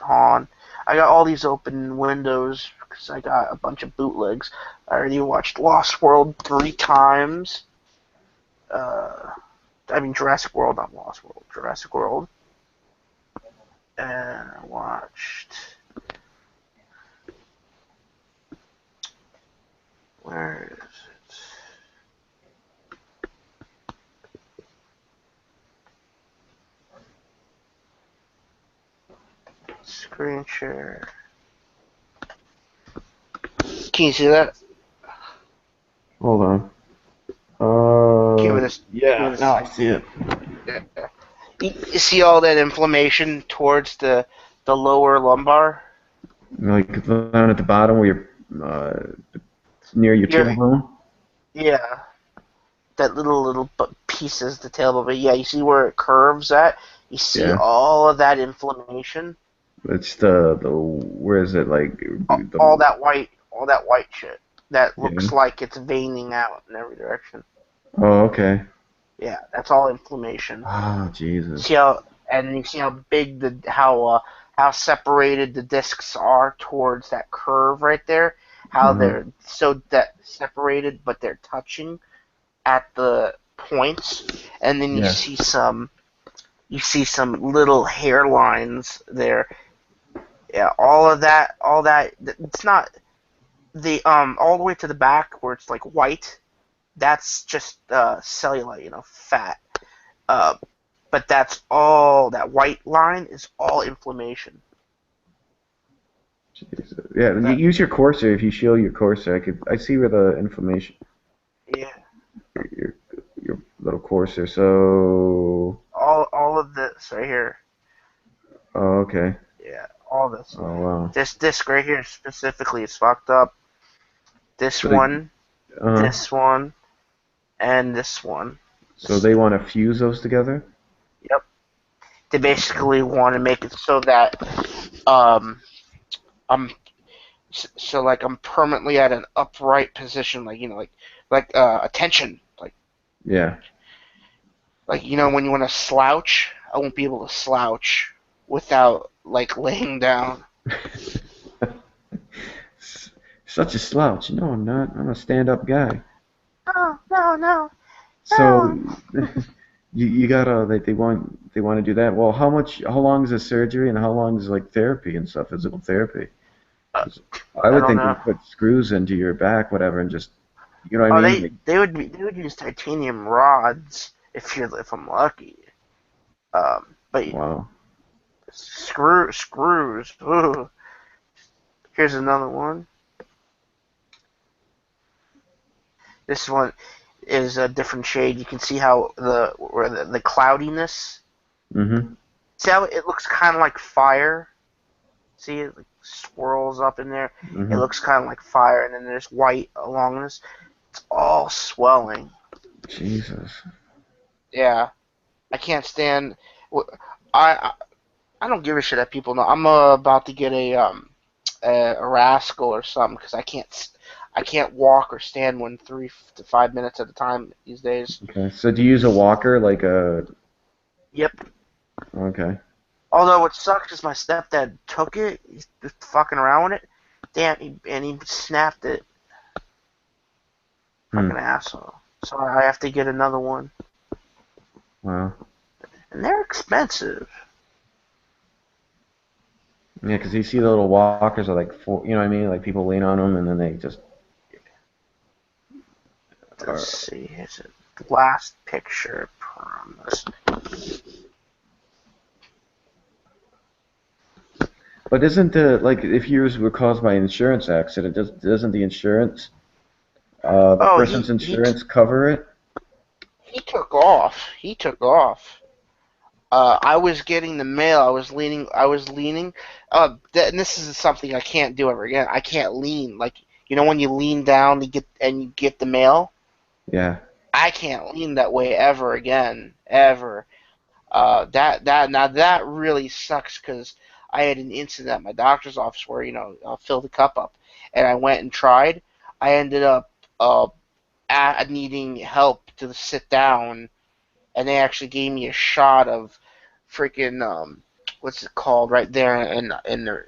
I got all these open windows because I got a bunch of bootlegs. I already watched Lost World 3 times. I mean Jurassic World, not Lost World. Jurassic World. And I watched. Where is it? Screen share. Can you see that? Hold on. Yeah, now I see it. Yeah. You see all that inflammation towards the lower lumbar? Like down at the bottom where you're near your tailbone? Yeah. That little pieces the tailbone, but yeah, you see where it curves at. You see Yeah. all of that inflammation, It's the where is it like the all that white shit that looks Yeah. like it's veining out in every direction. Oh, okay. Yeah, that's all inflammation. Oh, Jesus. See how, and you see how big how separated the discs are towards that curve right there. How they're so separated, but they're touching at the points, and then you Yeah. see some little hairlines there. Yeah, all that. It's not the all the way to the back where it's like white. That's just cellulite, fat. But that's all, that white line is all inflammation. Jesus. Yeah, use your Corsair. If you shield your Corsair, I see where the inflammation. Yeah. Your little Corsair. So. All of this right here. Oh, okay. Yeah, all this. Oh, wow. This disc right here specifically is fucked up. This one, this one, and this one. So they want to fuse those together? Yep. They basically want to make it so that I'm permanently at an upright position, like attention, Yeah. like when you want to slouch, I won't be able to slouch without laying down. Such a slouch. No, I'm not. I'm a stand-up guy. Oh, no. So you gotta they want to do that. Well, how long is the surgery and how long is therapy and stuff, physical therapy? I would think know. they put screws into your back, whatever, and just what I mean. They would use titanium rods if I'm lucky. But Wow. screws. Ooh. Here's another one. This one is a different shade. You can see how the cloudiness. Mhm. See how it looks kind of like fire. See it swirls up in there. Mhm. It looks kind of like fire, and then there's white along this. It's all swelling. Jesus. Yeah, I can't stand. I don't give a shit that people know. I'm about to get a rascal or something because I can't walk or stand one 3 to 5 minutes at a time these days. Okay. So do you use a walker like a? Yep. Okay. Although what sucks is my stepdad took it. He's just fucking around with it. Damn, he snapped it. Fucking asshole. So I have to get another one. Wow. And they're expensive. Yeah, because you see the little walkers are like four, you know what I mean? Like people lean on them and then they just. Let's see. Here's a last picture. Promise. But isn't if yours were caused by an insurance accident, doesn't the insurance, person's insurance cover it? He took off. I was getting the mail. I was leaning. And this is something I can't do ever again. I can't lean. When you lean down, you get the mail. Yeah. I can't lean that way ever again. Ever. That really sucks because I had an incident at my doctor's office where I'll fill the cup up, and I went and tried. I ended up needing help to sit down, and they actually gave me a shot of freaking what's it called right there in the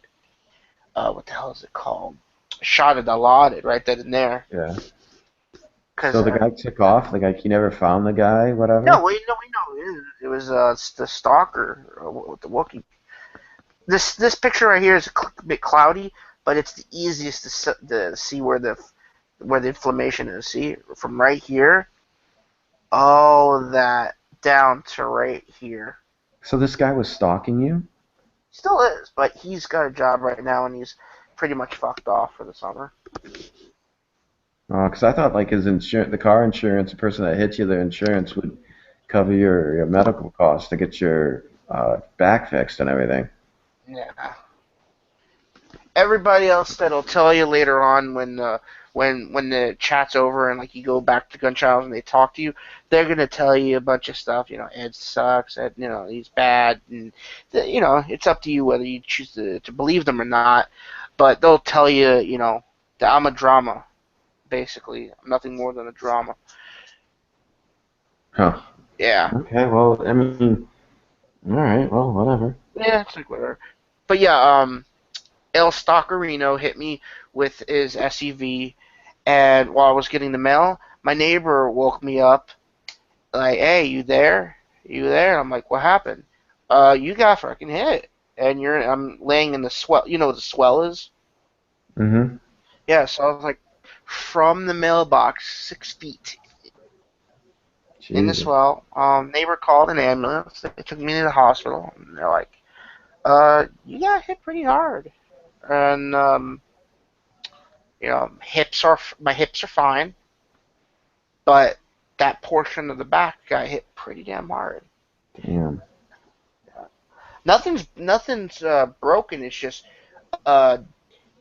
what the hell is it called? A shot of Dilaudid right then and there. Yeah. So the guy took off. You never found the guy, whatever. No, we know. It was the stalker with the Wookiee. This picture right here is a bit cloudy, but it's the easiest to see where the inflammation is. See, from right here, all of that down to right here. So this guy was stalking you? Still is, but he's got a job right now, and he's pretty much fucked off for the summer. Because I thought his insurance, the car insurance, the person that hit you, their insurance would cover your medical costs to get your back fixed and everything. Yeah. everybody else that'll tell you later on when the chat's over and like you go back to gun channels and they talk to you, they're gonna tell you a bunch of stuff. You know, Ed sucks. Ed, you know, he's bad, and you know, it's up to you whether you choose to believe them or not. But they'll tell you, you know, that I'm a drama, basically. I'm nothing more than a drama. Huh. Yeah. Okay, well, I mean, all right, well, whatever. Yeah, it's like whatever. But yeah, El Stockerino hit me with his SUV, and while I was getting the mail, my neighbor woke me up, like, "Hey, you there? You there?" And I'm like, "What happened?" You got fucking hit, and I'm laying in the swell. You know what the swell is? Mm-hmm. Yeah. So I was like, from the mailbox, 6 feet in the Jesus. swell. Neighbor called an ambulance. They took me to the hospital, and they're like, you got hit pretty hard." And you know, my hips are fine, but that portion of the back got hit pretty damn hard. Damn. Nothing's broken. It's just the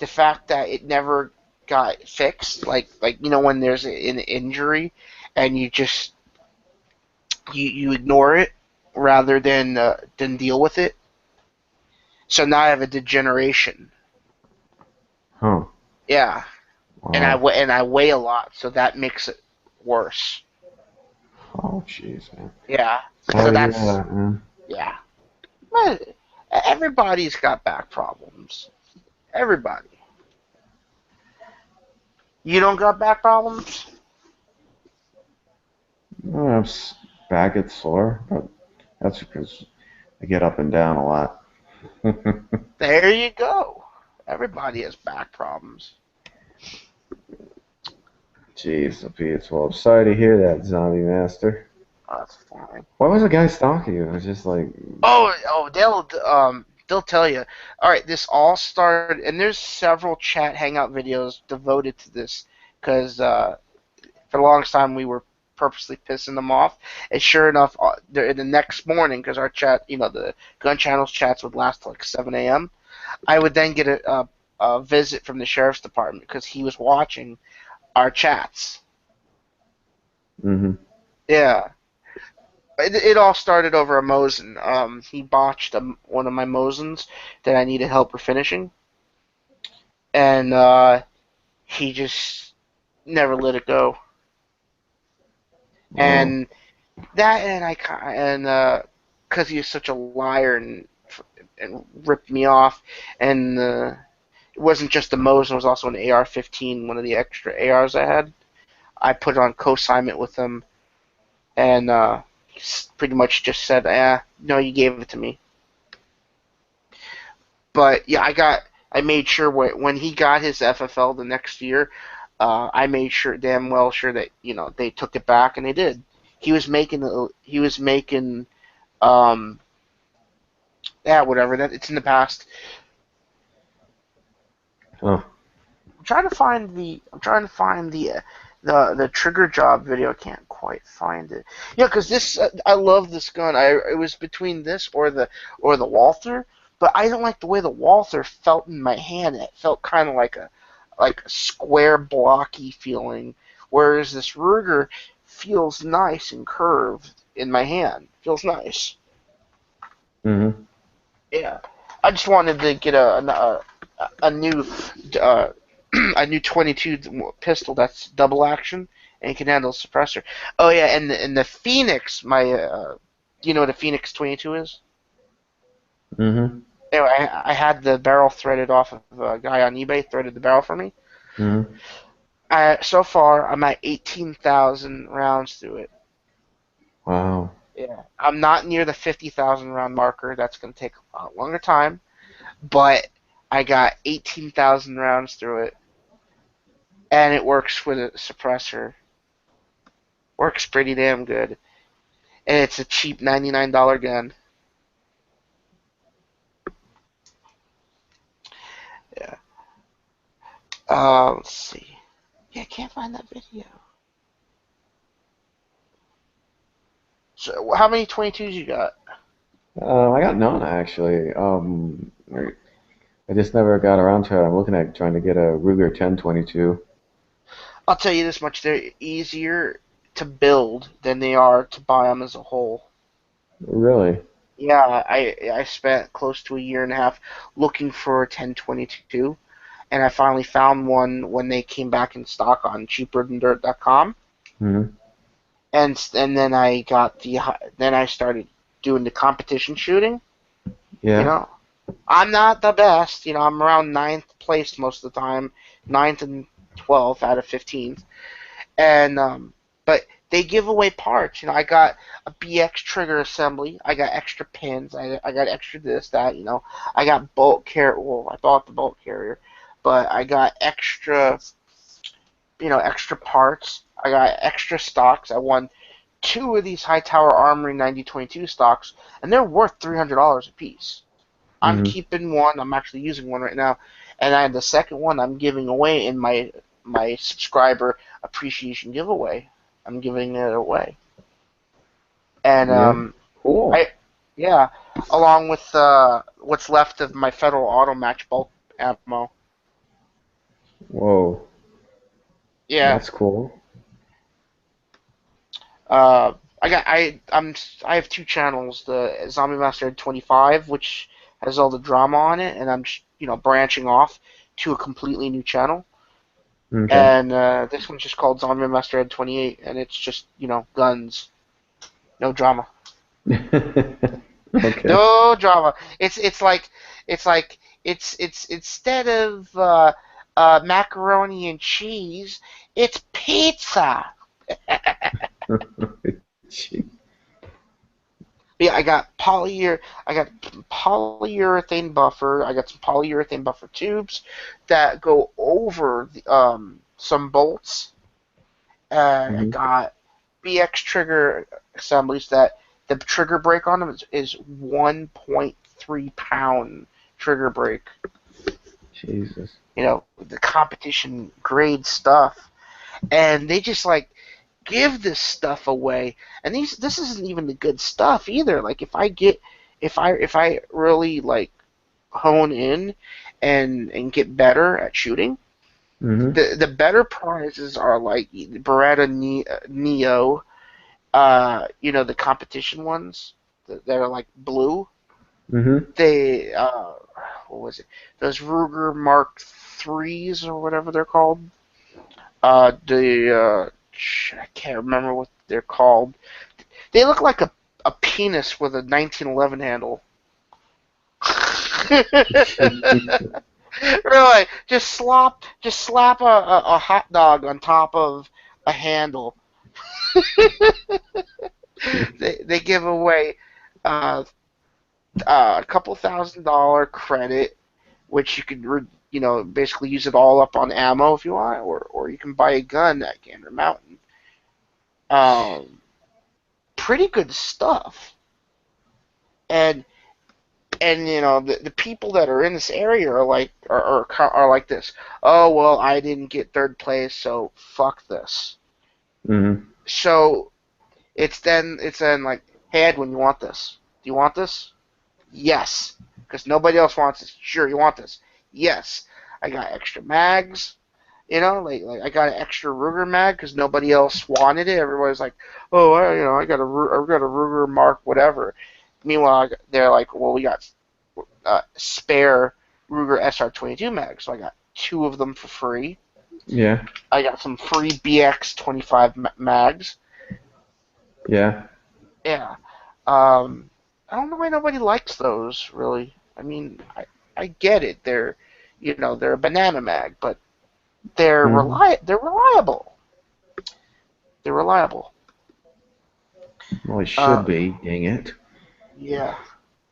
fact that it never got fixed. Like you know, when there's an injury and you just you ignore it rather than deal with it. So now I have a degeneration. Huh. Yeah. Wow. And I weigh a lot, so that makes it worse. Oh, jeez, man. Yeah. Sorry So to hear that's that, man. yeah. Well, everybody's got back problems. Everybody. You don't got back problems? My back gets sore, but that's because I get up and down a lot. There you go. Everybody has back problems. Jeez, Pete. Well, I'm sorry to hear that, Zombie Master. Oh, that's fine. Why was the guy stalking you? It was just like... Oh, they'll tell you. All right, this all started, and there's several chat hangout videos devoted to this, because for the longest time we were purposely pissing them off. And sure enough, the next morning, because our chat, you know, the gun channels chats would last till like 7 a.m. I would then get a visit from the sheriff's department because he was watching our chats. Mm-hmm. Yeah. It all started over a Mosin. He botched one of my Mosins that I needed help finishing, and he just never let it go. Wow. And because he was such a liar and ripped me off, and it wasn't just the Mosin, it was also an AR-15, one of the extra ARs I had. I put it on co-assignment with him, and he pretty much just said, no, you gave it to me. But yeah, I made sure when he got his FFL the next year, I made sure damn well sure that, you know, they took it back, and they did. He was making whatever, that it's in the past. Oh. I'm trying to find the trigger job video. I can't quite find it. Yeah, because this I love this gun. It was between this or the Walther, but I don't like the way the Walther felt in my hand. It felt kind of like a square, blocky feeling, whereas this Ruger feels nice and curved in my hand. Feels nice. Mm-hmm. Yeah, I just wanted to get a new a new 22 pistol that's double action and can handle suppressor. Oh yeah, and the Phoenix, do you know what a Phoenix 22 is? Mm-hmm. Anyway, I had the barrel threaded off of a guy on eBay, threaded the barrel for me. Mm-hmm. So far, I'm at 18,000 rounds through it. Wow. Yeah, I'm not near the 50,000 round marker. That's going to take a longer time, but I got 18,000 rounds through it, and it works with a suppressor. Works pretty damn good, and it's a cheap $99 gun. Yeah. Let's see. Yeah, I can't find that video. So, how many 22s you got? I got none, actually. I I just never got around to it. I'm looking at trying to get a Ruger 1022. I'll tell you this much: they're easier to build than they are to buy them as a whole. Really? Yeah, I spent close to a year and a half looking for a 1022, and I finally found one when they came back in stock on cheaperthandirt.com. Hmm. And then I started doing the competition shooting. Yeah. You know, I'm not the best. You know, I'm around 9th place most of the time, 9th and 12th out of 15th. And but they give away parts. You know, I got a BX trigger assembly. I got extra pins. I got extra this, that. You know, I got bolt carrier. Well, I bought the bolt carrier, but I got extra. You know, extra parts. I got extra stocks. I won 2 of these Hightower Armory 9022 stocks, and they're worth $300 a piece. I'm keeping one. I'm actually using one right now, and I have the second one I'm giving away in my subscriber appreciation giveaway. I'm giving it away, and Cool. along with what's left of my Federal Auto Match bulk ammo. Whoa. Yeah. That's cool. I have 2 channels: the Zombie Master 25, which has all the drama on it, and I'm branching off to a completely new channel. Okay. And this one's just called Zombie Master Ed 28, and it's just guns, no drama. Okay. No drama. It's instead of macaroni and cheese, it's pizza. Yeah, I got polyurethane buffer. I got some polyurethane buffer tubes that go over some bolts. I got BX trigger assemblies that the trigger brake on them is 1.3 pound trigger brake. Jesus. You know, the competition grade stuff, and they just give this stuff away, and this isn't even the good stuff either. Like if I really hone in and get better at shooting, the better prizes are like Beretta Neo, the competition ones that are like blue. They what was it? Those Ruger Mark IIIs or whatever they're called. I can't remember what they're called. They look like a penis with a 1911 handle. Really, just slap a hot dog on top of a handle. They give away a couple $1,000 credit, which you could basically use it all up on ammo if you want, or you can buy a gun at Gander Mountain. Pretty good stuff. And the people that are in this area are like this. Oh well, I didn't get 3rd place, so fuck this. So it's then like, hey Edwin, you want this? Do you want this? Yes, because nobody else wants this. Sure, you want this? Yes. I got extra mags. I got an extra Ruger mag because nobody else wanted it. Everybody's like, oh, I got a Ruger Mark whatever. Meanwhile, they're like, well, we got spare Ruger SR22 mags, so I got 2 of them for free. Yeah. I got some free BX 25 mags. Yeah. Yeah. I don't know why nobody likes those, really. I mean, I get it. They're a banana mag, but they're reliable. They're reliable. Well, it should be. Dang it. Yeah.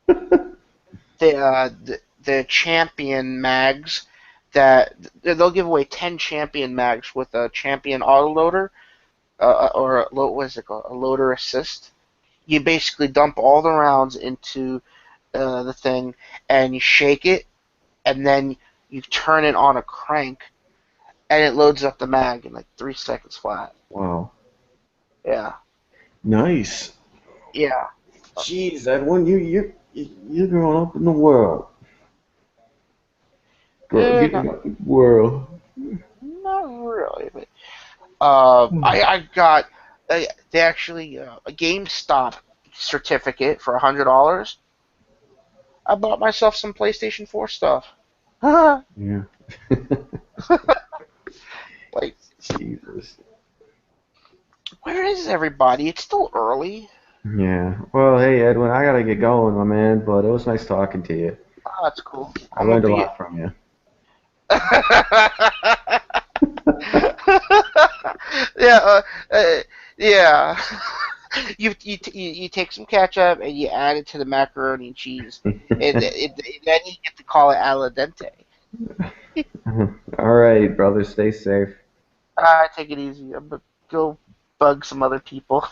The champion mags that they'll give away 10 champion mags with a champion autoloader, or what is it called? A loader assist. You basically dump all the rounds into the thing, and you shake it, and then you turn it on a crank, and it loads up the mag in like 3 seconds flat. Wow. Yeah. Nice. Yeah. Jeez, Edwin, you're growing up in the world. Get not, out the world. not really, but I got they actually a GameStop certificate for $100. I bought myself some PlayStation 4 stuff. Yeah. Like, Jesus. where is everybody? It's still early. Yeah. Well, hey, Edwin, I gotta get going, my man, but it was nice talking to you. Oh, that's cool. I learned a lot from you. Yeah, yeah. You take some ketchup and you add it to the macaroni and cheese, and then you get to call it al dente. All right, brother, stay safe. Take it easy. I'm gonna go bug some other people.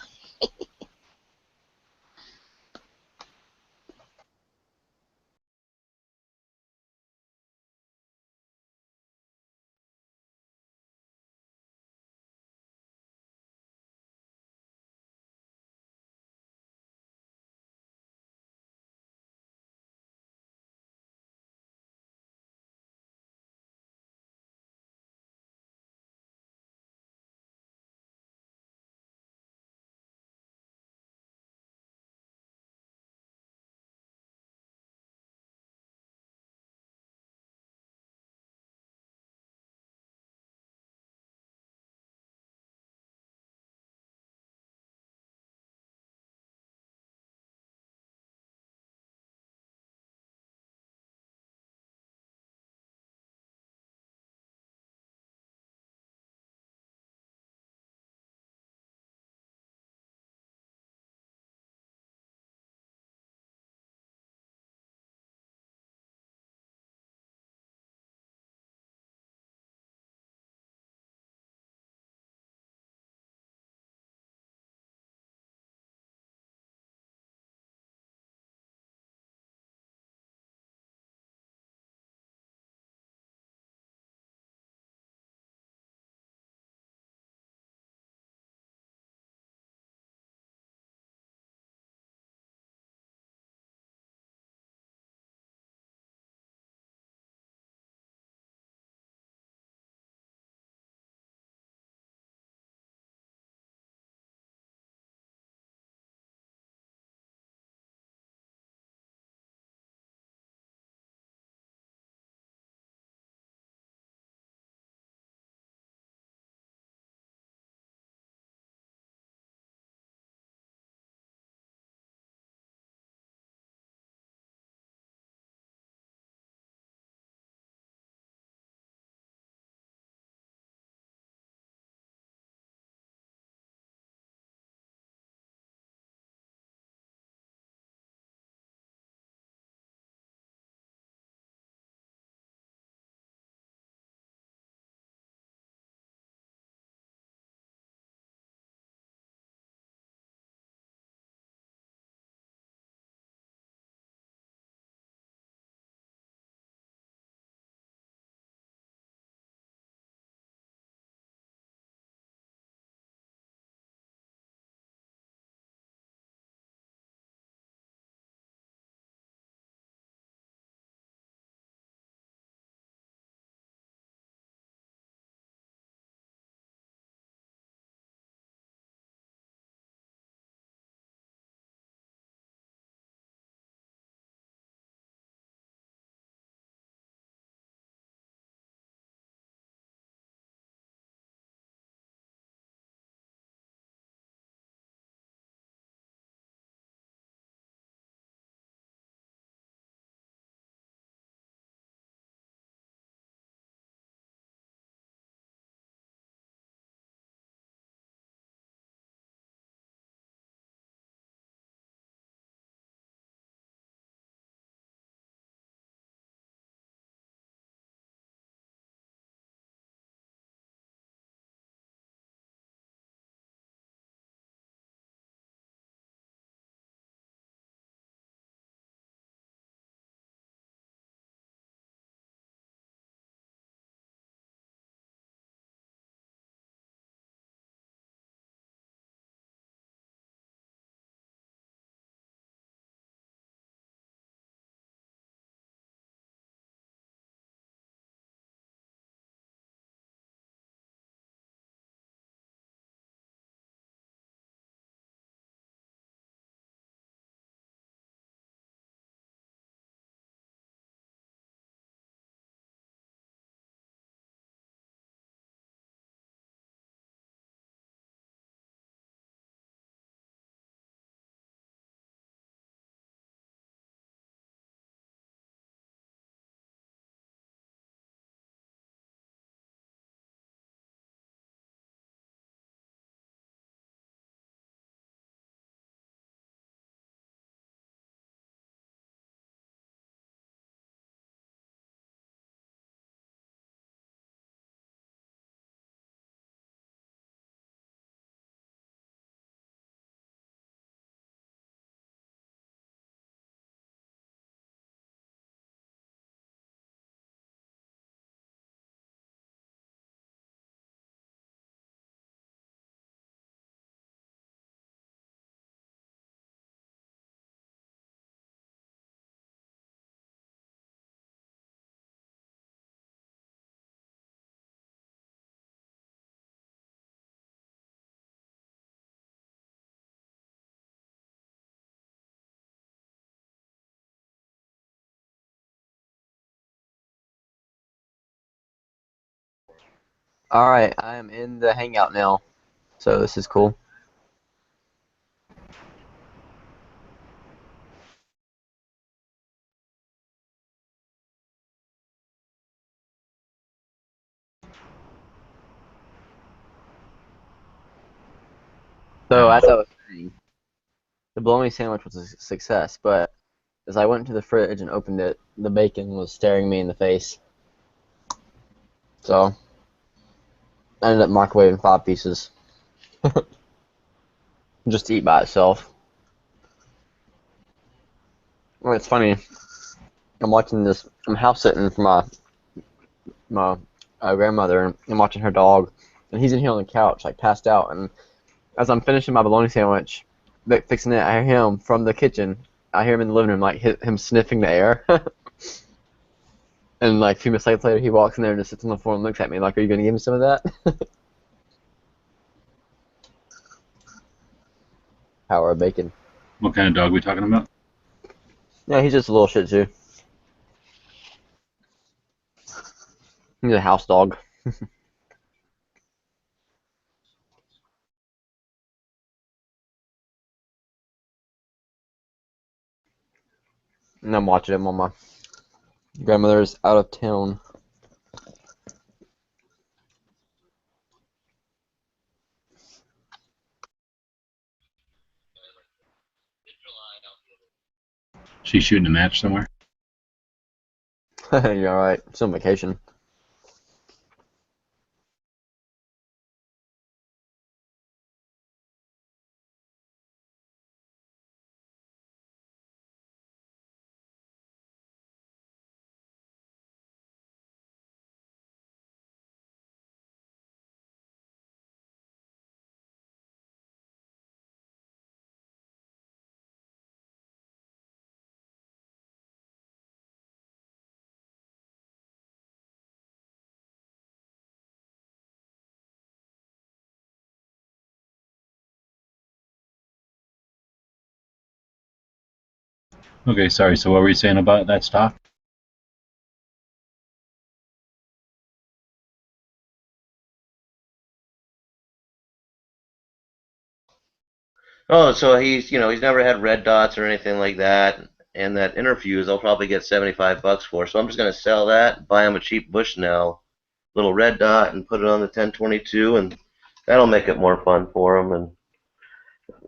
Alright, I am in the Hangout now, so this is cool. So as I was saying, the bologna sandwich was a success, but as I went to the fridge and opened it, the bacon was staring me in the face. So I ended up microwaving 5 pieces. Just to eat by itself. Well, it's funny. I'm watching this. I'm house sitting for my grandmother, and I'm watching her dog, and he's in here on the couch, like passed out. And as I'm finishing my bologna sandwich, fixing it, I hear him from the kitchen. I hear him in the living room, like him sniffing the air. And like a few minutes later, he walks in there and just sits on the floor and looks at me like, "Are you gonna give me some of that?" Power of bacon. What kind of dog are we talking about? Yeah, he's just a little shih tzu. He's a house dog. And I'm watching him while my grandmother's out of town. She's shooting a match somewhere? You're alright. It's on vacation. Okay, sorry. So what were you saying about that stock? Oh, so he's never had red dots or anything like that, and that Interfuse I'll probably get $75 for. So I'm just gonna sell that, buy him a cheap Bushnell, little red dot, and put it on the 1022, and that'll make it more fun for him. And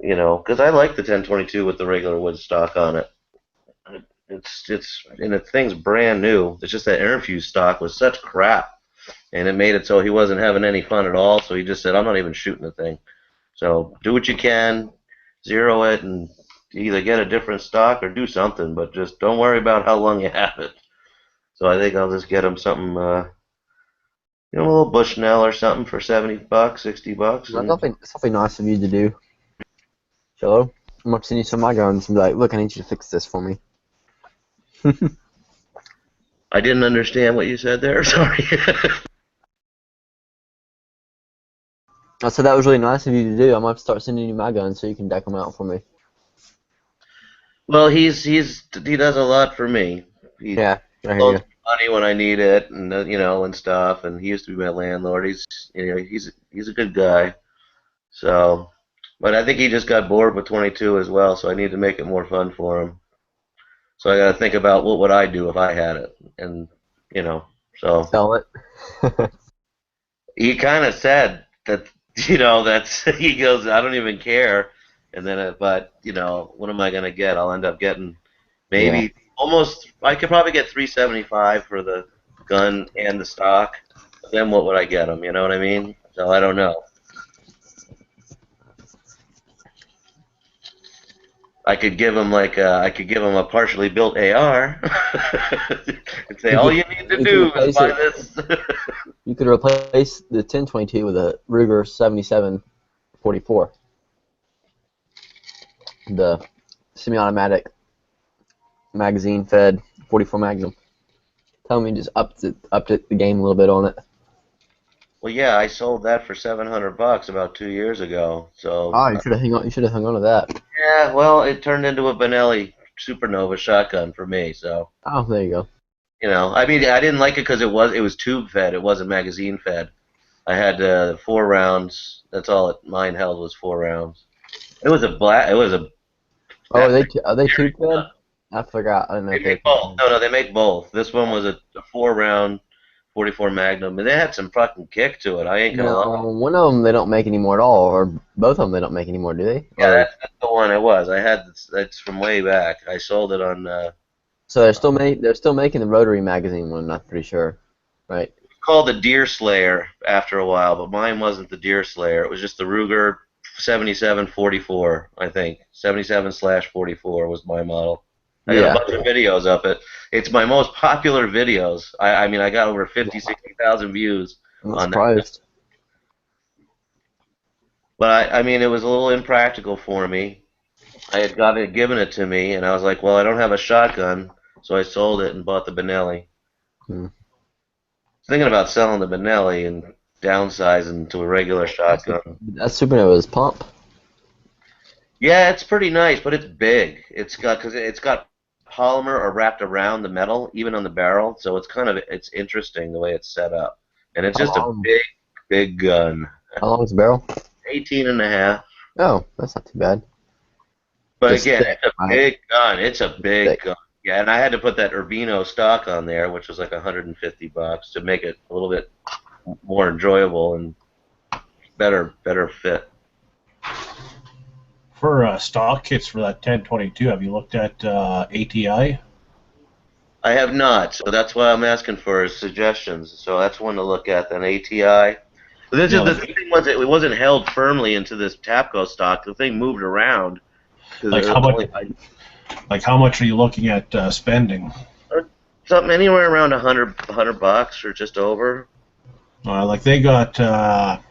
because I like the 1022 with the regular wood stock on it. And the thing's brand new. It's just that Interfuse stock was such crap, and it made it so he wasn't having any fun at all. So he just said, "I'm not even shooting the thing." So do what you can, zero it, and either get a different stock or do something, but just don't worry about how long you have it. So I think I'll just get him something, a little Bushnell or something for $70, $60. That's something nice of you to do. Cello, I'm up to send you some of my guns and be like, "Look, I need you to fix this for me." I didn't understand what you said there. Sorry. I said that was really nice of you to do. I might start sending you my guns so you can deck them out for me. Well, he does a lot for me. Yeah, I hear loans you. me money when I need it, and and stuff. And he used to be my landlord. He's a good guy. So, but I think he just got bored with 22 as well. So I need to make it more fun for him. So I got to think about what would I do if I had it, and so sell it. He kind of said that that's he goes, "I don't even care," and then but what am I gonna get? I'll end up getting maybe almost. I could probably get $375 for the gun and the stock. But then what would I get him? You know what I mean? So I don't know. I could give him a partially built AR and say, "All you need to do is buy this." You could replace the 1022 with a Ruger 7744, the semi-automatic magazine-fed 44 Magnum. Tell me, just upped the game a little bit on it. Well, yeah, I sold that for $700 about 2 years ago. So. Oh, you should have hung on to that. Yeah, well, it turned into a Benelli Supernova shotgun for me. So. Oh, there you go. I mean, I didn't like it because it was tube fed. It wasn't magazine fed. I had 4 rounds. That's all mine held was 4 rounds. It was a black. It was a. Oh, are they tube fed? I forgot. I don't know They if they make both. No, they make both. This one was a 4-round 44 Magnum, and they had some fucking kick to it. I ain't gonna lie. No, one of them they don't make anymore at all, or both of them they don't make anymore, do they? Yeah, Or- that's the one it was. I had that's from way back. I sold it on. so they're still making the Rotary magazine one. I'm pretty sure, right? Called the Deer Slayer after a while, but mine wasn't the Deer Slayer. It was just the Ruger 7744, I think. 77/44 was my model. I got a bunch of videos of it. It's my most popular videos. I mean, I got over 60,000 views I'm on surprised. that. But I mean, it was a little impractical for me. I had given it to me, and I was like, well, I don't have a shotgun, so I sold it and bought the Benelli. Thinking about selling the Benelli and downsizing to a regular shotgun. That Supernova's pump. Yeah, it's pretty nice, but it's big. It's got polymer or wrapped around the metal, even on the barrel. So it's interesting the way it's set up, and it's just a big gun. How long is the barrel? 18.5. Oh, that's not too bad. But Just again, thick, it's a right? big gun. It's a big Thick. gun. Yeah, and I had to put that Urbino stock on there, which was like $150 to make it a little bit more enjoyable and better fit. For stock kits for that 1022, have you looked at ATI? I have not, so that's why I'm asking for suggestions. So that's one to look at. Then ATI. But this is the thing was it wasn't held firmly into this Tapco stock. The thing moved around. Like how much are you looking at spending? Something anywhere around $100 or just over. Like they got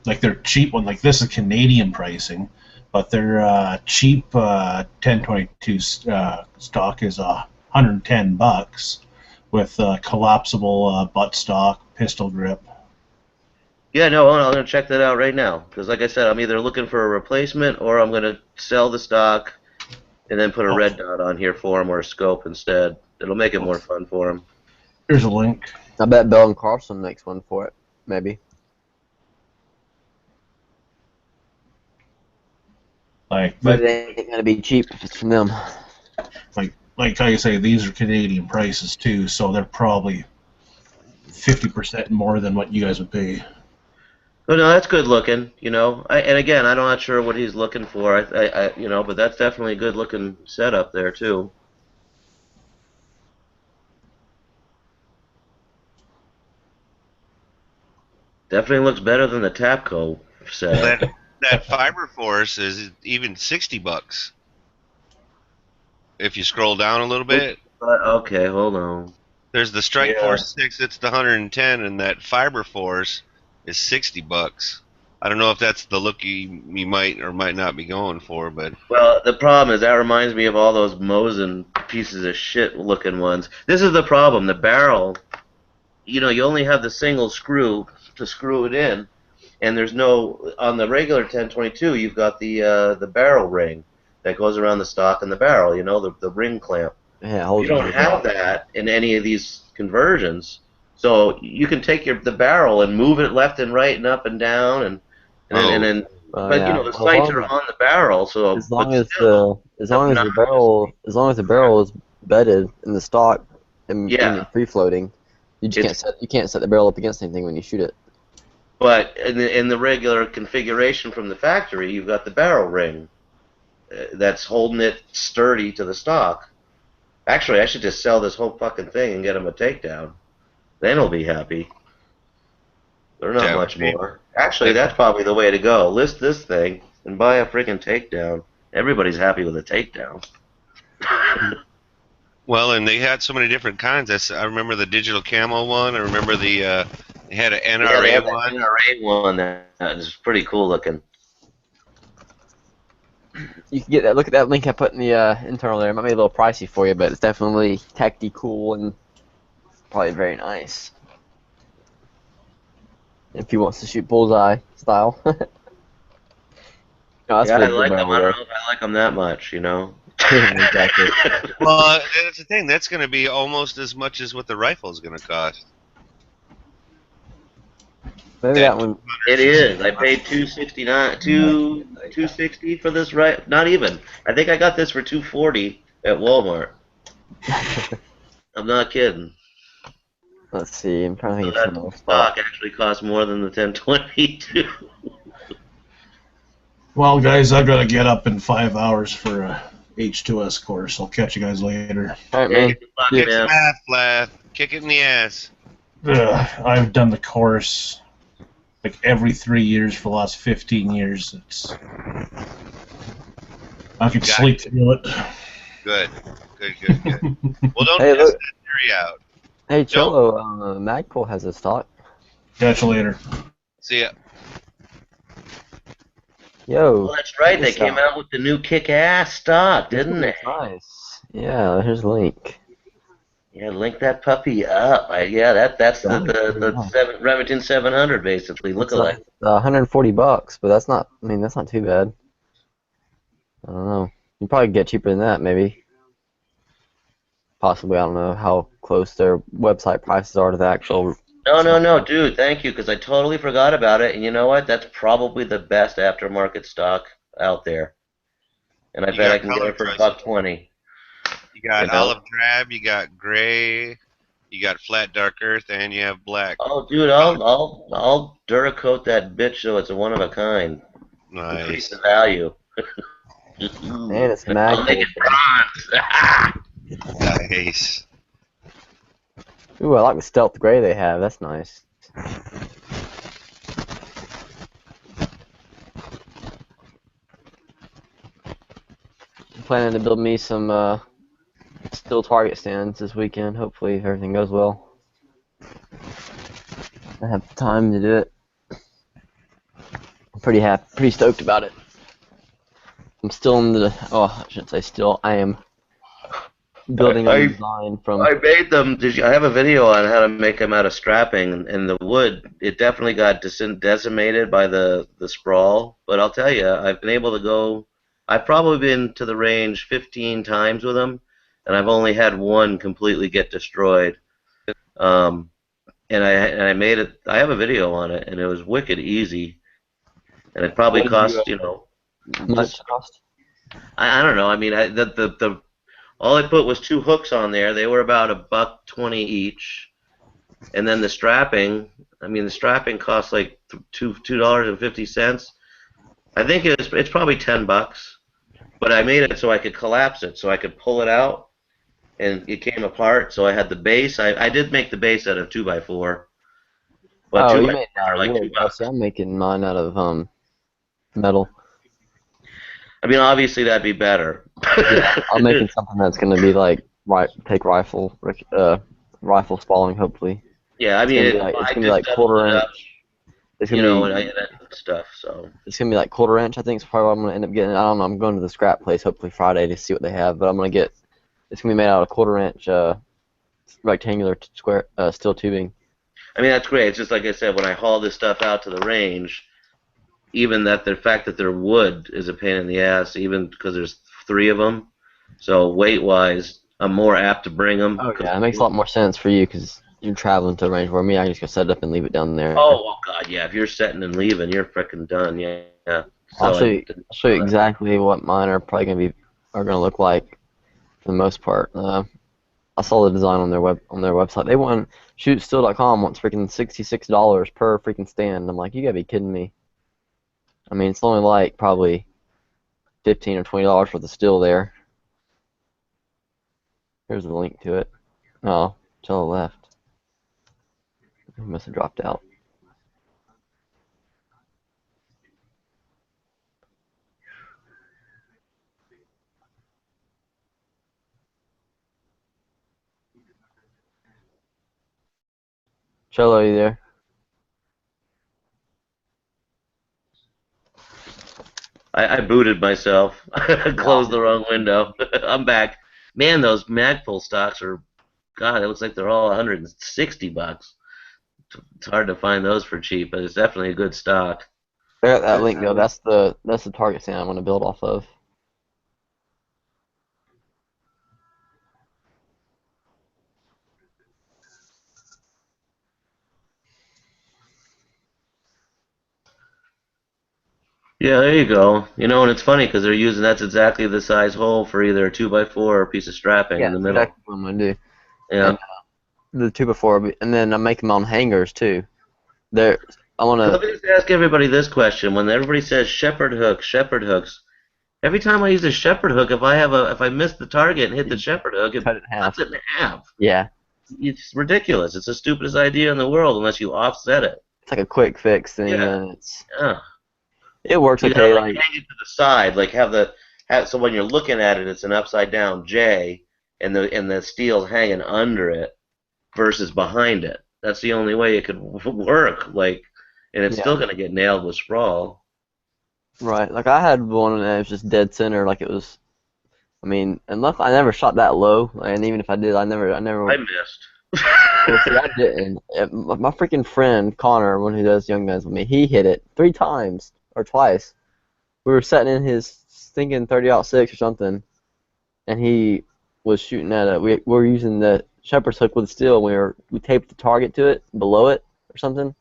like their cheap one. Like this is Canadian pricing, but their cheap 1022 stock is $110 with collapsible buttstock, pistol grip. Yeah, no, I'm gonna check that out right now. Because like I said, I'm either looking for a replacement or I'm gonna sell the stock and then put a red dot on here for him or a scope instead. It'll make it more fun for him. Here's a link. I bet Bell and Carlson makes one for it, maybe. Like, but it ain't gonna be cheap if it's from them. Like how you say, these are Canadian prices too, so they're probably 50% more than what you guys would pay. Oh no, that's good looking, you know. And again, I'm not sure what he's looking for. You know, but that's definitely a good looking setup there too. Definitely looks better than the Tapco setup. That Fiber Force is even $60. If you scroll down a little bit. Okay, hold on. There's the Strike Force 6, it's the 110, and that Fiber Force is $60. I don't know if that's the look you might or might not be going for, but well, the problem is that reminds me of all those Mosin pieces of shit looking ones. This is the problem. The barrel, you know, you only have the single screw to screw it in, and there's no on the regular 1022. You've got the barrel ring that goes around the stock and the barrel. You know, the ring clamp. Yeah, you don't have that in any of these conversions. So you can take the barrel and move it left and right and up and down and then but yeah. you know the sights are on the barrel. So as long as the barrel is bedded in the stock and free floating, you just can't set the barrel up against anything when you shoot it. But in the regular configuration from the factory, you've got the barrel ring that's holding it sturdy to the stock. Actually, I should just sell this whole fucking thing and get him a takedown. Then he'll be happy. They're not much more. Actually, that's probably the way to go. List this thing and buy a freaking takedown. Everybody's happy with a takedown. well, and they had so many different kinds. I remember the digital camo one. I remember they had an NRA they had one. An NRA one that is pretty cool looking. You can get that. Look at that link I put in the internal there. It might be a little pricey for you, but it's definitely techy cool and probably very nice. If he wants to shoot bullseye style. No, Yeah, I like them. I don't know if I like them that much, you know. Exactly. Well, that's the thing. That's going to be almost as much as what the rifle is going to cost. Maybe that one. It is. I paid $260 for this, right? Not even. I think I got this for $240 at Walmart. I'm not kidding. Let's see. I'm trying to think So of that some other stock stock. actually costs more than the 1022. Well, guys, I've got to get up in 5 hours for a H2S course. I'll catch you guys later. All right, man. Kick some ass, Flath. Kick it in the ass. I've done the course like every 3 years for the last 15 years. I could sleep through it. Good. Well, don't Hey, test look. that theory out. Hey, Cholo, Magpul has a stock. Catch you later. See ya. Yo. Oh, that's right. They check this came out with the new kick-ass stock, This didn't one they? looks nice. Yeah, here's a link. Yeah, link that puppy up. That's the Remington 700 basically. Look It's alike. $140, but that's not. I mean, that's not too bad. I don't know. You probably get cheaper than that, maybe. Possibly. I don't know how close their website prices are to the actual. No, dude. Thank you, because I totally forgot about it. And you know what? That's probably the best aftermarket stock out there. And I You bet got I can get color it for choices. $120. You got You know? olive drab, you got gray, you got flat dark earth, and you have black. Oh, dude, I'll Duracoat that bitch so it's a one of a kind. Nice. Increase the value. Man, it's I'll make Magpul. it bronze. Nice. Ooh, I like the stealth gray they have. That's nice. I'm planning to build me some steel target stands this weekend. Hopefully, if everything goes well. I have time to do it. I'm pretty stoked about it. I'm still in the. Oh, I shouldn't say still. I am building a design from. I made them. I have a video on how to make them out of strapping, and the wood. It definitely got decimated by the sprawl. But I'll tell you, I've been able to go. I've probably been to the range 15 times with them, and I've only had one completely get destroyed. And I made it. I have a video on it, and it was wicked easy. And it probably What did you, cost, How much it cost? I don't know. I mean, all I put was 2 hooks on there. They were about $1.20 each, and then the strapping. I mean, the strapping cost like $2.50. I think it's probably $10. But I made it so I could collapse it, so I could pull it out, and it came apart. So I had the base. I did make the base out of 2x4. But Oh, you 2x4 made it are out like of wood. $2. See, I'm making mine out of metal. I mean, obviously that'd be better. Yeah, I'm making something that's gonna be like take rifle spalling, hopefully. Yeah, I mean, it's gonna be like quarter inch. It's gonna be and stuff. So it's gonna be like quarter inch. I think is probably what I'm gonna end up getting. I don't know. I'm going to the scrap place hopefully Friday to see what they have, but I'm gonna get. It's gonna be made out of quarter inch rectangular square steel tubing. I mean, that's great. It's just like I said, when I haul this stuff out to the range, even the fact that they're wood is a pain in the ass, even because there's 3 of them. So weight-wise, I'm more apt to bring them. Oh yeah, it makes a lot more sense for you because you're traveling to a range. Where me, I can just go set it up and leave it down there. Oh, well, God, yeah. If you're setting and leaving, you're frickin' done. Yeah. So I'll show you exactly what mine are probably gonna look like for the most part. I saw the design on their website. They want shootsteel.com wants freaking $66 per freaking stand. I'm like, you gotta be kidding me. I mean, it's only like probably $15 or $20 worth of steel there. Here's the link to it. Oh, to the left. It must have dropped out. Cholo, are you there? I booted myself. I closed the wrong window. I'm back. Man, those Magpul stocks are, God, it looks like they're all $160. It's hard to find those for cheap, but it's definitely a good stock. I got that link though. That's the target stand I want to build off of. Yeah, there you go. You know, and it's funny because they're using that's exactly the size hole for either a 2x4 or a piece of strapping Yeah, in the that's middle. exactly what I'm gonna do. Yeah. And, the 2x4, and then I make them on hangers too. They're I want Let to. me just ask everybody this question: when everybody says shepherd hooks, every time I use a shepherd hook, if I miss the target and hit the shepherd hook, it Cut it in half. cuts it in half. Yeah, It's ridiculous. It's the stupidest idea in the world unless you offset it. it's like a quick fix thing. Yeah. It's Yeah. it works You okay. gotta Like hang it to the side, like have so when you're looking at it, it's an upside down J, and the steel's hanging under it versus behind it. That's the only way it could work. Like, and it's Yeah. still gonna get nailed with sprawl. right, like I had one that was just dead center. Like it was. I mean, unless I never shot that low, and even if I did, I never. I missed. Well, see, I didn't. My freaking friend Connor, one who does Young Guns with me, he hit it 3 times or twice. We were sitting in his stinking 30-06 or something, and he was shooting at it. We were using the shepherd's hook with steel. We taped the target to it below it or something,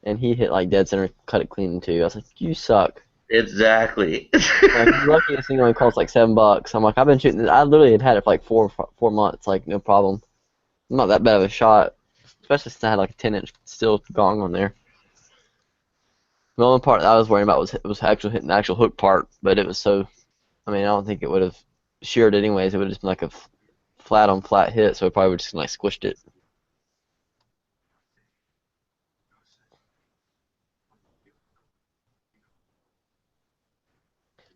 and he hit like dead center, cut it clean in two. I was like, "You suck." Exactly. Like, you're lucky this thing only costs like $7. I'm like, I've been shooting this. I literally had it for like 4 months, like no problem. I'm not that bad of a shot, especially since I had like a 10-inch steel gong on there. The only part that I was worrying about was actually hitting the actual hook part, but it was so. I mean, I don't think it would have sheared it anyways. It would have just been like a flat on flat hit, so it probably would just like squished it.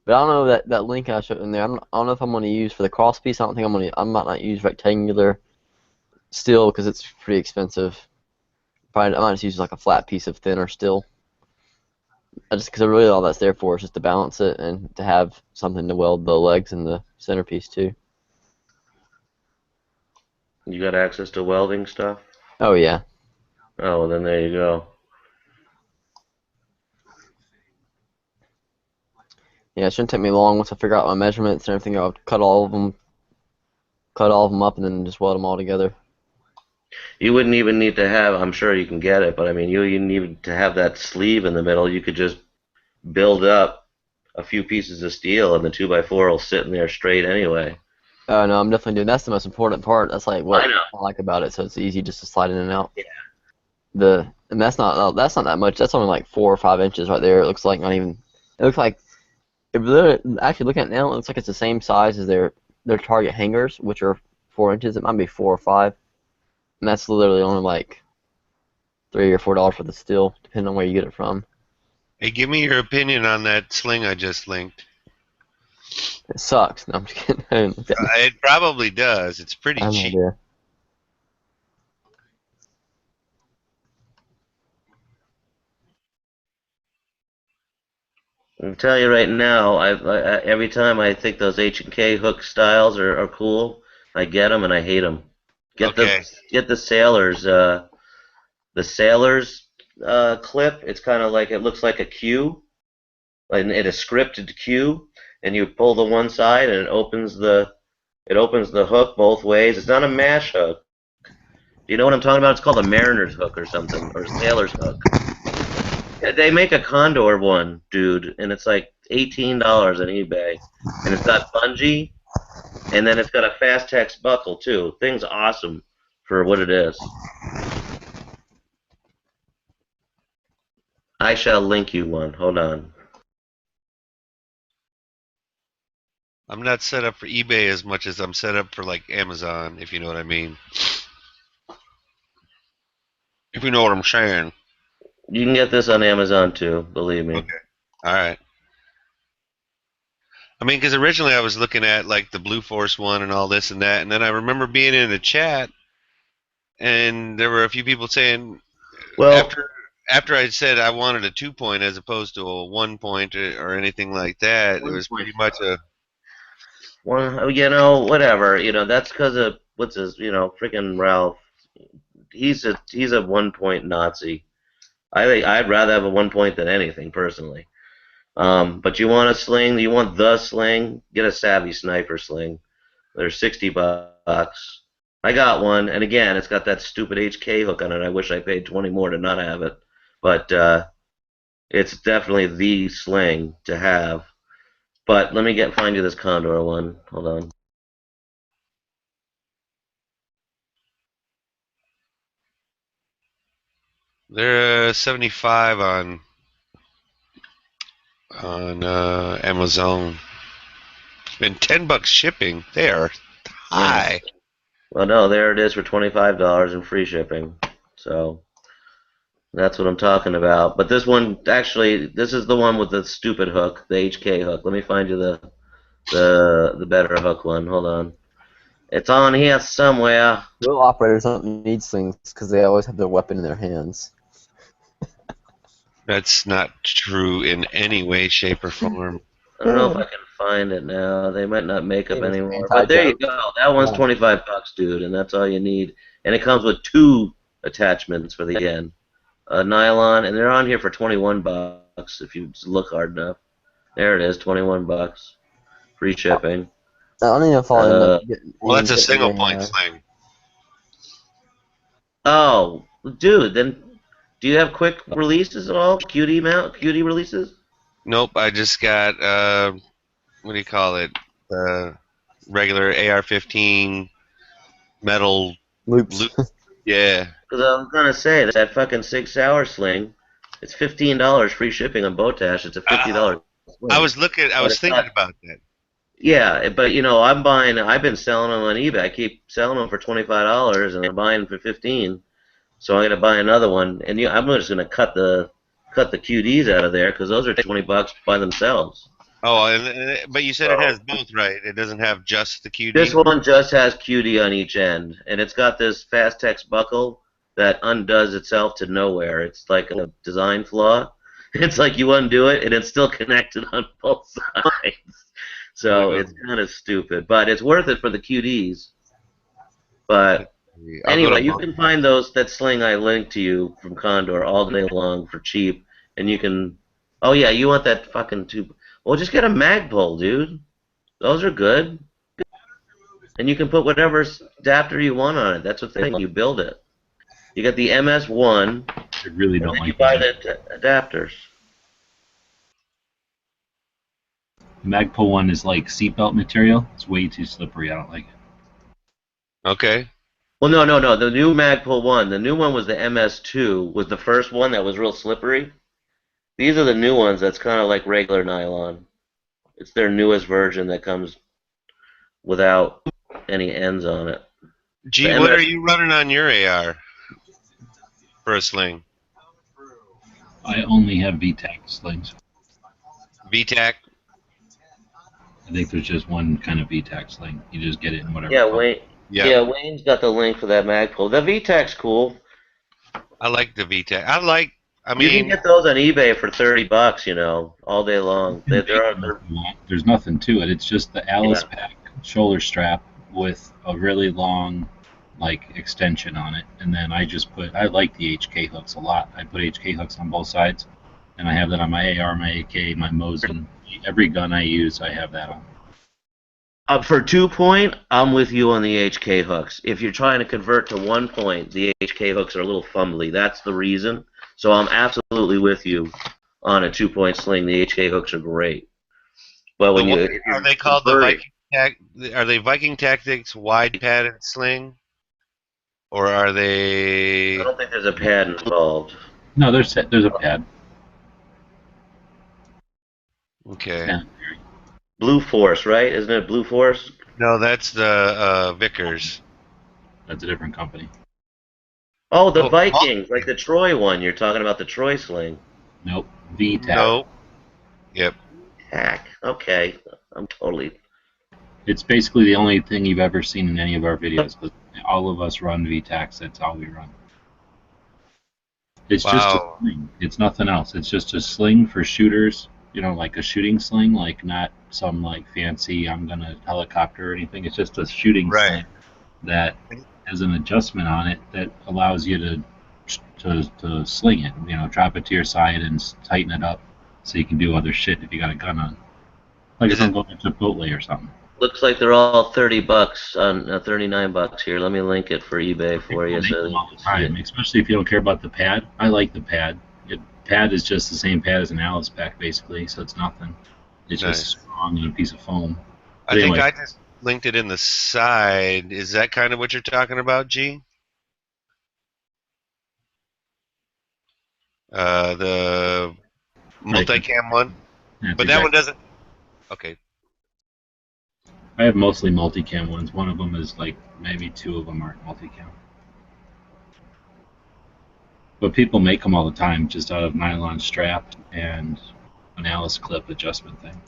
But I don't know that link I showed in there. I don't know if I'm going to use for the cross piece. I don't think I might not use rectangular steel because it's pretty expensive. Probably I might just use like a flat piece of thinner steel. Just because really all that's there for is just to balance it and to have something to weld the legs and the centerpiece to. You got access to welding stuff? Oh yeah. Oh, well, then there you go. Yeah, it shouldn't take me long once I figure out my measurements and everything. I'll cut all of them up, and then just weld them all together. You wouldn't even need to have, I'm sure you can get it, but I mean, you need to have that sleeve in the middle. You could just build up a few pieces of steel, and the 2x4 will sit in there straight anyway. Oh no, I'm definitely doing. That's the most important part. That's like what I know. I like about it. So it's easy just to slide in and out. Yeah. And that's not that much. That's only like 4 or 5 inches right there. It looks like not even. It looks like. Actually, looking at it now, it looks like it's the same size as their target hangers, which are 4 inches. It might be 4 or 5, and that's literally only like $3 or $4 for the steel, depending on where you get it from. Hey, give me your opinion on that sling I just linked. It sucks. No, I'm just kidding. I didn't look at it. It probably does. It's pretty I have no cheap. idea. I'll tell you right now, I every time I think those H&K hook styles are cool, I get them and I hate them. Get the Sailors clip. It's kind of like, it looks like a Q, and it is scripted Q, and you pull the one side and it opens the hook both ways. It's not a mash hook. Do you know what I'm talking about? It's called a Mariner's hook or something, or a Sailor's hook. They make a Condor one, dude, and it's like $18 on eBay, and it's got bungee, and then it's got a Fastex buckle too. Thing's awesome for what it is. I shall link you one. Hold on. I'm not set up for eBay as much as I'm set up for like Amazon, if you know what I mean. If you know what I'm saying. You can get this on Amazon too, believe me. Okay. All right. I mean, because originally I was looking at like the Blue Force one and all this and that, and then I remember being in a chat, and there were a few people saying, well, after I said I wanted a 2-point as opposed to a 1-point or anything like that, it was pretty much a. Well, you know, whatever. You know, that's because of what's his. You know, freaking Ralph. He's a 1-point Nazi. I think I'd rather have a 1-point than anything, personally. But you want a sling? You want the sling? Get a Savvy Sniper sling. They're $60. I got one, and again, it's got that stupid HK hook on it. I wish I paid 20 more to not have it. But It's definitely the sling to have. But let me find you this Condor one. Hold on. They're 75 on Amazon. And $10 shipping. They are high. Well, no, there it is for $25 and free shipping. So that's what I'm talking about. But this one, actually, this is the one with the stupid hook, the HK hook. Let me find you the better hook one. Hold on. It's on here somewhere. Real operators don't need slings because they always have their weapon in their hands. That's not true in any way, shape, or form. I don't know if I can find it now. They might not make them anymore. But there you go. That one's $25, dude, and that's all you need. And it comes with 2 attachments for the end. Nylon, and they're on here for $21 if you look hard enough. There it is, $21. Free shipping. I don't even know if I'll end up getting. Well, that's a single point sling. Oh, dude, then do you have quick releases at all? QD releases? Nope, I just got, what do you call it? Regular AR-15 metal loops. Yeah. Because I was going to say, that fucking 6-hour sling, it's $15 free shipping on Botash. It's a $50 sling. I was thinking about that. Yeah, but I've been selling them on eBay. I keep selling them for $25 and I'm buying them for $15. So I'm gonna buy another one, and I'm just gonna cut the QDs out of there because those are $20 by themselves. Oh, but you said it has both, right? It doesn't have just the QD. This one just has QD on each end, and it's got this Fastex buckle that undoes itself to nowhere. It's like a design flaw. It's like you undo it, and it's still connected on both sides. So it's kind of stupid, but it's worth it for the QDs. But anyway, you can find that sling I linked to you from Condor all day long for cheap, and you can. Oh yeah, you want that fucking tube? Well, just get a Magpul, dude. Those are good, and you can put whatever adapter you want on it. That's the thing. You build it. You got the MS1. I really don't like you buy the adapters. Magpul one is like seatbelt material. It's way too slippery. I don't like it. Okay. Well, no. The new Magpul one. The new one was the MS2. Was the first one that was real slippery. These are the new ones. That's kind of like regular nylon. It's their newest version that comes without any ends on it. Gee, what are you running on your AR for a sling? I only have VTAC slings. VTAC. I think there's just one kind of VTAC sling. You just get it in whatever. Yeah, color. Wayne. Yeah, Wayne's got the link for that Magpul. The VTAC's cool. I like the VTAC. You can get those on eBay for $30, all day long. There's nothing to it. It's just the Alice Pack shoulder strap with a really long, extension on it, and then I like the HK hooks a lot. I put HK hooks on both sides, and I have that on my AR, my AK, my Mosin. Every gun I use, I have that on. For 2-point, I'm with you on the HK hooks. If you're trying to convert to 1-point, the HK hooks are a little fumbly. That's the reason. So I'm absolutely with you on a 2-point sling. The HK hooks are great. But when are they called the Viking? Are they Viking Tactics wide padded sling, or are they? I don't think there's a pad involved. No, there's a pad. Okay. Yeah. Blue Force, right? Isn't it Blue Force? No, that's the Vickers. That's a different company. Oh, the Vikings, like the Troy one. You're talking about the Troy sling. Nope. VTAC. Nope. Yep. Hack. Okay. I'm totally. It's basically the only thing you've ever seen in any of our videos. But all of us run VTACs. That's all we run. It's just a sling. It's nothing else. It's just a sling for shooters. Like a shooting sling, not some fancy I'm gonna helicopter or anything. It's just a shooting sling that has an adjustment on it that allows you to sling it. Drop it to your side and tighten it up so you can do other shit if you got a gun on. Like if I'm going to Chipotle or something. Looks like they're all $30 on $39 here. Let me link it for eBay for you. All the time, especially if you don't care about the pad. I like the pad. Pad is just the same pad as an Alice pack, basically, so it's nothing. It's Nice. just strong and a piece of foam. I But think anyway, I just linked it in the side. Is that kind of what you're talking about, G? The multicam one? That's But that one exactly- doesn't... Okay. I have mostly multicam ones. One of them is like maybe 2 of them aren't multicam. But people make them all the time, just out of nylon strap and an Alice clip adjustment thing.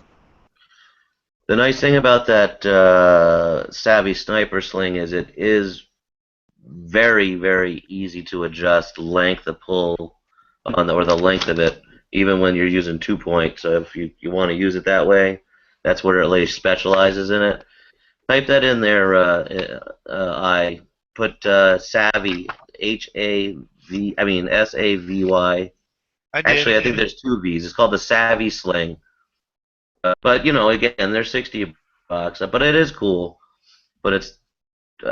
The nice thing about that Savvy Sniper Sling is it is very, very easy to adjust length of pull on the, or the length of it, even when you're using 2-point. So if you want to use it that way, that's where it really specializes in it. Type that in there. I put Savvy, S-A-V-Y. I did. Actually, I think there's 2 V's. It's called the Savvy Sling. But you know, again, they're $60, but it is cool. But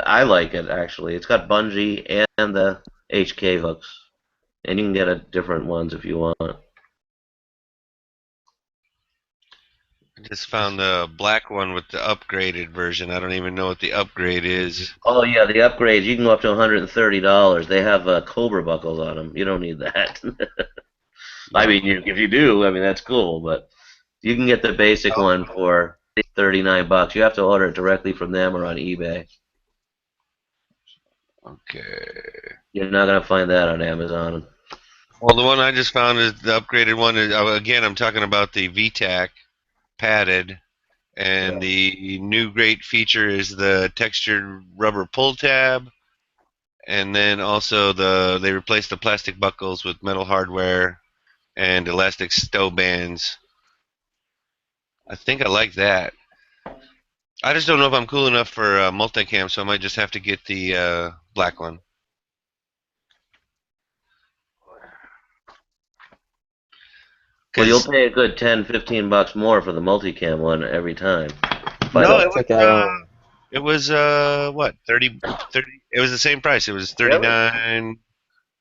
I like it actually. It's got bungee and the HK hooks, and you can get different ones if you want. I just found the black one with the upgraded version. I don't even know what the upgrade is. Oh yeah, the upgrades. You can go up to $130. They have Cobra buckles on them. You don't need that. I mean, if you do, I mean that's cool. But you can get the basic one for $39. You have to order it directly from them or on eBay. Okay. You're not gonna find that on Amazon. Well, the one I just found is the upgraded one. Again, I'm talking about the VTAC padded, and the new great feature is the textured rubber pull tab, and then also they replaced the plastic buckles with metal hardware and elastic stow bands. I think I like that. I just don't know if I'm cool enough for multicam, so I might just have to get the black one. Well, you'll pay a good $10-15 more for the multicam one every time. But No, it was what, 30. It was the same price. It was 39.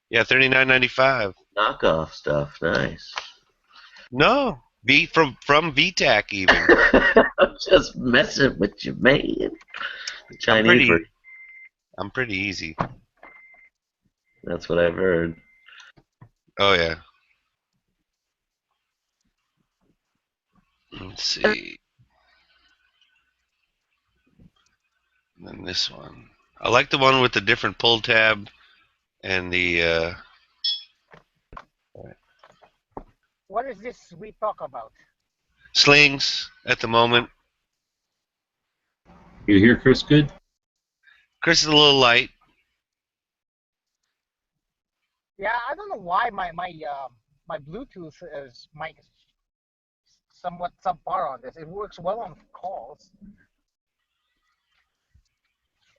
Yeah, $39.95. knockoff stuff, nice. No, from VTAC even. I'm just messing with you, man. The Chinese version. I'm pretty easy. That's what I've heard. Oh yeah. Let's see. And then this one. I like the one with the different pull tab and the. What is this we talk about? Slings at the moment. You hear Chris good? Chris is a little light. Yeah, I don't know why my Bluetooth is somewhat subpar on this. It works well on calls.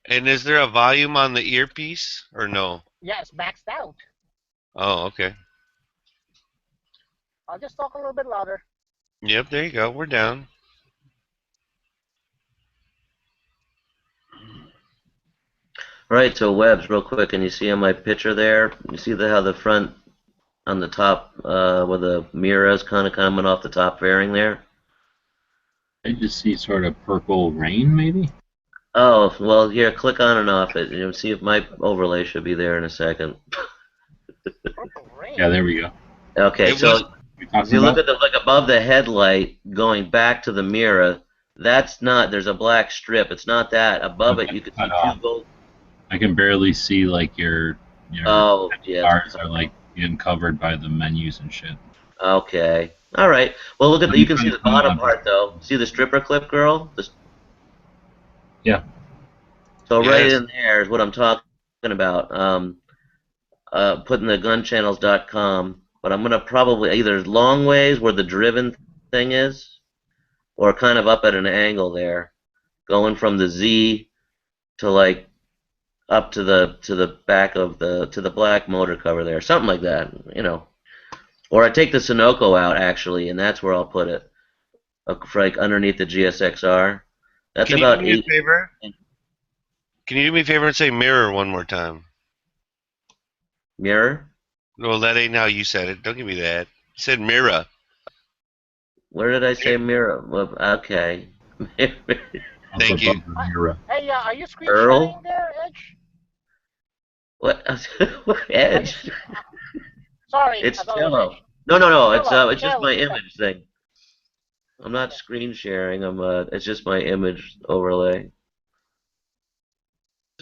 And is there a volume on the earpiece or no? Yeah, it's maxed out. Oh, okay. I'll just talk a little bit louder. Yep, there you go. We're down. Right, so Webbs, real quick, can you see on my picture there? You see how the front on the top where the mirror is kind of coming off the top fairing there? I just see sort of purple rain, maybe? Oh, well, here, click on and off it. And see if my overlay should be there in a second. Yeah, there we go. Okay, so if you look at like above the headlight going back to the mirror, that's not, there's a black strip. It's not that. Above it, you can see two gold. I can barely see like your Oh, yeah. bars are like getting covered by the menus and shit. Okay. All right. Well, look at you can see the bottom part though. See the stripper clip, girl? Yeah. So right in there is what I'm talking about. Putting the gunchannels.com, but I'm gonna probably either long ways where the driven thing is, or kind of up at an angle there, going from the Z to like up to the back of the black motor cover there, something like that, you know. Or I take the Sunoco out actually, and that's where I'll put it, like underneath the GSXR. That's Can about you do me a favor? Can you do me a favor and say mirror one more time? Mirror? Well, that ain't how you said it. Don't give me that. You said Mira. Where did I say Mira? Well, okay. Thank you. Hey, are you screen Earl? sharing there, Edge? What? What Edge? Sorry, It's I thought it was Cello. Edge. No. It's Cello, it's just Cello, my yeah. image thing. I'm not screen sharing. It's just my image overlay.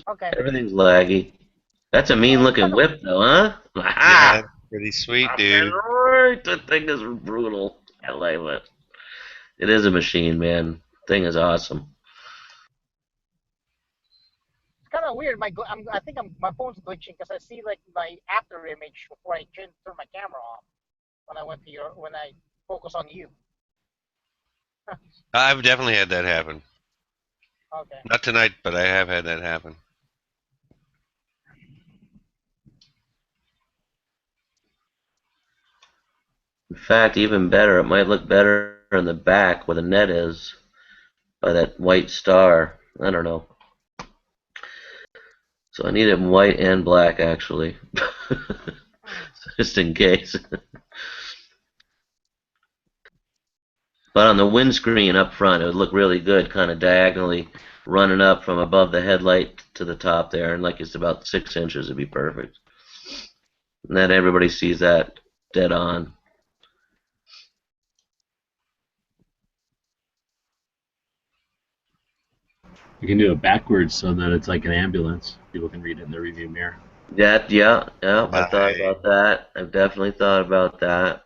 Okay. Everything's laggy. That's a mean looking whip, though, huh? Yeah, pretty sweet, dude. Right, that thing is brutal. I like it. It is a machine, man. Thing is awesome. It's kind of weird. I think my phone's glitching because I see like my after image before I turn my camera off when I focus on you. I've definitely had that happen. Okay. Not tonight, but I have had that happen. In fact, even better, it might look better in the back where the net is by that white star. I don't know. So I need it in white and black, actually, just in case. But on the windscreen up front, it would look really good, kind of diagonally running up from above the headlight to the top there, and like it's about 6 inches, it'd be perfect. And then everybody sees that dead on. You can do it backwards so that it's like an ambulance. People can read it in the review mirror. Yeah, I thought about that. I've definitely thought about that.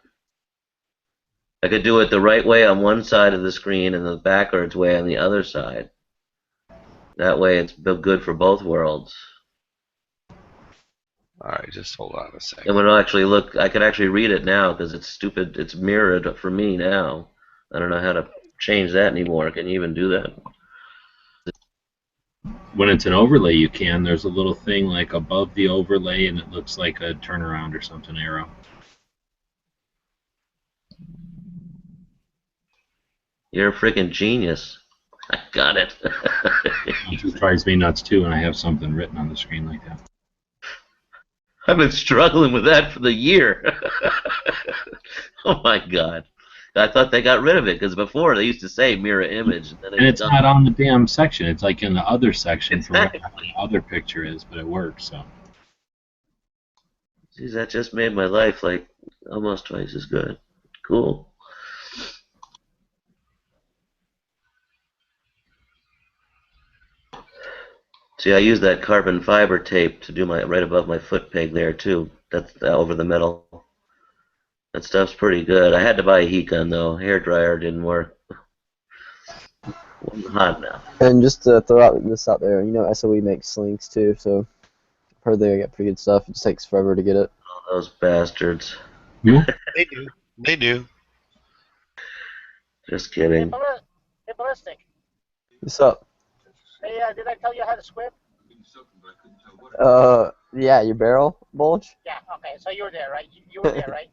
I could do it the right way on one side of the screen and the backwards way on the other side. That way it's good for both worlds. Alright, just hold on a second. It would actually look, I could actually read it now because it's stupid, it's mirrored for me now. I don't know how to change that anymore. Can you even do that? When it's an overlay, you can. There's a little thing like above the overlay, and it looks like a turnaround or something arrow. You're a freaking genius. I got it. It just drives me nuts too when I have something written on the screen like that. I've been struggling with that for the year. Oh my god. I thought they got rid of it because before they used to say mirror image. And it's not on the damn section. It's like in the other section for where the other picture is, but it works. So. Jeez, that just made my life like almost twice as good. Cool. See, I use that carbon fiber tape to do my right above my foot peg there too. That's over the metal. That stuff's pretty good. I had to buy a heat gun though. Hair dryer didn't work. Wasn't hot enough. And just to throw this out there, you know, SOE makes slings too, so I've heard they got pretty good stuff. It just takes forever to get it. Oh, those bastards. Yeah. They do. They do. Just kidding. Hey, Ballistic. What's up? Hey, did I tell you how to squib? Yeah, your barrel bulge? Yeah, okay, so you were there, right? You were there, right?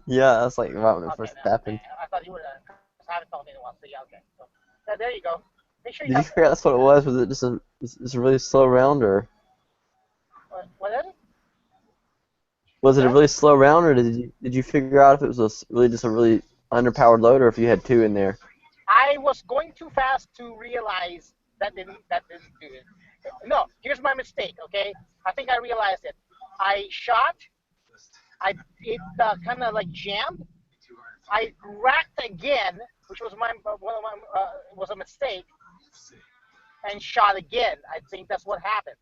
Yeah, that's like right when it first happened. I thought you were there. I haven't told anyone, so yeah, okay. So, yeah, there you go. Make sure you Did you figure out that's what it was? Was it just a really slow round, or What is it? was it a really slow round, or did you figure out if it was really just a really underpowered load, or if you had two in there? I was going too fast to realize that didn't do it. No, here's my mistake, okay? I think I realized it. I shot, it kind of like jammed. I racked again, which was was a mistake, and shot again. I think that's what happened.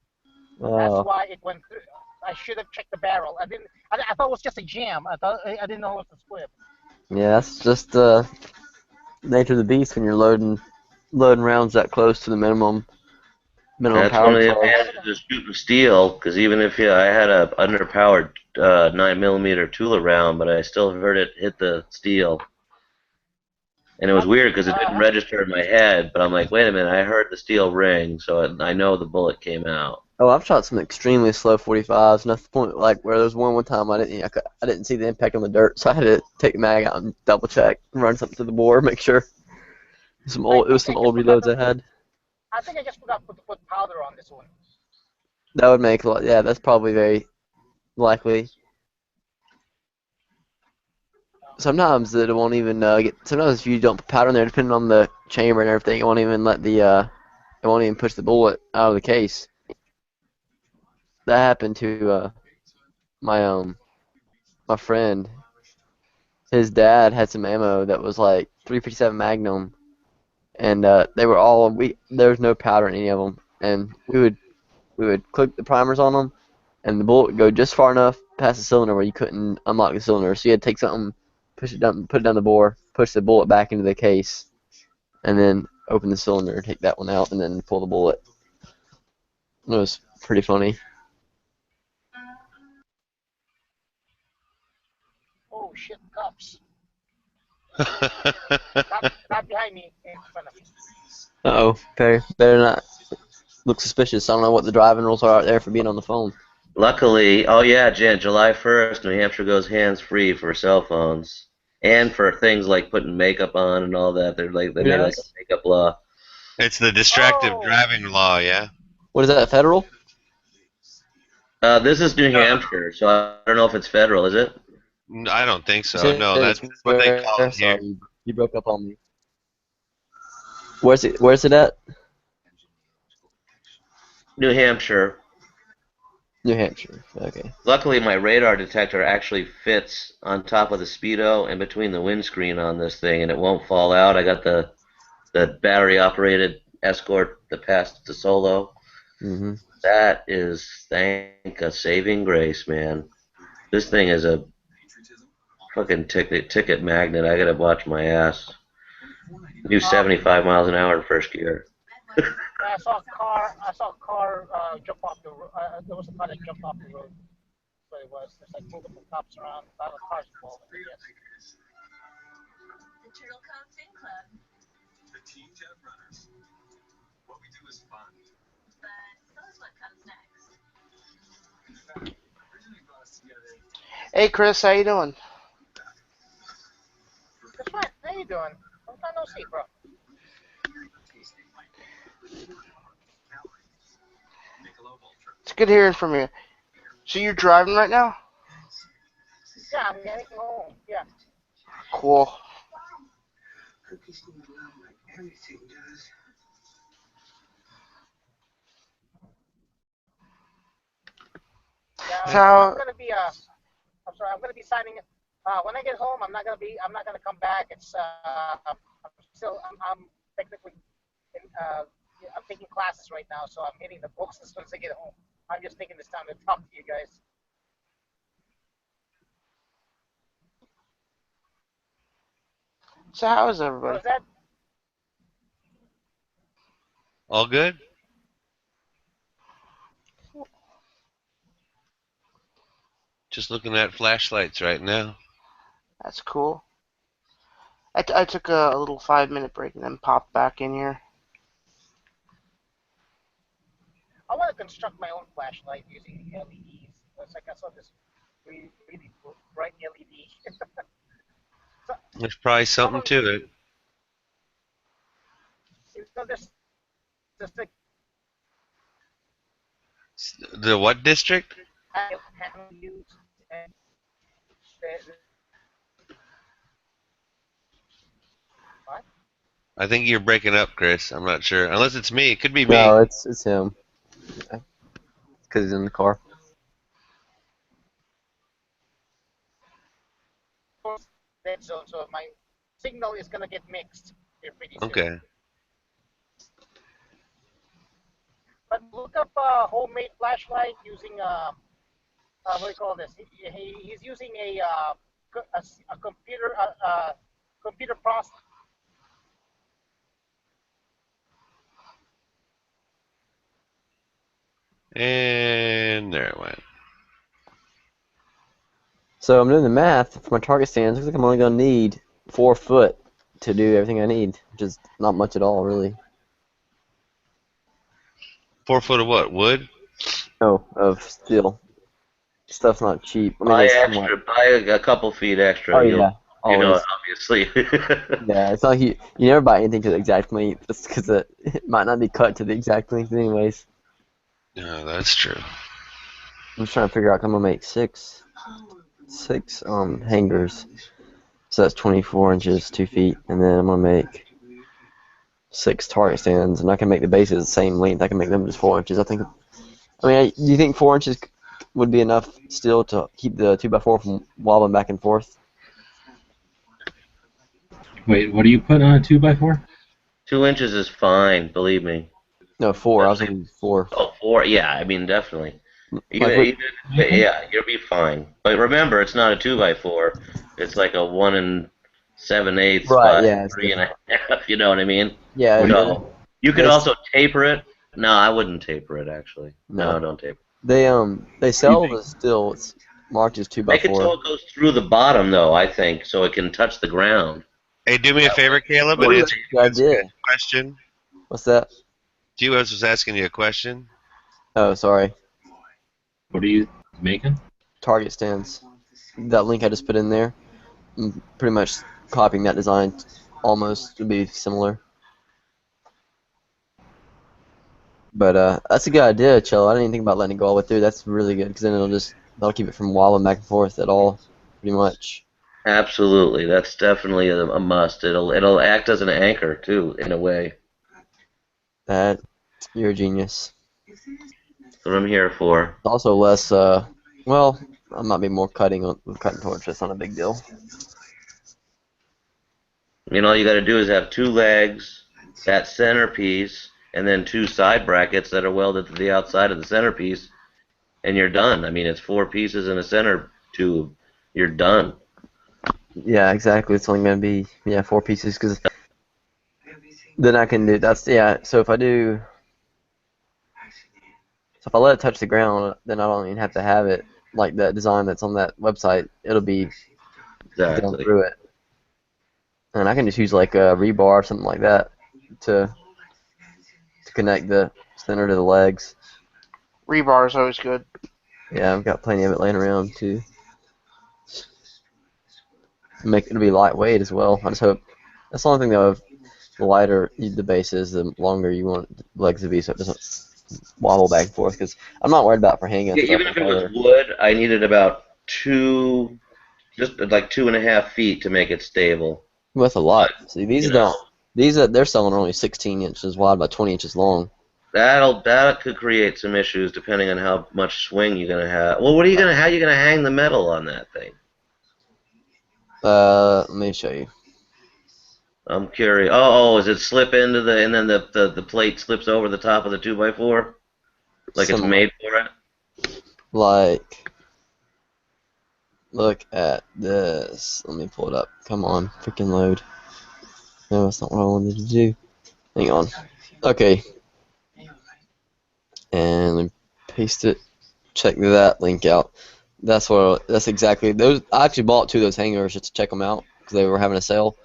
That's why it went through. I should have checked the barrel. I didn't. I thought it was just a jam. I didn't know it was a squib. Yeah, that's just nature of the beast when you're loading rounds that close to the minimum That's power. one of the advantages of shooting steel, because even if I had a underpowered 9mm Tula round, but I still heard it hit the steel. And it was weird because it didn't register in my head, but I'm like, wait a minute, I heard the steel ring, so I know the bullet came out. Oh, I've shot some extremely slow 45s, and that's the point. Like where there was one time I didn't see the impact on the dirt, so I had to take the mag out and double check, run something to the bore, make sure. It was some old reloads I had. I think I just forgot to put powder on this one. That would make a lot. Yeah, that's probably very likely. sometimes it won't even get. Sometimes if you don't put powder in there, depending on the chamber and everything, it won't even let the it won't even push the bullet out of the case. That happened to my my friend. His dad had some ammo that was like 357 Magnum, and they were all there was no powder in any of them, and we would click the primers on them, and the bullet would go just far enough past the cylinder where you couldn't unlock the cylinder. So you had to take something, push it down, put it down the bore, push the bullet back into the case, and then open the cylinder, take that one out, and then pull the bullet. It was pretty funny. Oh shit, cops. Not behind me, in front of me. Uh-oh, better not look suspicious. I don't know what the driving rules are out there for being on the phone. Luckily, oh yeah, July 1st, New Hampshire goes hands-free for cell phones. And for things like putting makeup on and all that. They made like a makeup law. It's the distracted driving law, yeah? What is that, federal? This is New Hampshire, so I don't know if it's federal, is it? I don't think so. No, that's what they call it here. Sorry, you broke up on me. Where's it at? New Hampshire. New Hampshire, okay. Luckily, my radar detector actually fits on top of the Speedo and between the windscreen on this thing, and it won't fall out. I got the battery-operated Escort that passed to Solo. Mm-hmm. That is, thank a saving grace, man. This thing is a fucking ticket magnet. I gotta watch my ass. Do 75 miles an hour in first gear. I saw a car jump off the road. There was a car that jumped off the road. That's what it was. There's like multiple cops around. A lot of cars involved, I guess. The Turtle Cove Fin Club. The Teen Jet Runners. What we do is fun. But so is what comes next. In fact, originally brought us together. Hey Chris, how you doing? That's fine. How you doing? Long time no see, bro. It's good hearing from you. So you're driving right now? Yeah, I'm getting home. Yeah. Cool. Yeah, So I'm gonna be I'm sorry. I'm gonna be signing it. When I get home, I'm not gonna come back. It's I'm technically I'm taking classes right now, so I'm hitting the books as soon as I get home. I'm just taking this time to talk to you guys. So how is everybody? Was that? All good? Just looking at flashlights right now. That's cool. I took a little 5-minute break and then popped back in here. I want to construct my own flashlight using LEDs. It's like I saw this really bright LED. So, There's probably something to it. so this like The what district? I haven't used and what? I think you're breaking up, Chris. I'm not sure. Unless it's me. It could be me. No, it's him. Because he's in the car. Dead zone, so my signal is gonna get mixed here pretty soon. Okay. But look up homemade flashlight using what do you call this? He's using a computer computer process. And there it went. So I'm doing the math for my target stance. Looks like I'm only going to need 4 foot to do everything I need, which is not much at all, really. 4 foot of what? Wood? No, of steel. Stuff's not cheap. I mean, Buy it's extra. somewhat- Buy a couple feet extra. Oh, You'll- yeah. You know, Always. obviously. Yeah, it's not like you never buy anything to the exact length, just because it might not be cut to the exact length anyways. No, that's true. I'm just trying to figure out how I'm gonna make six hangers. So that's 24 inches, 2 feet, and then I'm gonna make 6 target stands, and I can make the bases the same length. I can make them just 4 inches. I mean, do you think 4 inches would be enough still to keep the 2x4 from wobbling back and forth? Wait, what do you put on a 2x4? 2 inches is fine, believe me. No, 4. I was thinking 4. Oh, 4. Yeah, I mean definitely. Like, Yeah, you'll be fine. But remember, it's not a 2x4. It's like a 1 7/8 Right, by yeah, it's 3 1/2. You know what I mean? Yeah. So you could It's- also taper it. No, I wouldn't taper it actually. No, don't taper. They sell the steel. It's marked as 2x4. Make it so it goes through the bottom though. I think so it can touch the ground. Hey, do me a favor, Caleb, What and is answer that? Good idea. a question. What's that? G-Webs was asking you a question. Oh, sorry. What are you making? Target stands. That link I just put in there. I'm pretty much copying that design. Almost to be similar. But that's a good idea, Cello. I didn't even think about letting it go all the way through. That's really good because then that'll keep it from wobbling back and forth at all, pretty much. Absolutely, that's definitely a must. It'll act as an anchor too, in a way. You're a genius. That's what I'm here for. Also less. Well, I might be more cutting with cutting torch. That's not a big deal. I mean, all you got to do is have 2 legs, that centerpiece, and then 2 side brackets that are welded to the outside of the centerpiece, and you're done. I mean, it's 4 pieces in a center tube. You're done. Yeah, exactly. It's only gonna be 4 pieces because then I can do So if I let it touch the ground, then I don't even have to have it like that design that's on that website. It'll be done through it, and I can just use like a rebar or something like that to connect the center to the legs. Rebar is always good. Yeah, I've got plenty of it laying around too. It'll be lightweight as well. I just hope that's the only thing though. If the lighter the base is, the longer you want the legs to be, so it doesn't wobble back and forth. Because I'm not worried about for hanging. Yeah, even if it was wood, I needed about 2, just like 2.5 feet to make it stable. With a lot. See, they're selling only 16 inches wide by 20 inches long. That could create some issues depending on how much swing you're gonna have. Well, what are you gonna? How are you gonna hang the metal on that thing? Let me show you. I'm curious. Oh, does it slip into and then the plate slips over the top of the 2x4? Like it's made for it? Like, look at this. Let me pull it up. Come on, freaking load. No, that's not what I wanted to do. Hang on. Okay. And let me paste it. Check that link out. That's exactly those. I actually bought 2 of those hangers just to check them out because they were having a sale,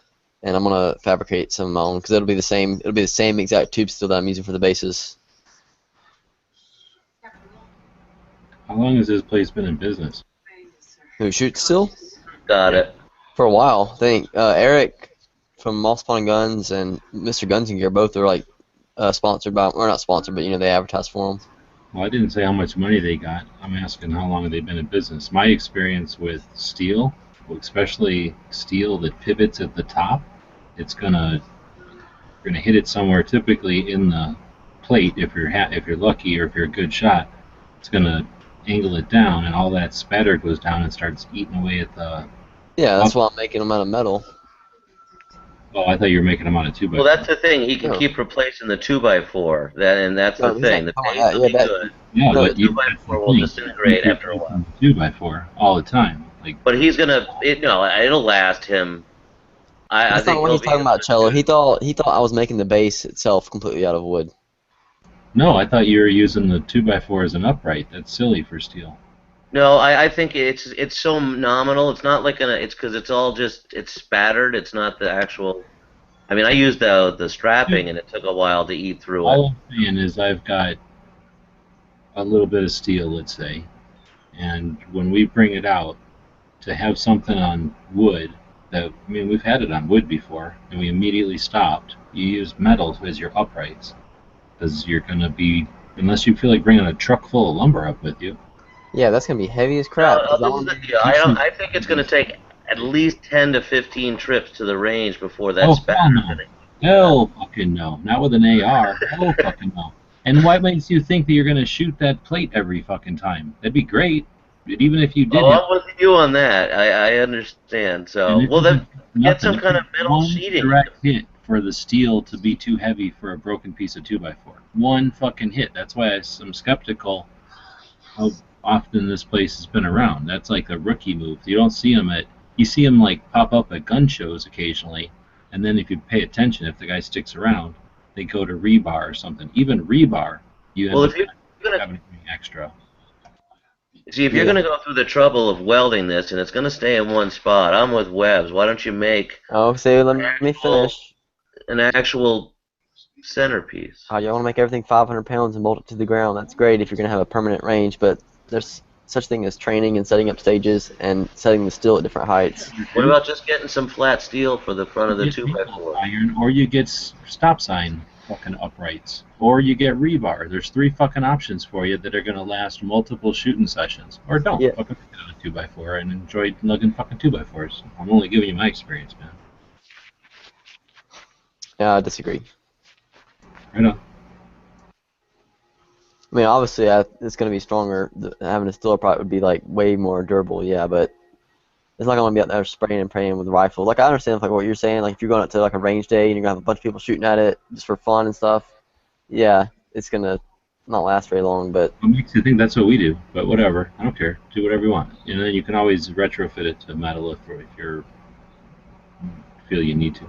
and I'm gonna fabricate some of my own because it'll be the same. It'll be the same exact tube steel that I'm using for the bases. How long has this place been in business? Who shoots still? Got it. For a while, I think Eric from Moss Pond Guns and Mr. Guns and Gear both are like sponsored by, or not sponsored, but they advertise for them. Well, I didn't say how much money they got. I'm asking how long have they been in business. My experience with steel, especially steel that pivots at the top, you're gonna hit it somewhere, typically in the plate if you're lucky, or if you're a good shot. It's gonna angle it down, and all that spatter goes down and starts eating away at the. Yeah, that's why I'm making them out of metal. Oh, I thought you were making them out of 2x4. Well, that's the thing. He can keep replacing the 2x4. That's the thing. The paint will be good. Yeah, the but 2x4 will disintegrate after a while. 2x4 all the time. But he's gonna. It'll last him. I That's think not what he's talking about, Cello. He thought I was making the base itself completely out of wood. No, I thought you were using the 2x4 as an upright. That's silly for steel. No, I think it's so nominal. It's not like it's because it's all just spattered. It's not the actual. I mean, I used the strapping, and it took a while to eat through it. All I'm saying is I've got a little bit of steel, let's say, and when we bring it out, to have something on wood we've had it on wood before, and we immediately stopped. You use metal as your uprights, because you're gonna be, unless you feel like bringing a truck full of lumber up with you. Yeah, that's gonna be heavy as crap. I think it's gonna take at least 10 to 15 trips to the range before that Oh, spec. hell no. Hell fucking no. Not with an AR. Hell fucking no. And what makes you think that you're going to shoot that plate every fucking time? That'd be great. But even if you did Oh, hit, I'm with you on that. I understand. and So, if well, you then did get some nothing, kind if of you metal one sheeting. direct hit for the steel to be too heavy for a broken piece of 2x4. One fucking hit. That's why I'm skeptical how often this place has been around. That's like a rookie move. You don't see them you see them like pop up at gun shows occasionally, and then if you pay attention, if the guy sticks around, they go to rebar or something. Even rebar, you Well, end if you're up gonna having extra. see, if you're Yeah. gonna go through the trouble of welding this and it's gonna stay in one spot, I'm with Webbs. Why don't you make Oh, say, let me finish. an actual centerpiece? Oh, you want to make everything 500 pounds and bolt it to the ground. That's great if you're going to have a permanent range, but there's such thing as training and setting up stages and setting the steel at different heights. What about just getting some flat steel for the front of the You get 2x4? iron, or you get stop sign fucking uprights, or you get rebar. There's 3 fucking options for you that are going to last multiple shooting sessions. Or don't. Yeah. Fucking pick out a 2x4 and enjoy lugging fucking 2x4s. I'm only giving you my experience, man. Yeah, I disagree. Right on. I mean, obviously, it's going to be stronger. Having a steel product would be like way more durable, yeah, but it's not going to be out there spraying and praying with rifles. Like, I understand like what you're saying. Like, if you're going out to like a range day and you're going to have a bunch of people shooting at it just for fun and stuff, yeah, it's going to not last very long. But What makes you think that's what we do? But whatever. I don't care. Do whatever you want. And then you can always retrofit it to Metalith if you feel you need to.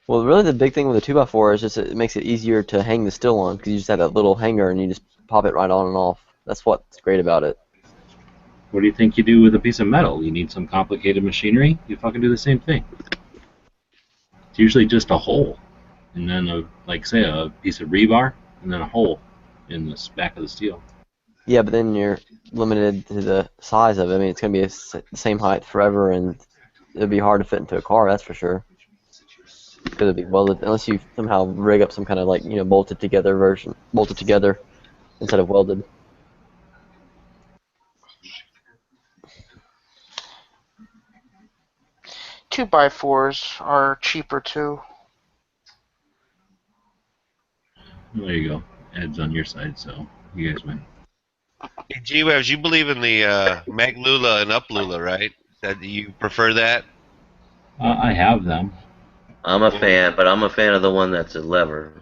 well, really, the big thing with the 2x4 is just it makes it easier to hang the steel on because you just have that little hanger and you just pop it right on and off. That's what's great about it. What do you think you do with a piece of metal? You need some complicated machinery? You fucking do the same thing. It's usually just a hole, and then say a piece of rebar, and then a hole in the back of the steel. Yeah, but then you're limited to the size of it. I mean, it's going to be the same height forever, and it'll be hard to fit into a car, that's for sure. Because it'll be welded, unless you somehow rig up some kind of bolted together instead of welded. Two by fours are cheaper too. Well, there you go. Ed's on your side, so you guys win. Hey, G-Webs, you believe in the Maglula and Uplula, right? That you prefer that? I have them. I'm a fan, but I'm a fan of the one that's a lever.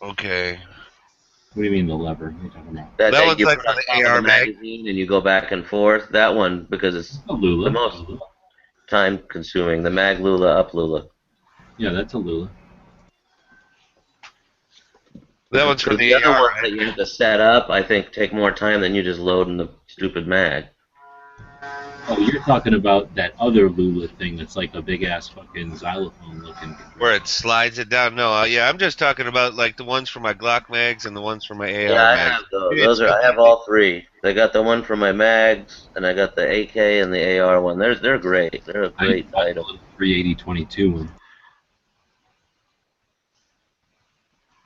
Okay. What do you mean the lever? What are you talking about? That one's you like put for on the top of AR the mag. magazine and you go back and forth. That one, because it's A Lula. the most time-consuming. The Maglula, Uplula. Yeah, that's a Lula. That one's for Because the other AR. ones that you have to set up, I think, take more time than you just loading the stupid mag. Oh, you're talking about that other Lula thing that's like a big ass fucking xylophone looking. Where it slides it down. No, yeah, I'm just talking about like the ones for my Glock mags and the ones for my AR Yeah, I mags. have those. I have all three. I got the one for my mags, and I got the AK and the AR one. They're great. They're a great item. 380-22 one.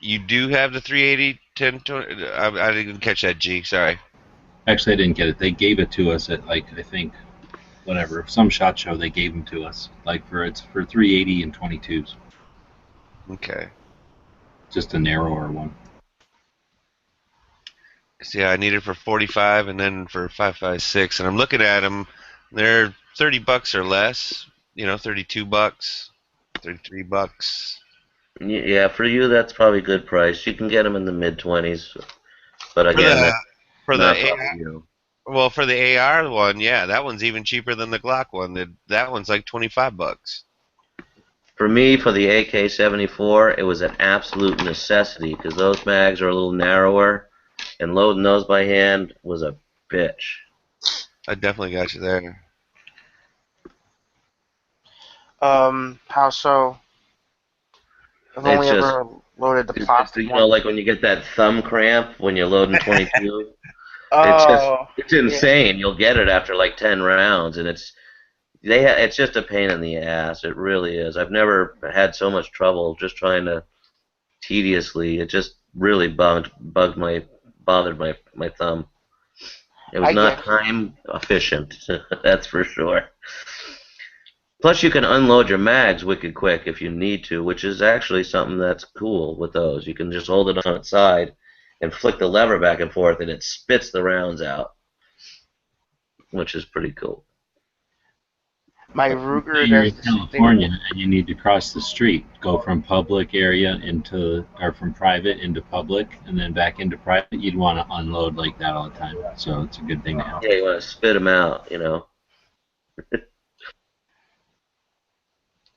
You do have the 380 1020. I didn't catch that, G. Sorry. Actually, I didn't get it. They gave it to us at I think, whatever, some SHOT Show. They gave them to us it's for 380 and 22s. Okay. Just a narrower one. So yeah, I need it for 45 and then for 5.56, and I'm looking at them. They're $30 or less. You know, $32, $33. Yeah, for you, that's probably a good price. You can get them in the mid-20s. But again, For not the probably AR, you. well, for the AR one, yeah, that one's even cheaper than the Glock one. That one's like $25. For me, for the AK-74, it was an absolute necessity because those mags are a little narrower, and loading those by hand was a bitch. I definitely got you there. How so? I've It's only just- ever loaded the plastic You know, like when you get that thumb cramp when you're loading 22. Oh, it's insane. You'll get it after like 10 rounds, and it's just a pain in the ass. It really is. I've never had so much trouble just trying to tediously. It just really bothered my thumb. It was I not get it. time efficient. That's for sure. Plus, you can unload your mags wicked quick if you need to, which is actually something that's cool with those. You can just hold it on its side and flick the lever back and forth, and it spits the rounds out, which is pretty cool. My Say Ruger you're does in the same thing. California and you need to cross the street, go from public area into, or from private into public, and then back into private. You'd want to unload like that all the time. So it's a good thing to have. Yeah, you want to spit them out, you know.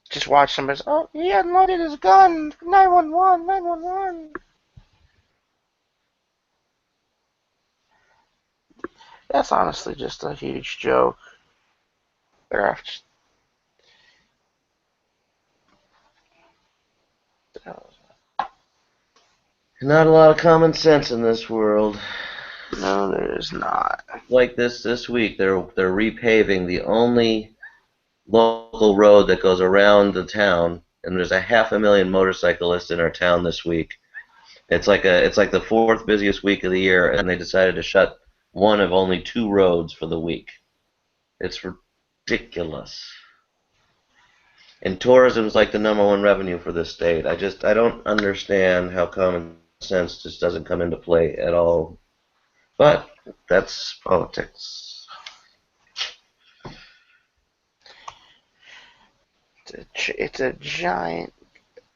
Just watch somebody say, oh, he unloaded his gun. 911, 911. That's honestly just a huge joke. They're just, Not a lot of common sense in this world. no, there is not. Like this week, they're repaving the only local road that goes around the town, and there's 500,000 motorcyclists in our town this week. It's like the fourth busiest week of the year, and they decided to shut one of only 2 roads for the week. It's ridiculous. And tourism's like the #1 revenue for this state. I don't understand how common sense just doesn't come into play at all. But that's politics. It's a giant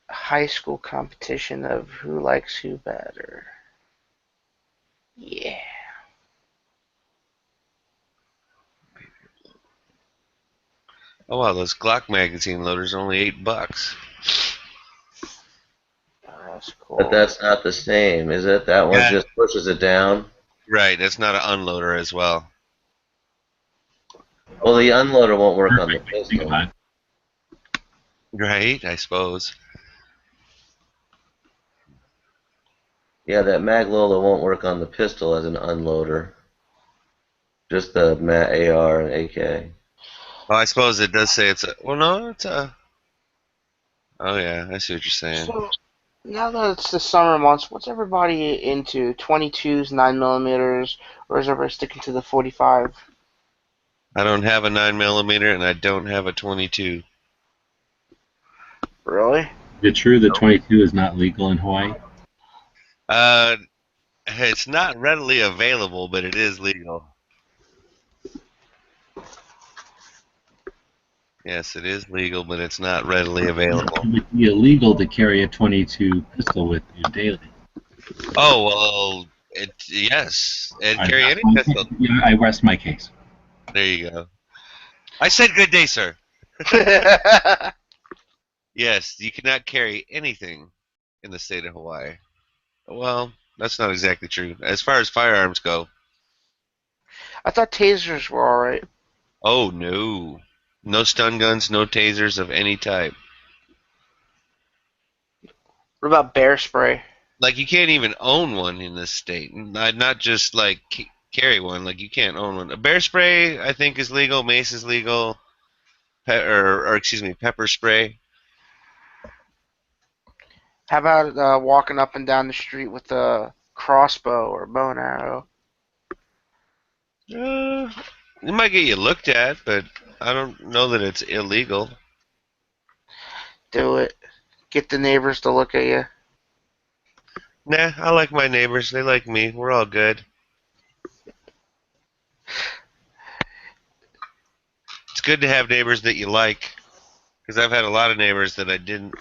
high school competition of who likes who better. Yeah. Oh wow, those Glock magazine loaders are only $8. That's cool. But that's not the same, is it? That one Yeah. just pushes it down. Right, that's not an unloader as well. Well, the unloader won't work on the pistol. Right, I suppose. Yeah, that Mag Lola won't work on the pistol as an unloader. Just the AR and AK. Well, I suppose it does say it's a. Well, no, it's a. Oh yeah, I see what you're saying. So, now that it's the summer months, what's everybody into? 22s, 9mm, or is everybody sticking to the 45? I don't have a 9mm and I don't have a 22. Really? Is it true that 22 is not legal in Hawaii? It's not readily available, but it is legal. Yes, it is legal, but it's not readily available. It would be illegal to carry a 22 pistol with you daily. Oh well, yes, and carry any pistol. Yeah, I rest my case. There you go. I said good day, sir. Yes, you cannot carry anything in the state of Hawaii. Well, that's not exactly true. As far as firearms go. I thought tasers were alright. Oh, no. No stun guns, no tasers of any type. What about bear spray? Like, you can't even own one in this state. Not just, like, carry one. Like, you can't own one. A bear spray, I think, is legal. Mace is legal. Pepper spray. How about walking up and down the street with a crossbow or bow and arrow? It might get you looked at, but I don't know that it's illegal. Do it. Get the neighbors to look at you. Nah, I like my neighbors. They like me. We're all good. It's good to have neighbors that you like, because I've had a lot of neighbors that I didn't.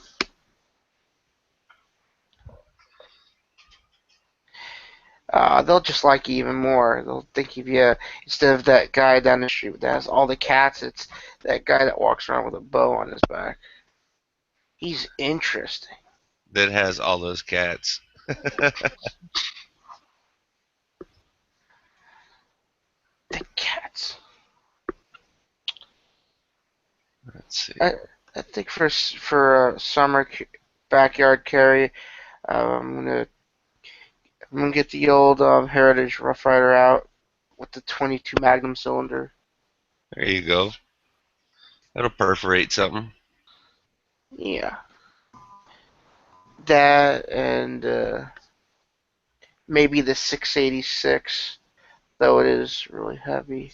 They'll just like you even more. They'll think of you, instead of that guy down the street that has all the cats, it's that guy that walks around with a bow on his back. He's interesting. That has all those cats. The cats. Let's see. I think for summer backyard carry, I'm gonna get the old Heritage Rough Rider out with the 22 Magnum cylinder. There you go. That'll perforate something. Yeah. That and maybe the 686, though it is really heavy.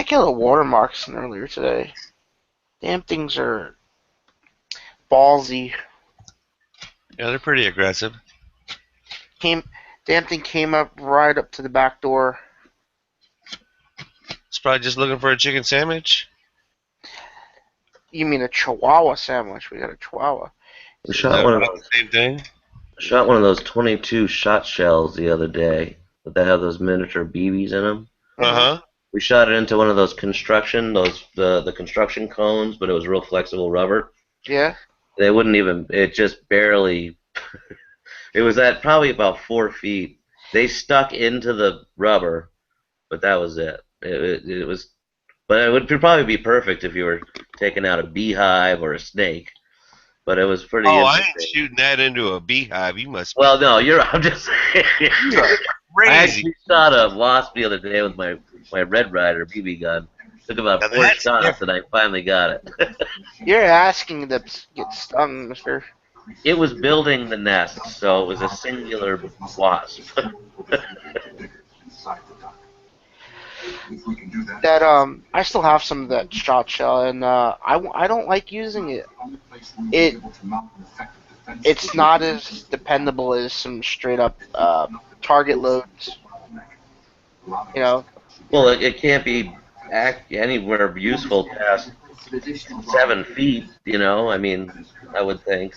I killed a water moccasin earlier today. Damn things are ballsy. Yeah, they're pretty aggressive. Damn thing came up right up to the back door. It's probably just looking for a chicken sandwich. You mean a Chihuahua sandwich? We got a Chihuahua. We shot one of those. Same thing. Shot one of those 22 shot shells the other day, but they have those miniature BBs in them. Uh-huh. We shot it into one of those construction, the construction cones, but it was real flexible rubber. Yeah. They wouldn't even. It just barely. It was at probably about 4 feet. They stuck into the rubber, but that was it. It was. But it would probably be perfect if you were taking out a beehive or a snake. But it was pretty. Oh, I interesting. ain't shooting that into a beehive. You must. Well, no, I'm just saying. You're I crazy. actually shot a wasp the other day with my Red Ryder BB gun. Took about 4 shots, and I finally got it. You're asking to get stung, mister. It was building the nest, so it was a singular wasp. That I still have some of that shot shell, and I don't like using it. It's not as dependable as some straight up target loads. You know. Well, it can't be anywhere useful past 7 feet. You know, I mean, I would think.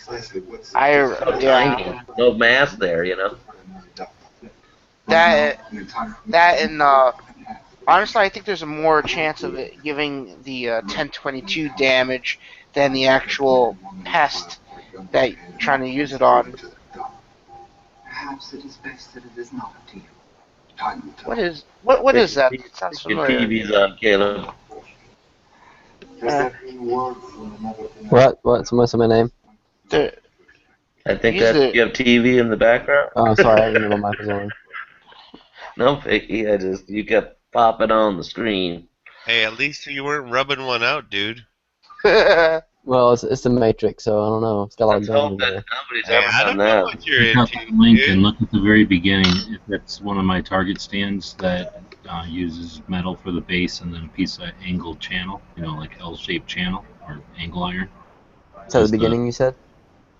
Yeah. No mass there, you know. That and honestly, I think there's a more chance of it giving the 1022 damage than the actual pest that you're trying to use it on. Perhaps it is best that it is not up to you. What is that? It sounds familiar. TV's on, Caleb. What's my name? I think that you have TV in the background. Oh, sorry, I didn't know my mic was on. No, Vicky, you kept popping on the screen. Hey, at least you weren't rubbing one out, dude. Well, it's the Matrix, so I don't know. It's got a lot of guns in there. Nobody's Hey, I don't know what you're Check out into, the link dude. and look at the very beginning. If that's one of my target stands that uses metal for the base and then a piece of angled channel, like L-shaped channel or angle iron. So the beginning, you said?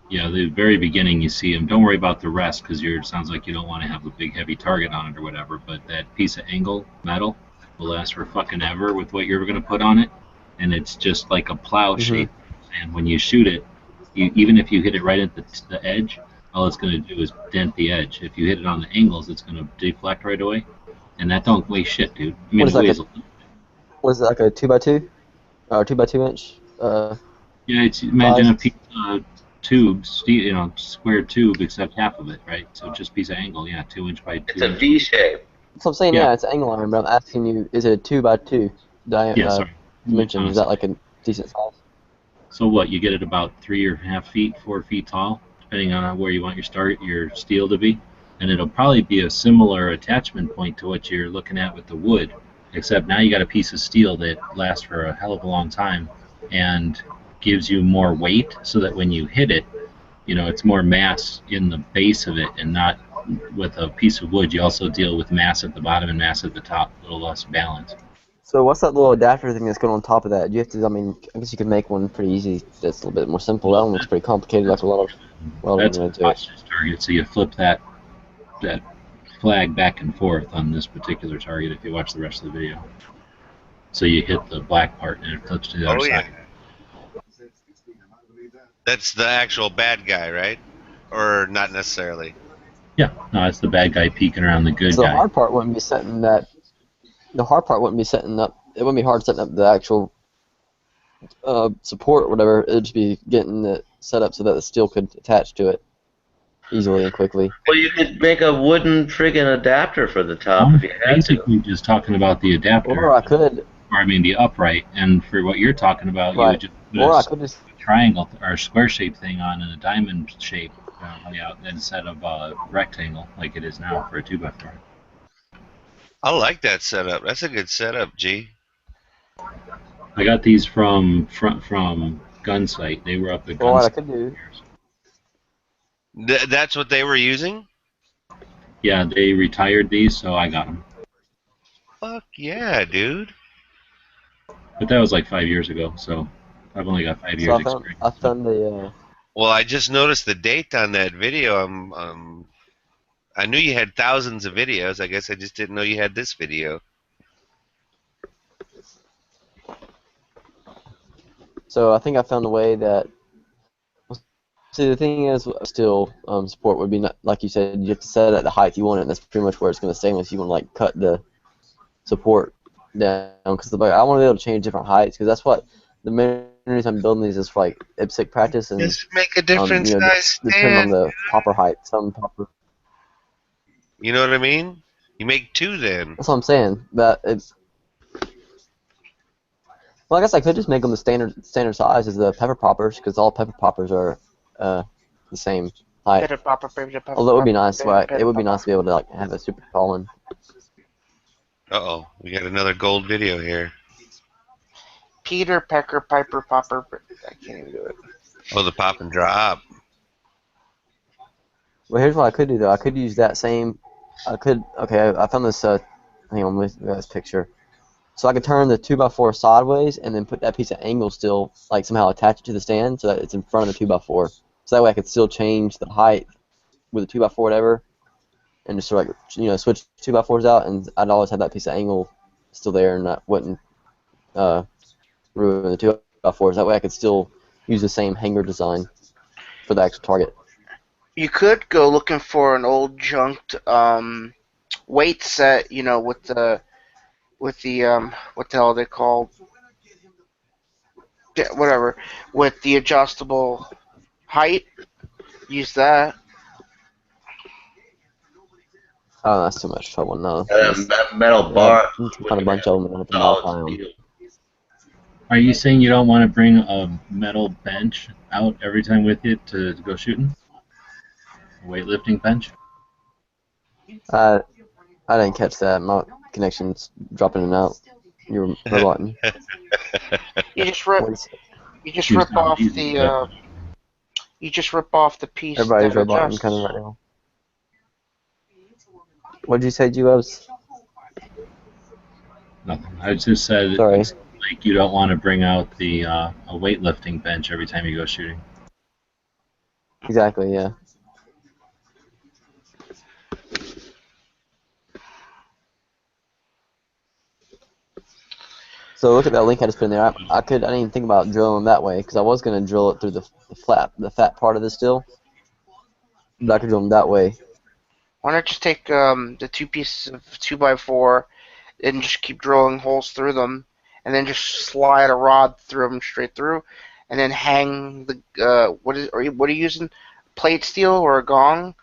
Yeah, the very beginning you see them. Don't worry about the rest because it sounds like you don't want to have a big heavy target on it or whatever. But that piece of angle metal will last for fucking ever with what you're going to put on it, and it's just like a plow shape. And when you shoot it, even if you hit it right at the edge, all it's going to do is dent the edge. If you hit it on the angles, it's going to deflect right away, and that don't weigh shit, dude. I mean, What is it, like a 2x2? Or 2x2 inch? Yeah, imagine a piece of tube, square tube, except half of it, right? So just a piece of angle, 2 inch by 2 It's a V shape. So I'm saying, yeah, it's angle iron, but I'm asking you, is it a 2x2 dimension? Is that like a decent size? So what? You get it about 3.5 feet, 4 feet tall, depending on where you want your steel to be, and it'll probably be a similar attachment point to what you're looking at with the wood, except now you got a piece of steel that lasts for a hell of a long time and gives you more weight, so that when you hit it, it's more mass in the base of it, and not with a piece of wood. You also deal with mass at the bottom and mass at the top, a little less balance. So what's that little adapter thing that's going on top of that? Do you have to? I guess you could make one pretty easy. That's a little bit more simple. That one looks pretty complicated. Like a lot of That's welding a into it. target. So you flip that flag back and forth on this particular target. If you watch the rest of the video, so you hit the black part and it flips to the other side. That's the actual bad guy, right? Or not necessarily? Yeah, no, it's the bad guy peeking around the good So the guy. hard part wouldn't be setting that. The hard part wouldn't be setting up. It wouldn't be hard setting up the actual support or whatever. It'd just be getting it set up so that the steel could attach to it easily and quickly. Well, you could make a wooden friggin' adapter for the top I'm if you had to. basically just talking about the adapter. Or I could. Or I mean the upright. And for what you're talking about, you would just put Or a I could just. triangle or a square shaped thing on and a diamond shape layout instead of a rectangle like it is now for a 2x4. I like that setup. That's a good setup, G. I got these from Gunsight. They were up at Or what I Gunsight. could do. That's what they were using? Yeah, they retired these, so I got them. Fuck yeah, dude. But that was like 5 years ago, so I've only got 5 So years experience. I found the. Well, I just noticed the date on that video. I knew you had thousands of videos. I guess I just didn't know you had this video. So I think I found a way that. See, the thing is, still support would be not, like you said. You have to set it at the height you want it, and that's pretty much where it's going to stay unless you want to like cut the support down. Because like, I want to be able to change different heights because that's what the main reason I'm building these is for like IPSC practice and Just make a different you know, size depending on stand. the popper height. Some popper. You know what I mean? You make two then. That's what I'm saying. That it's. Well, I guess I could just make them the standard size as the pepper poppers because all pepper poppers are the same height. Pepper popper, pepper popper, Although it would be nice, pepper, right? pepper It would be popper. nice to be able to like have a super tall one. Uh-oh, we got another gold video here. Peter Pecker Piper Popper. I can't even do it. Oh, the pop and drop. Well, here's what I could do though. I could use that same. I could. Okay, I found this. Hang on, let me this picture. So I could turn the 2x4 sideways and then put that piece of angle still, like somehow attach it to the stand so that it's in front of the 2x4. So that way I could still change the height with the 2x4 whatever, and just sort of like, switch 2x4s out, and I'd always have that piece of angle still there, and that wouldn't ruin the 2x4s. That way I could still use the same hanger design for the actual target. You could go looking for an old junked weight set, with the what the hell are they called? Yeah, whatever. With the adjustable height. Use that. Oh, that's too much trouble. No. Metal bar. You can find a bunch of them and have to modify them. Are you saying you don't want to bring a metal bench out every time with you to go shooting? A weightlifting bench? I didn't catch that. My connection's dropping in and out. You're roboting. You just rip. You just rip off the. You just rip off the piece. Everybody's that roboting adjusts. kind of right now. What did you say, G-Webs? Nothing. I just said Sorry. like you don't want to bring out the a weightlifting bench every time you go shooting. Exactly, yeah. So look at that link I just put in there. I didn't even think about drilling them that way because I was going to drill it through the fat part of the steel, but I could drill them that way. Why not just take the two pieces of 2x4 and just keep drilling holes through them, and then just slide a rod through them straight through, and then hang the what are you using? Plate steel or a gong?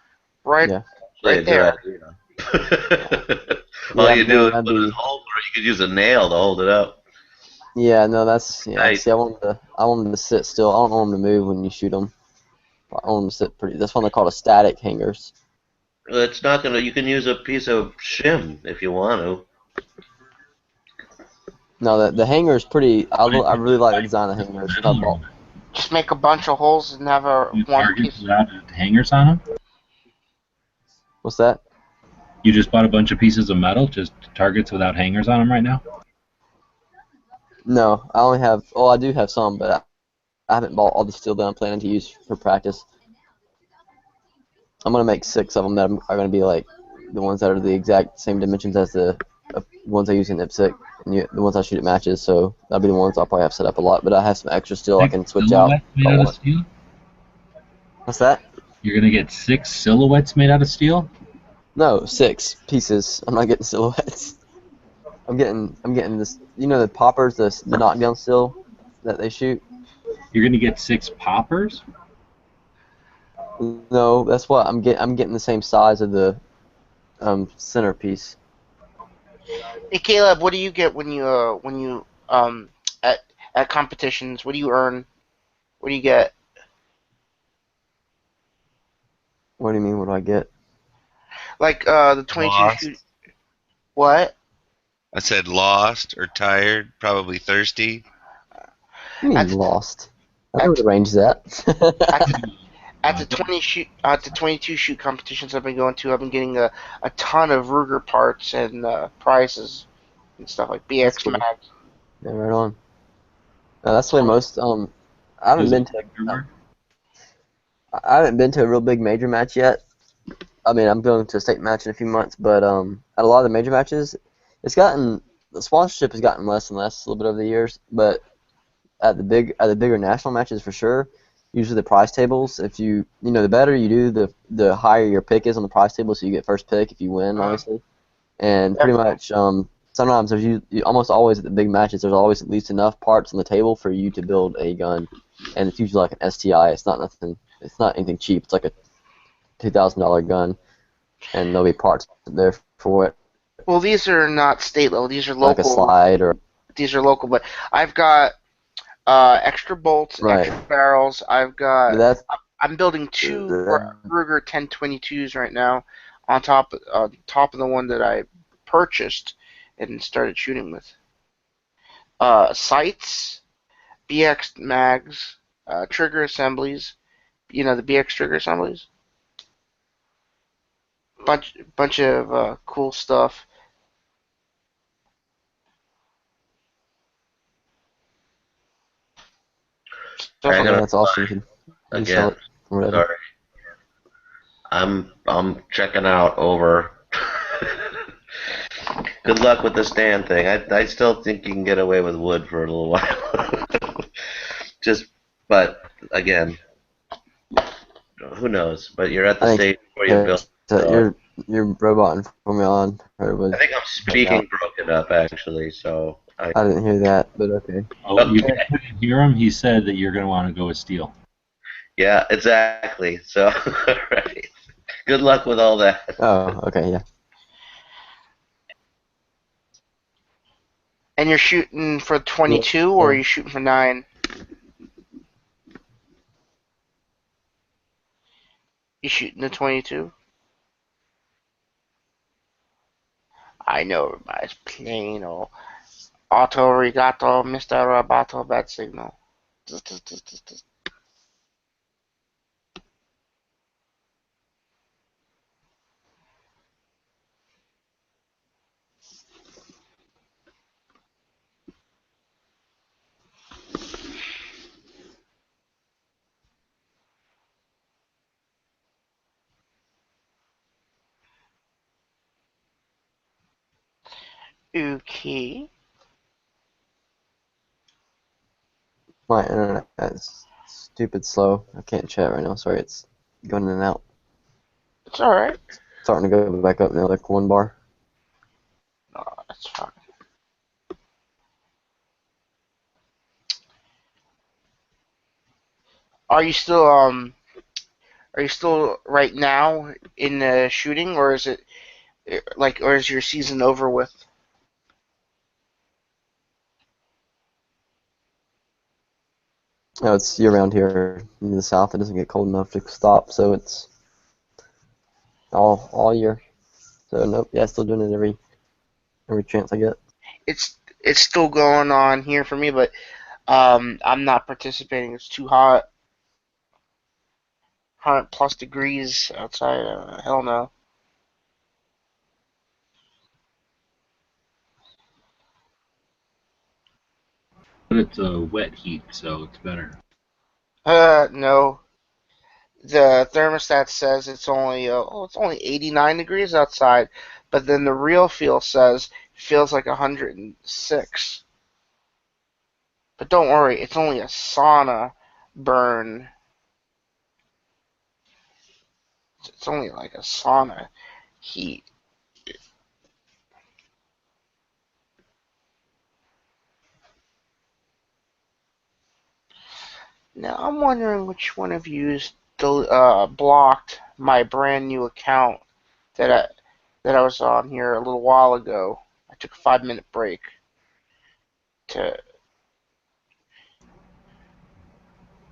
Right, yeah. right there. All Yeah, you do is that'd put a be- hole, or you could use a nail to hold it up. Yeah, no, that's yeah. Right. See, I want them to sit still. I don't want them to move when you shoot them. I want them to sit pretty. That's why they're called static hangers. It's not gonna. You can use a piece of shim if you want to. No, the hanger is pretty. I really like the design of the hangers. I bought- Just make a bunch of holes and have a one Targets piece. without hangers on them? What's that? You just bought a bunch of pieces of metal, just targets without hangers on them right now? No, I only have. Oh, I do have some, but I haven't bought all the steel that I'm planning to use for practice. I'm gonna make 6 of them that are gonna be like the ones that are the exact same dimensions as the ones I use in IPSC, and the ones I shoot at matches. So that'll be the ones I'll probably have set up a lot. But I have some extra steel I can switch out. Silhouettes if made I out of want. steel? What's that? You're gonna get 6 silhouettes made out of steel? No, 6 pieces. I'm not getting silhouettes. I'm getting this. You know the poppers, the knockdown steel that they shoot. You're gonna get 6 poppers? No, that's what I'm getting. I'm getting the same size of the centerpiece. Hey Caleb, what do you get when you at competitions? What do you earn? What do you get? What do you mean? What do I get? Like the 22 Lost. shoot. What? I said lost or tired, probably thirsty. You mean lost? I would arrange that. At the 22 shoot competitions I've been going to, I've been getting a ton of Ruger parts and prizes and stuff like BX cool. Mags. Yeah, right on. That's the way most. I haven't been to. I haven't been to a real big major match yet. I mean, I'm going to a state match in a few months, but at a lot of the major matches, the sponsorship has gotten less and less a little bit over the years. But at the bigger national matches for sure, usually the prize tables. If the better you do, the higher your pick is on the prize table, so you get first pick if you win, obviously. And pretty much, sometimes there's almost always at the big matches, there's always at least enough parts on the table for you to build a gun, and it's usually like an STI. It's not nothing. It's not anything cheap. It's like a $2,000 gun, and there'll be parts there for it. Well, these are not state level. These are local. Like a slide or. These are local, but I've got extra bolts, extra barrels. I've got. I'm building two Ruger 1022s right now, on top of the one that I purchased and started shooting with. Sights, BX mags, trigger assemblies. You know the BX trigger assemblies. Bunch of cool stuff. That's awesome. Again, sorry. I'm checking out over. Good luck with the stand thing. I still think you can get away with wood for a little while. But again, who knows? But you're at the stage where you build. Your robot and Formula On. I think I'm speaking broken up actually, so. I didn't hear that, but okay. Oh, you couldn't hear him? He said that you're going to want to go with steel. Yeah, exactly. So, right. Good luck with all that. Oh, okay, yeah. And you're shooting for 22, or are you shooting for 9? You shooting the 22? I know everybody's playing or auto arigato, Mr. Roboto, bad signal. Okay. My internet is stupid slow. I can't chat right now. Sorry, it's going in and out. It's alright. Starting to go back up now, like 1 bar. No, that's fine. Are you still right now in the shooting, or is it or is your season over with? No, it's year-round here in the south. It doesn't get cold enough to stop, so it's all year. So nope, yeah, still doing it every chance I get. It's still going on here for me, but I'm not participating. It's too hot. 100+ degrees outside. Hell no. But it's a wet heat, so it's better. No. The thermostat says it's only 89 degrees outside, but then the real feel says it feels like 106. But don't worry, it's only a sauna burn. It's only like a sauna heat. Now I'm wondering which one of you blocked my brand new account that I was on here a little while ago. I took a 5-minute break to.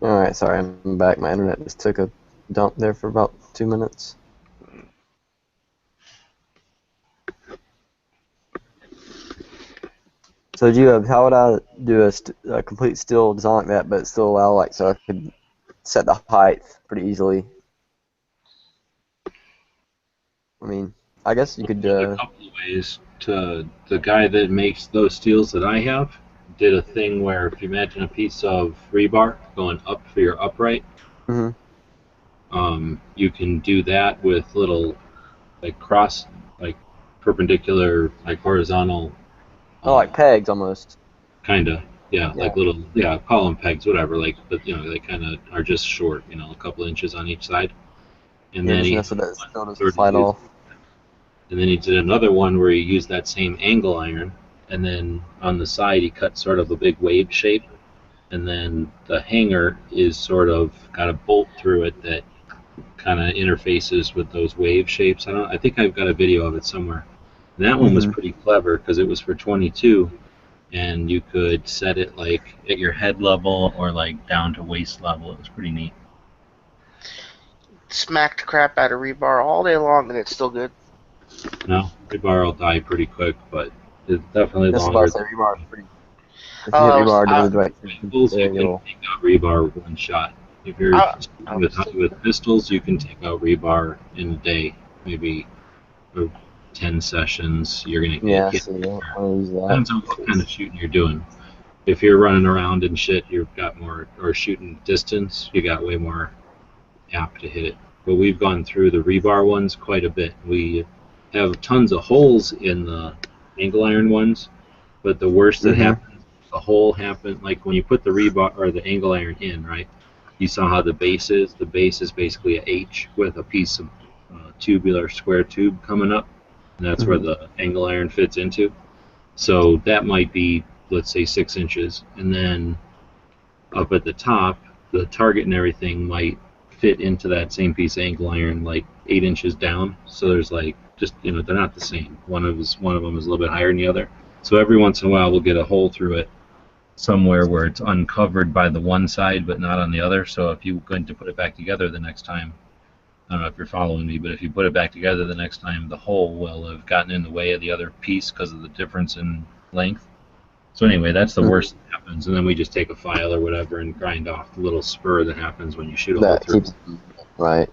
Alright, sorry, I'm back. My internet just took a dump there for about 2 minutes. So how would I do a complete steel design like that, but still allow so I could set the height pretty easily? I mean, I guess you could. A couple of ways. To the guy that makes those steels that I have, did a thing where if you imagine a piece of rebar going up for your upright, you can do that with little like perpendicular, like horizontal. Oh, like pegs almost. Kinda, yeah, like little, call them pegs, whatever. Like, but they kind of are just short, a couple inches on each side. And then he slide off. And then he did another one where he used that same angle iron, and then on the side he cut sort of a big wave shape, and then the hanger is sort of got a bolt through it that kind of interfaces with those wave shapes. I think I've got a video of it somewhere. And that one was pretty clever because it was for 22, and you could set it like at your head level or like down to waist level. It was pretty neat. Smacked crap out of rebar all day long, and it's still good. No, rebar will die pretty quick, but it's definitely That's longer. rebar is pretty. If you hit Oh, rebar I- to the right Pistols, you can take out rebar with one shot. If you're with pistols, you can take out rebar in a day, maybe 10 sessions. You're gonna Yeah, get so you don't want to use that. depends on what kind of shooting you're doing. If you're running around and shit, you've got more, or shooting distance, you got way more apt to hit it. But we've gone through the rebar ones quite a bit. We have tons of holes in the angle iron ones, but the worst that happens, the hole happened, like when you put the rebar or the angle iron in, right? You saw how the base is. The base is basically a H with a piece of tubular square tube coming up, and that's where the angle iron fits into. So that might be, let's say, 6 inches, and then up at the top, the target and everything might fit into that same piece of angle iron like 8 inches down. So there's like just they're not the same. One of them is a little bit higher than the other. So every once in a while we'll get a hole through it somewhere where it's uncovered by the one side but not on the other. So if you're going to put it back together the next time, I don't know if you're following me, but if you put it back together the next time, the hole will have gotten in the way of the other piece because of the difference in length. So anyway, that's the worst that happens, and then we just take a file or whatever and grind off the little spur that happens when you shoot a hole That through. keeps right.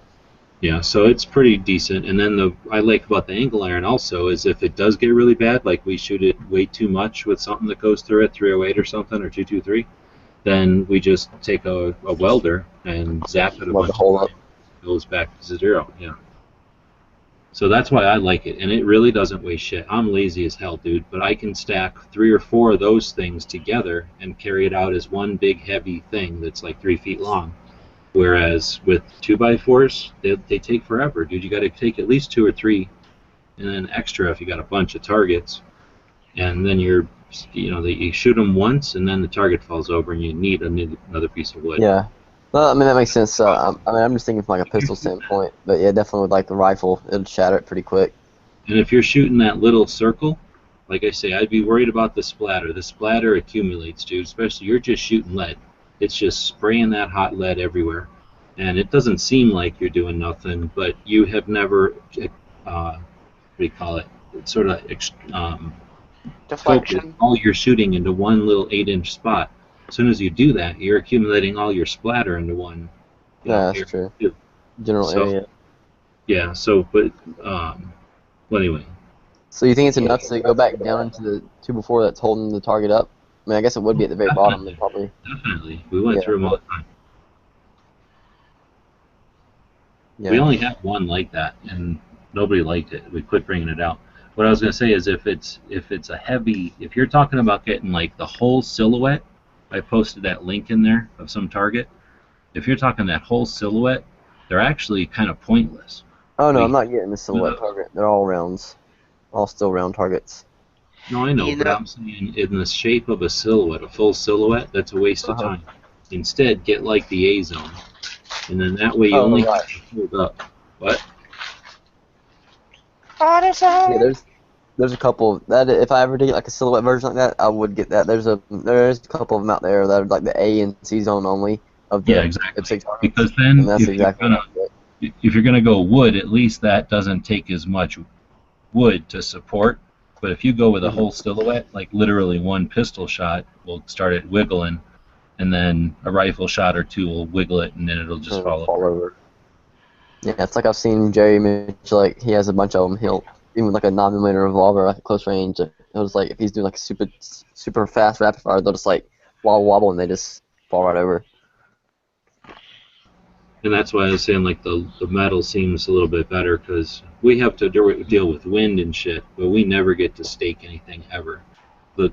Yeah, so it's pretty decent. And then I like about the angle iron also is if it does get really bad, like we shoot it way too much with something that goes through it, 308 or something, or 223, then we just take a welder and zap it a bunch of times. It goes back to zero. Yeah. So that's why I like it, and it really doesn't weigh shit. I'm lazy as hell, dude, but I can stack 3 or 4 of those things together and carry it out as one big heavy thing that's like 3 feet long. Whereas with 2x4s, they take forever, dude. You got to take at least 2 or 3, and then extra if you got a bunch of targets, and then you shoot them once, and then the target falls over, and you need another piece of wood. Yeah. Well, I mean, that makes sense. I'm just thinking from like a pistol standpoint, but yeah, definitely with like the rifle, it'll shatter it pretty quick. And if you're shooting that little circle, like I say, I'd be worried about the splatter. The splatter accumulates, dude, especially you're just shooting lead. It's just spraying that hot lead everywhere. And it doesn't seem like you're doing nothing, but you have never, what do you call it, sort of focused all your shooting into one little 8-inch spot. As soon as you do that, you're accumulating all your splatter into one. Yeah, that's true. General area. Yeah, so, but, well, anyway. So you think it's enough to go back down into the 2x4 that's holding the target up? I mean, I guess it would be at the very bottom, then probably. Definitely. We went through them all the time. Yeah. We only had one like that, and nobody liked it. We quit bringing it out. What I was going to say is if it's a heavy, if you're talking about getting like the whole silhouette, I posted that link in there of some target. If you're talking that whole silhouette, they're actually kind of pointless. Oh, no, I'm not getting the silhouette target. They're all rounds. All still round targets. No, I know, but I'm saying in the shape of a silhouette, a full silhouette, that's a waste of time. Instead, get like the A zone, and then that way you only have to hold up. What? Yeah, there's a couple that if I ever did get like a silhouette version like that, I would get that. There's a couple of them out there that are like the A and C zone only of the exactly. Because then if you're gonna go wood, at least that doesn't take as much wood to support. But if you go with a whole silhouette, like literally one pistol shot will start it wiggling, and then a rifle shot or two will wiggle it, and then it'll just fall over. Yeah, it's like I've seen Jerry Mitchell, like he has a bunch of them. He'll even with like a 9mm revolver, like at close range, if He'll just like if he's doing like a super fast rapid fire, they'll just like wobble and they just fall right over. And that's why I was saying like the metal seems a little bit better because we have to deal with wind and shit, but we never get to stake anything ever. The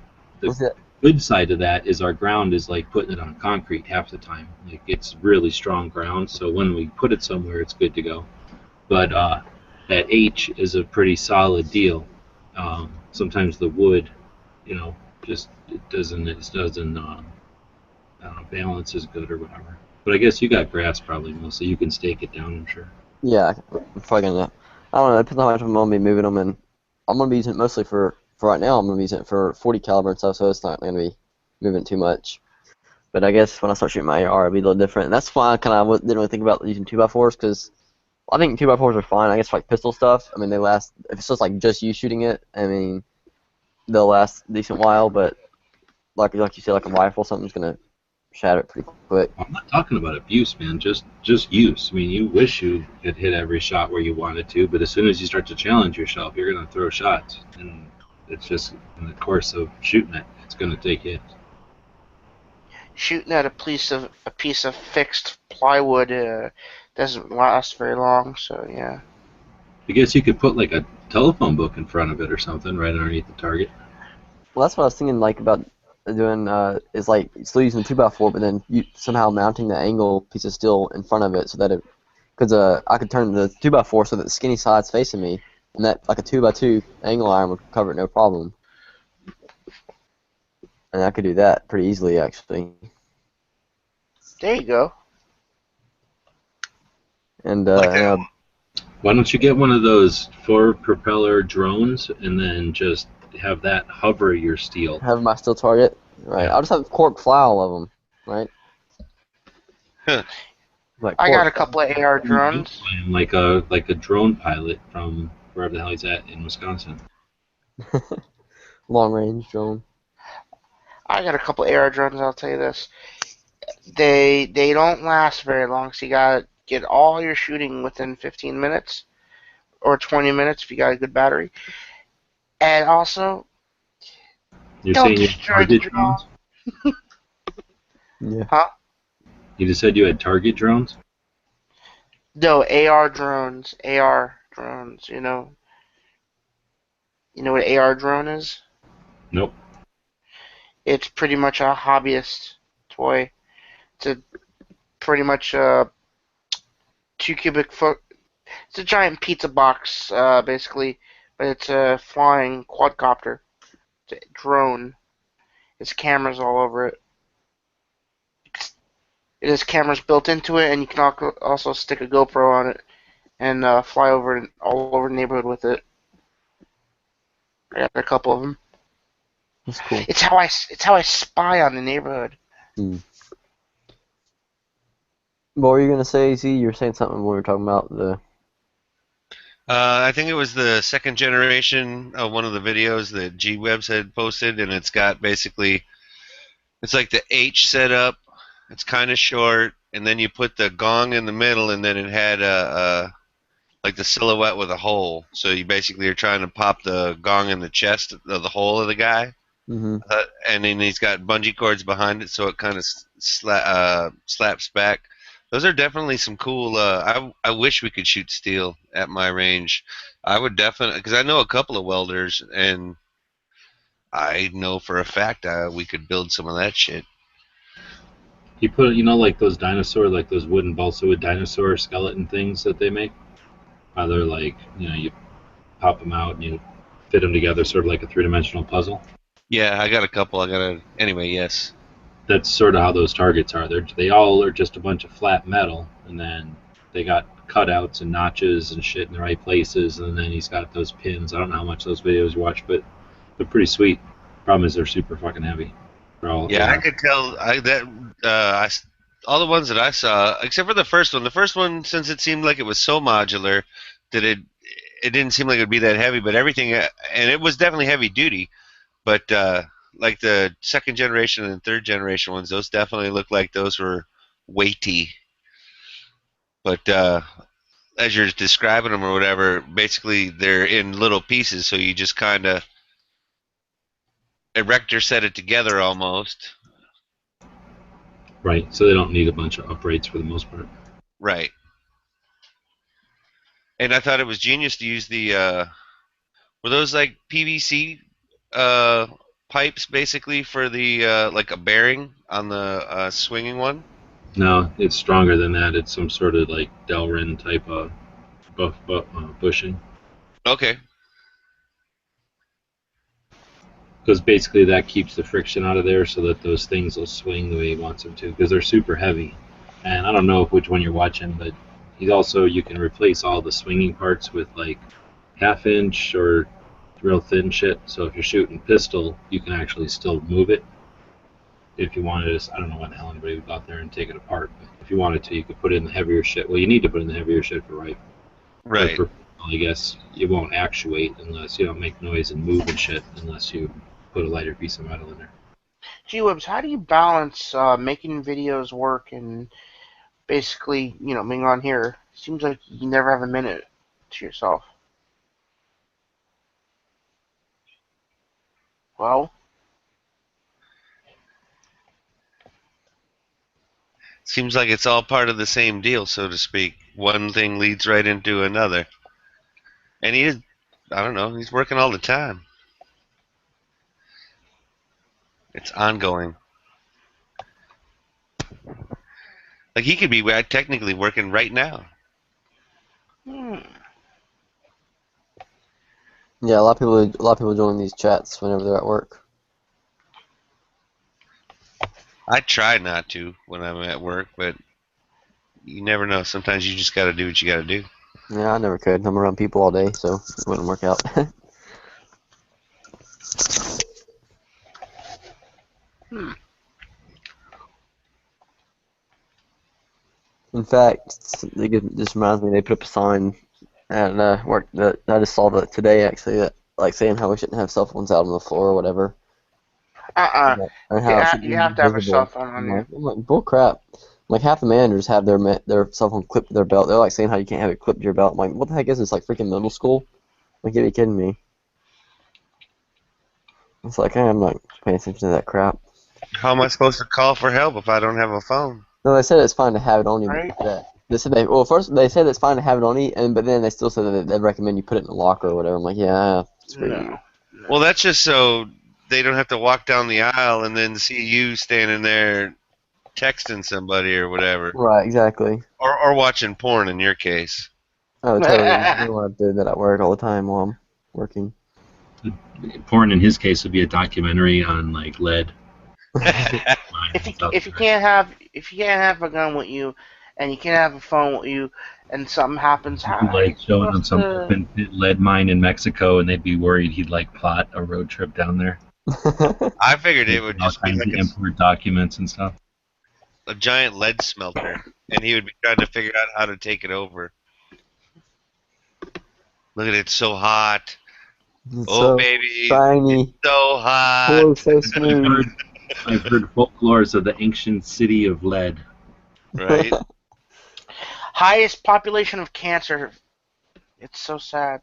good side of that is our ground is like putting it on concrete half the time. Like it's really strong ground, so when we put it somewhere, it's good to go. But that H is a pretty solid deal. Sometimes the wood, just it doesn't balance as good or whatever. But I guess you got grass probably mostly. You can stake it down, I'm sure. Yeah, I'm probably gonna. I don't know. It depends on how much I'm gonna be moving them, and I'm gonna be using it mostly for right now. I'm gonna be using it for 40 caliber and stuff, so it's not gonna be moving too much. But I guess when I start shooting my AR, it'll be a little different. And that's why I kind of didn't really think about using 2x4s because I think 2x4s are fine. I guess for like pistol stuff, I mean they last. If it's just like just you shooting it, I mean they'll last a decent while. But like you said, like a rifle, something's gonna shatter it pretty quick. I'm not talking about abuse, man. Just use. I mean, you wish you could hit every shot where you wanted to, but as soon as you start to challenge yourself, you're gonna throw shots, and it's just in the course of shooting it, it's gonna take hits. Shooting at a piece of fixed plywood doesn't last very long. So yeah. I guess you could put like a telephone book in front of it or something right underneath the target. Well, that's what I was thinking like about doing is like still using the 2x4, but then somehow mounting the angle piece of steel in front of it so that it, because I could turn the 2x4 so that the skinny side's facing me, and that like a 2x2 angle iron would cover it no problem. And I could do that pretty easily actually. There you go. And why don't you get one of those 4-propeller drones and then just have that hover your steel? Have my steel target, right? I'll just have cork fly all of them, right? Like I got a couple of AR drones. Like a drone pilot from wherever the hell he's at in Wisconsin. Long range drone. I got a couple of AR drones. I'll tell you this: they don't last very long. So you gotta get all your shooting within 15 minutes or 20 minutes if you got a good battery. And also, You're don't saying you destroy had the target drone. drones? Yeah. Huh? You just said you had target drones? No, AR drones. AR drones, You know what an AR drone is? Nope. It's pretty much a hobbyist toy. It's pretty much 2 cubic foot. It's a giant pizza box, basically, but it's a flying quadcopter. It's a drone. It's cameras all over it. It has cameras built into it, and you can also stick a GoPro on it and fly over all over the neighborhood with it. I got a couple of them. That's cool. It's how I spy on the neighborhood. What were you gonna say, Z? You were saying something when we were talking about the. I think it was the second generation of one of the videos that G-Webs had posted, and it's got basically, it's like the H setup. It's kind of short, and then you put the gong in the middle, and then it had like the silhouette with a hole. So you basically are trying to pop the gong in the chest of the hole of the guy. Mm-hmm. And then he's got bungee cords behind it, so it kind of slaps back. Those are definitely some cool. I wish we could shoot steel at my range. I would definitely, because I know a couple of welders, and I know for a fact we could build some of that shit. You put, like those dinosaur, like those wooden balsa wood dinosaur skeleton things that they make. They're like, you pop them out and you fit them together, sort of like a 3-dimensional puzzle. Yeah, I got a couple. Anyway, yes. That's sort of how those targets are. They all are just a bunch of flat metal, and then they got cutouts and notches and shit in the right places, and then he's got those pins. I don't know how much those videos you watch, but they're pretty sweet. Problem is they're super fucking heavy. I could tell all the ones that I saw, except for the first one. The first one, since it seemed like it was so modular, that it didn't seem like it would be that heavy. But everything, and it was definitely heavy duty. But like the second generation and third generation ones, those definitely looked like those were weighty. But as you're describing them or whatever, basically they're in little pieces, so you just kind of Erector set it together almost. Right. So they don't need a bunch of uprates for the most part. Right. And I thought it was genius to use the were those like PVC pipes basically for the like a bearing on the swinging one? No, it's stronger than that. It's some sort of like Delrin type of bushing. Okay. Because basically that keeps the friction out of there so that those things will swing the way he wants them to. Because they're super heavy. And I don't know which one you're watching, but he's also, you can replace all the swinging parts with like half-inch or real thin shit. So if you're shooting pistol, you can actually still move it. If you wanted to, I don't know when the hell anybody would go out there and take it apart, but if you wanted to, you could put in the heavier shit. Well, you need to put in the heavier shit for rifle. Right. For, I guess you won't actuate unless you don't make noise and move and shit unless you put a lighter piece of metal in there. G-Webs, how do you balance making videos work and basically, being on here? Seems like you never have a minute to yourself. Well? Seems like it's all part of the same deal, so to speak. One thing leads right into another. And he is, I don't know, he's working all the time. It's ongoing. Like he could be technically working right now. Hmm. Yeah, a lot of people join these chats whenever they're at work. I try not to when I'm at work, but you never know. Sometimes you just got to do what you got to do. Yeah, I never could. I'm around people all day, so it wouldn't work out. In fact, this reminds me, they put up a sign at work that I just saw that today, actually, that like saying how we shouldn't have cell phones out on the floor or whatever. And how it should be You have to have a visible. cell phone on you. I'm like, bull crap. Like half the managers have their cell phone clipped to their belt. They're like saying how you can't have it clipped to your belt. I'm like, what the heck is this? Like freaking middle school? Like, are you kidding me? It's like I'm not paying attention to that crap. How am I supposed to call for help if I don't have a phone? No, they said it's fine to have it on you. Right. They said first they said it's fine to have it on you, but then they still said that they'd recommend you put it in a locker or whatever. I'm like, yeah, screw you. Well, that's just so they don't have to walk down the aisle and then see you standing there texting somebody or whatever. Right, exactly. Or watching porn in your case. Oh, totally. I want to do that at work all the time while I'm working. Porn in his case would be a documentary on like lead. If you can't have a gun with you, and you can't have a phone with you, and something happens, how Like showing them some open pit lead mine in Mexico, and they'd be worried he'd like plot a road trip down there. I figured it would just be kinds like of import documents and stuff. a giant lead smelter, and he would be trying to figure out how to take it over. Look at it, it's so hot. It's Oh, so baby, shiny. it's so hot. Oh, so smooth. I've heard folklores of the ancient city of lead. Right? highest population of cancer? It's so sad.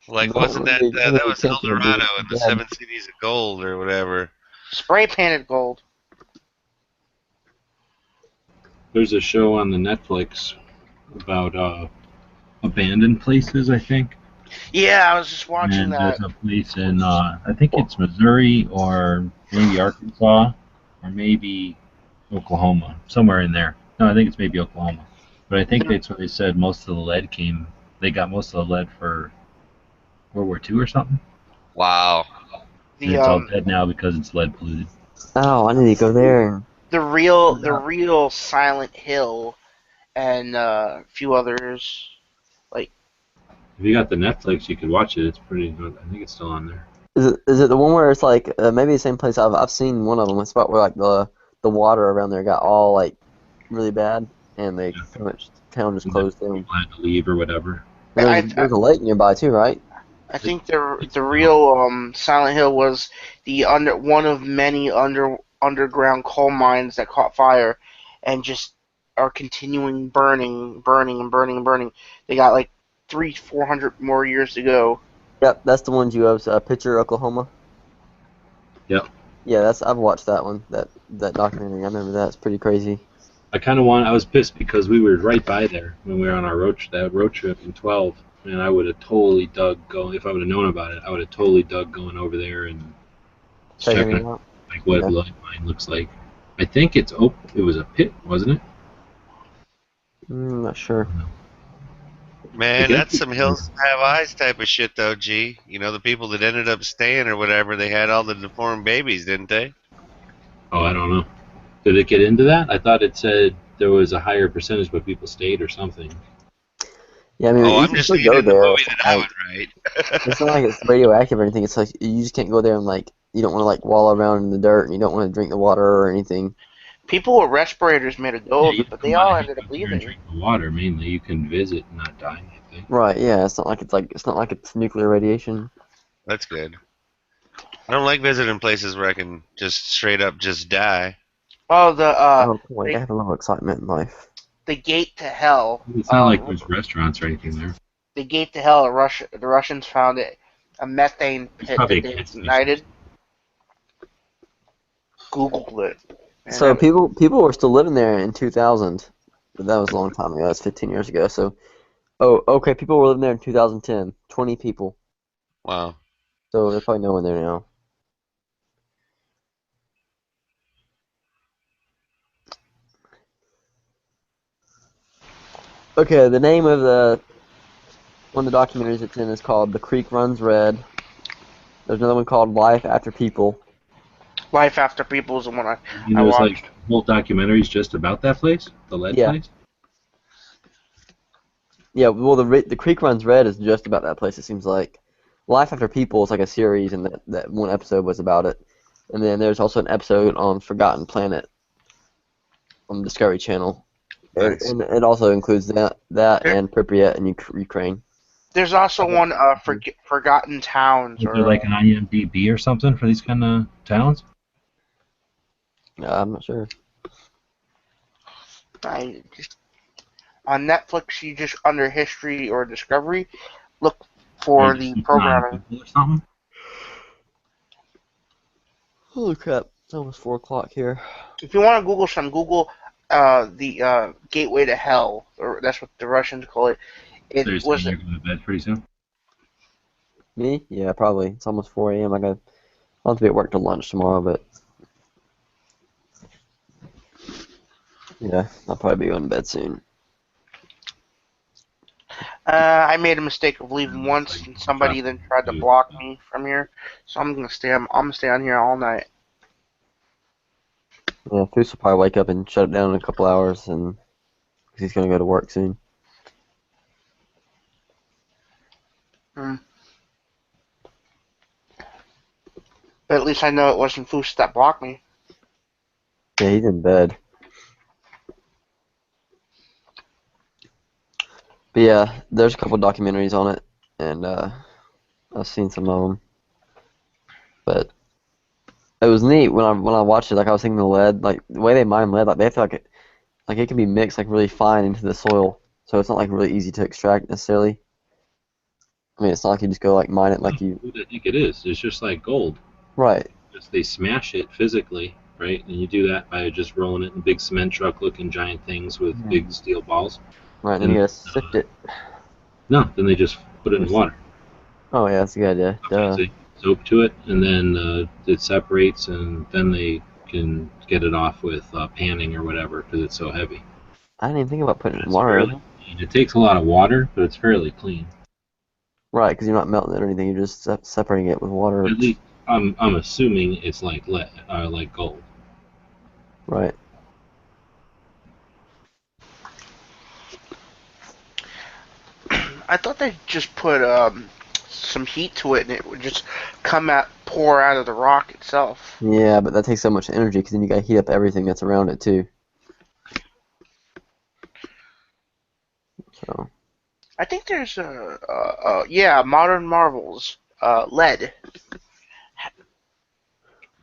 Like, wasn't that that was El Dorado and the 7 Cities of Gold or whatever? Spray painted gold. There's a show on the Netflix about abandoned places, I think. Yeah, I was just watching And that. there's a place in, I think it's Missouri or maybe Arkansas or maybe Oklahoma, somewhere in there. No, I think it's maybe Oklahoma. But I think that's where they said most of the lead came. They got most of the lead for World War II or something. Wow. And it's all dead now because it's lead polluted. Oh, I need to go there. The real Silent Hill and a few others. Like, If you got the Netflix, you could watch it. It's pretty good. I think it's still on there. Is it the one where it's like maybe the same place? I've seen one of them. It's about where like the water around there got all like really bad, and they pretty much town just closed down. Had to leave or whatever. There's a lake nearby too, right? I think the real Silent Hill was one of many underground coal mines that caught fire, and just are continuing burning. They got like 300-400 more years to go. Yep, that's the one you have. Pitcher, Oklahoma. Yep. Yeah, I've watched that one. That documentary. I remember that. It's pretty crazy. I was pissed because we were right by there when we were on our road trip in 12, and I would have totally dug going if I would have known about it. I would have totally dug going over there and Checking checking it out. like what Yeah. a blood mine looks like. I think it was a pit, wasn't it? I'm not sure. Man, that's some hills have eyes type of shit, though. G, you know the people that ended up staying or whatever, they had all the deformed babies, didn't they? Oh, I don't know. Did it get into that? I thought it said there was a higher percentage, but people stayed or something. Yeah, I mean, Oh, you I'm can just still thinking go in the there. movie It's that I like, would write. it's not like it's radioactive or anything. It's like you just can't go there and like you don't want to like wallow around in the dirt and you don't want to drink the water or anything. People with respirators made a go of it, but they all ended up leaving. Drink the water mainly. You can visit and not die. I think. Right? Yeah. It's not like it's nuclear radiation. That's good. I don't like visiting places where I can just straight up just die. Oh, the Oh, boy, they have a little excitement in life. the gate to hell. It's not like there's restaurants or anything there. The gate to hell. The Russians found it, a methane pit probably that a they gas station. ignited. Googled it. And So people were still living there in 2000, but that was a long time ago. That's 15 years ago. So, oh, okay, people were living there in 2010. 20 people. Wow. So there's probably no one there now. Okay, the name of one of the documentaries it's in is called The Creek Runs Red. There's another one called Life After People. Life After People is the one I There's watched. like whole documentaries just about that place, the lead Yeah. place. Yeah, well, the Creek Runs Red is just about that place. It seems like Life After People is like a series, and that one episode was about it. And then there's also an episode on Forgotten Planet on the Discovery Channel. Nice. And it also includes that and Pripyat and Ukraine. There's also one Forgotten Towns. Is there like an IMDb or something for these kind of towns? I'm not sure. On Netflix, you just under History or Discovery, look for the programming. Or something? Holy crap! It's almost 4 o'clock here. If you want to Google some, Google the Gateway to Hell, or that's what the Russians call it. It So you're was saying you're going to bed pretty soon? Me? Yeah, probably. It's almost 4 a.m. I'll have to be at work till lunch tomorrow, but yeah, I'll probably be going to bed soon. I made a mistake of leaving once, and somebody then tried to block me from here. So I'm gonna stay. I'm gonna stay on here all night. Yeah, Foose will probably wake up and shut it down in a couple hours, and 'cause he's gonna go to work soon. But at least I know it wasn't Foose that blocked me. Yeah, he's in bed. But yeah, there's a couple documentaries on it, and I've seen some of them. But it was neat when I watched it. Like I was thinking the lead, like the way they mine lead, like they have to like it can be mixed like really fine into the soil, so it's not like really easy to extract necessarily. I mean, it's not like you just go like mine it like you. I think it is. It's just like gold. Right. Just they smash it physically, right? And you do that by just rolling it in big cement truck-looking giant things with Yeah. big steel balls. Right, then you gotta sift it. No, then they just put it in water. Oh yeah, that's a good idea. Duh. They soap to it, and then it separates, and then they can get it off with panning or whatever because it's so heavy. I didn't even think about putting it in It's water. fairly clean. It takes a lot of water, but it's fairly clean. Right, because you're not melting it or anything. You're just separating it with water. At least I'm assuming it's like lead, like gold. Right. I thought they just put some heat to it and it would just pour out of the rock itself. Yeah, but that takes so much energy because then you gotta heat up everything that's around it too. So. I think there's Modern Marvels, lead.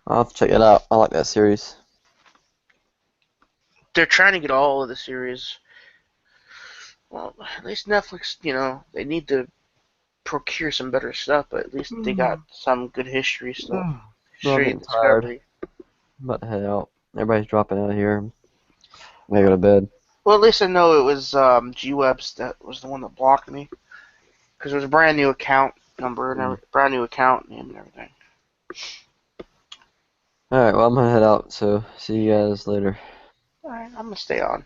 I'll have to check it out. I like that series. They're trying to get all of the series. Well, at least Netflix, they need to procure some better stuff, but at least they got some good history stuff. Well, I'm Straight getting tired. Discovery. I'm about to head out. Everybody's dropping out of here. I'm gonna go to bed. Well, at least I know it was G-Webs that was the one that blocked me. Because it was a brand new account number and brand new account name and everything. Alright, well, I'm gonna head out, so see you guys later. Alright, I'm going to stay on.